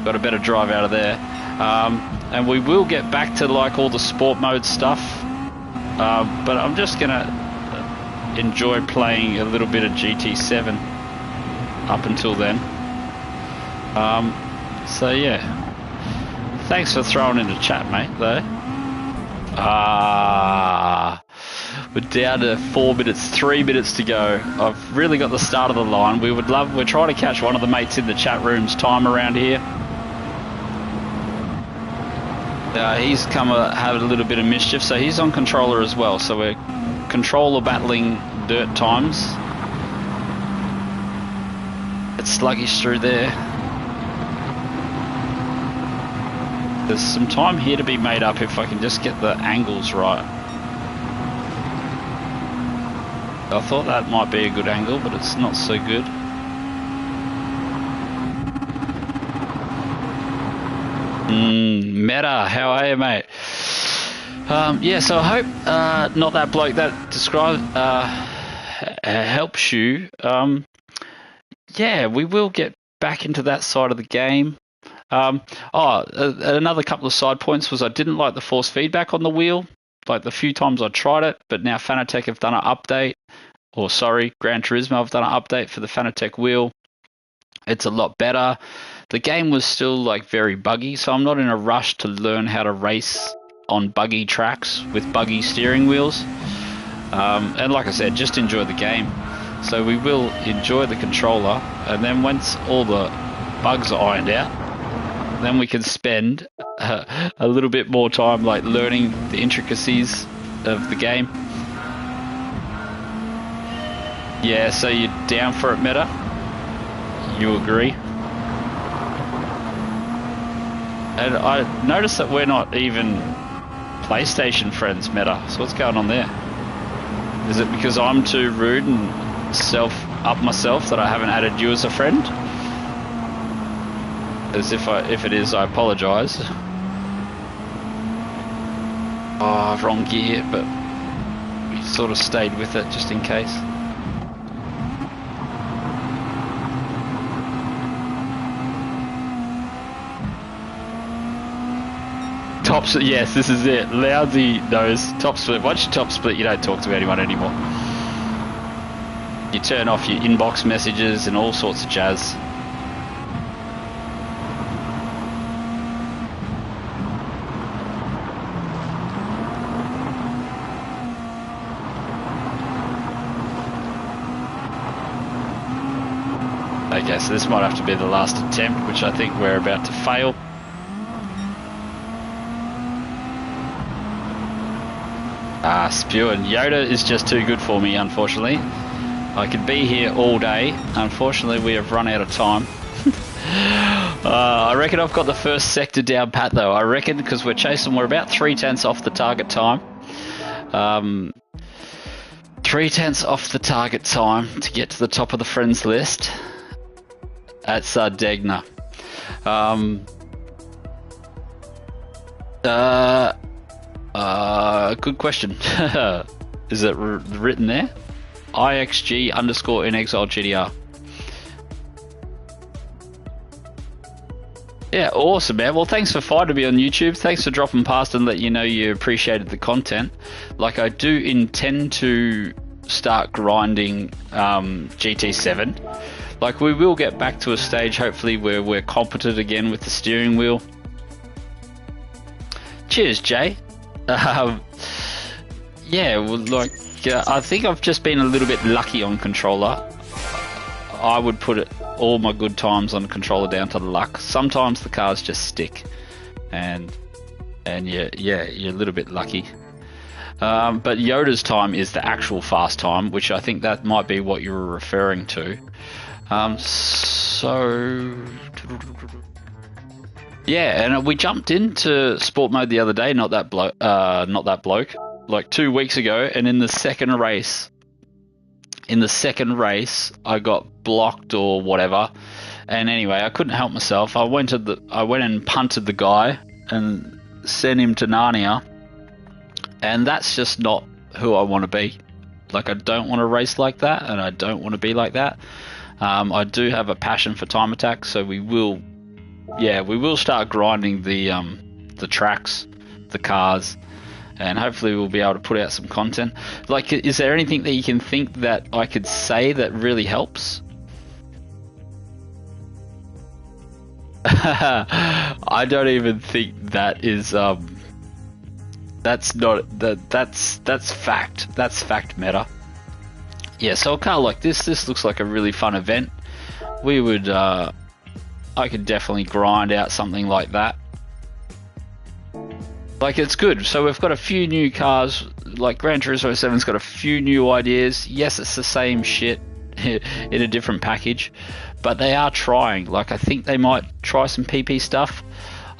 Got a better drive out of there. And we will get back to like all the sport mode stuff. But I'm just gonna enjoy playing a little bit of GT7 up until then. So yeah. Thanks for throwing in the chat, mate, though. We're down to 4 minutes, 3 minutes to go. I've really got the start of the line. We're trying to catch one of the mates in the chat room's time around here. He's come had a little bit of mischief, so he's on controller as well. So we're controller battling dirt times. It's sluggish through there. There's some time here to be made up if I can just get the angles right. I thought that might be a good angle, but it's not so good. Meta, how are you, mate? Yeah, so I hope not that bloke that described helps you. Yeah, we will get back into that side of the game. Another couple of side points was I didn't like the force feedback on the wheel, like the few times I tried it, but now Fanatec have done an update, or sorry, Gran Turismo have done an update for the Fanatec wheel. It's a lot better. The game was still like very buggy, so I'm not in a rush to learn how to race on buggy tracks with buggy steering wheels. And like I said, just enjoy the game. So we will enjoy the controller, and then once all the bugs are ironed out, then we can spend a little bit more time like learning the intricacies of the game. Yeah, so you're down for it, Meta? You agree? And I noticed that we're not even PlayStation friends, Meta. So what's going on there? Is it because I'm too rude and self-up myself that I haven't added you as a friend? As if it is, I apologise. Oh, wrong gear, but we sort of stayed with it just in case. Top split, yes, this is it. Lousy knows top split. Once you top split, you don't talk to anyone anymore. You turn off your inbox messages and all sorts of jazz. Okay, so this might have to be the last attempt, which I think we're about to fail. Spewing. Yoda is just too good for me, unfortunately. I could be here all day. Unfortunately, we have run out of time. I reckon I've got the first sector down pat, though. I reckon, because we're about 3/10 off the target time. 3/10 off the target time to get to the top of the friends list at Sardegna. Good question. Is it written there? IXG_in_exile GDR. Yeah, awesome, man. Well, thanks for finding me on YouTube. Thanks for dropping past and let you know you appreciated the content. Like, I do intend to start grinding GT7. Like, we will get back to a stage, hopefully, where we're competent again with the steering wheel. Cheers, Jay. Yeah, well, like, I think I've just been a little bit lucky on controller. I would put all my good times on controller down to luck. Sometimes the cars just stick, and yeah, you're a little bit lucky. But Yoda's time is the actual fast time, which I think that might be what you were referring to. So yeah, and we jumped into sport mode the other day. Not that bloke. like 2 weeks ago, and in the second race, I got blocked or whatever. And anyway, I couldn't help myself. I went and punted the guy and sent him to Narnia. And that's just not who I want to be. Like, I don't want to race like that, and I don't want to be like that. I do have a passion for time attack, so we will start grinding the tracks, the cars, and hopefully we'll be able to put out some content. Like, is there anything that you can think that I could say that really helps? I don't even think that is that's fact. That's fact meta. Yeah, so a car like this looks like a really fun event. We would I could definitely grind out something like that. Like, it's good. So we've got a few new cars. Like, Gran Turismo 7's got a few new ideas. Yes, it's the same shit in a different package, but they are trying. Like, I think they might try some PP stuff.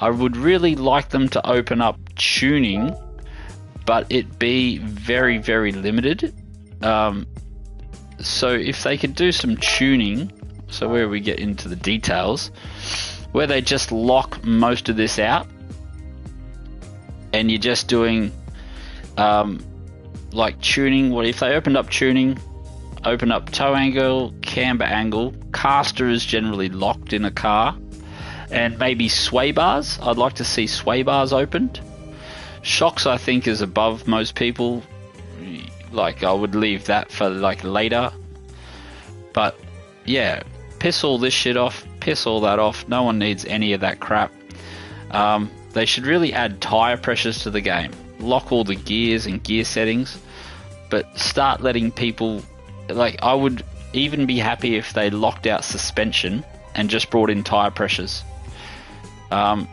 I would really like them to open up tuning, but it be very, very limited. So if they could do some tuning, so where we get into the details, where they just lock most of this out, and you're just doing like tuning. What if they opened up tuning, open up toe angle, camber angle, caster is generally locked in a car, and maybe sway bars. I'd like to see sway bars opened. Shocks, I think, is above most people. Like, I would leave that for like later. But yeah, piss all this shit off, piss all that off. No one needs any of that crap. They should really add tire pressures to the game. Lock all the gears and gear settings, but start letting people, like, I would even be happy if they locked out suspension and just brought in tire pressures. And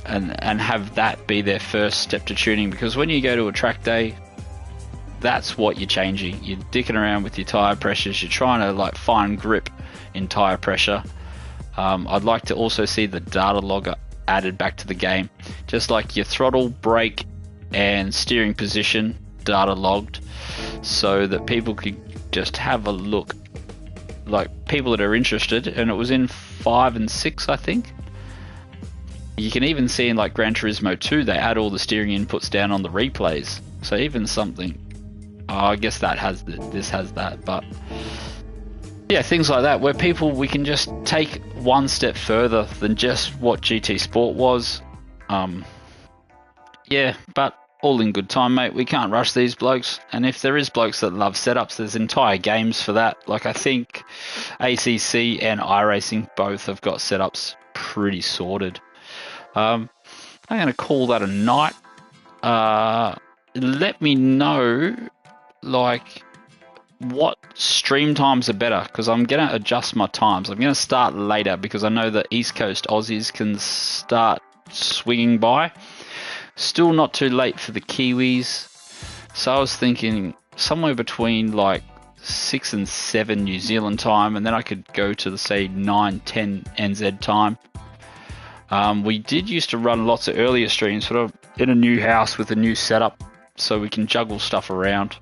have that be their first step to tuning, because when you go to a track day, that's what you're changing. You're dicking around with your tire pressures. You're trying to like find grip in tire pressure. I'd like to also see the data logger added back to the game, just like your throttle, brake, and steering position data logged, so that people could just have a look. Like, people that are interested, and it was in 5 and 6, I think. You can even see in like Gran Turismo 2, they add all the steering inputs down on the replays. So even something, I guess that has this has that, but yeah, things like that where we can just take one step further than just what GT Sport was. Yeah, but all in good time, mate. We can't rush these blokes, and if there is blokes that love setups, there's entire games for that. Like, I think ACC and iRacing both have got setups pretty sorted. I'm going to call that a night. Let me know, like, what stream times are better, because I'm going to adjust my times. I'm going to start later because I know the East Coast Aussies can start swinging by. Still not too late for the Kiwis. So I was thinking somewhere between like 6 and 7 New Zealand time, and then I could go to the, say, 9, 10 NZ time. We did used to run lots of earlier streams, sort of in a new house with a new setup, so we can juggle stuff around.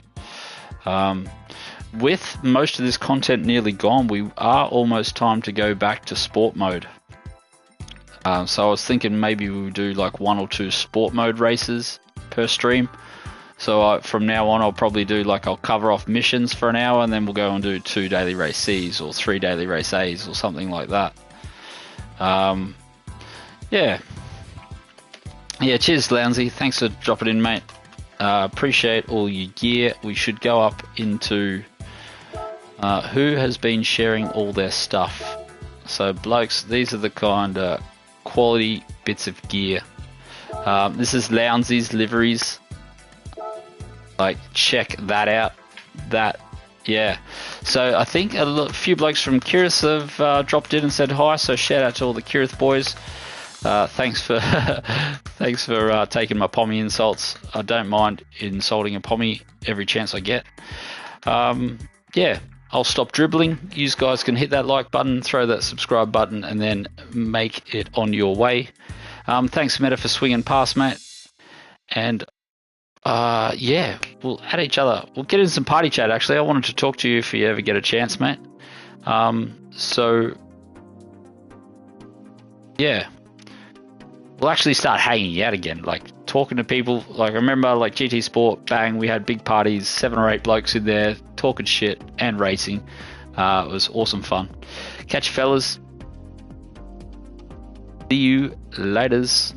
With most of this content nearly gone, we are almost time to go back to sport mode. So I was thinking maybe we would do like 1 or 2 sport mode races per stream. So from now on, I'll probably do like, I'll cover off missions for an hour, and then we'll go and do 2 daily race C's or 3 daily race A's or something like that. Yeah, cheers, Lounsey. Thanks for dropping in, mate. Appreciate all your gear. We should go up into who has been sharing all their stuff. So, blokes, these are the kind of quality bits of gear. This is Lounsey's liveries. Like, check that out. Yeah. So I think a few blokes from Kirith have dropped in and said hi. So shout out to all the Kirith boys. Thanks for taking my Pommy insults. I don't mind insulting a Pommy every chance I get. Yeah, I'll stop dribbling. You guys can hit that like button, throw that subscribe button, and then make it on your way. Thanks, Meta, for swinging past, mate. And Yeah, we'll add each other. We'll get in some party chat. Actually, I wanted to talk to you if you ever get a chance, mate. So yeah, we'll actually start hanging out again, like talking to people. Like I remember, like GT Sport, bang, we had big parties, 7 or 8 blokes in there talking shit and racing. It was awesome fun. Catch you fellas. See you laters.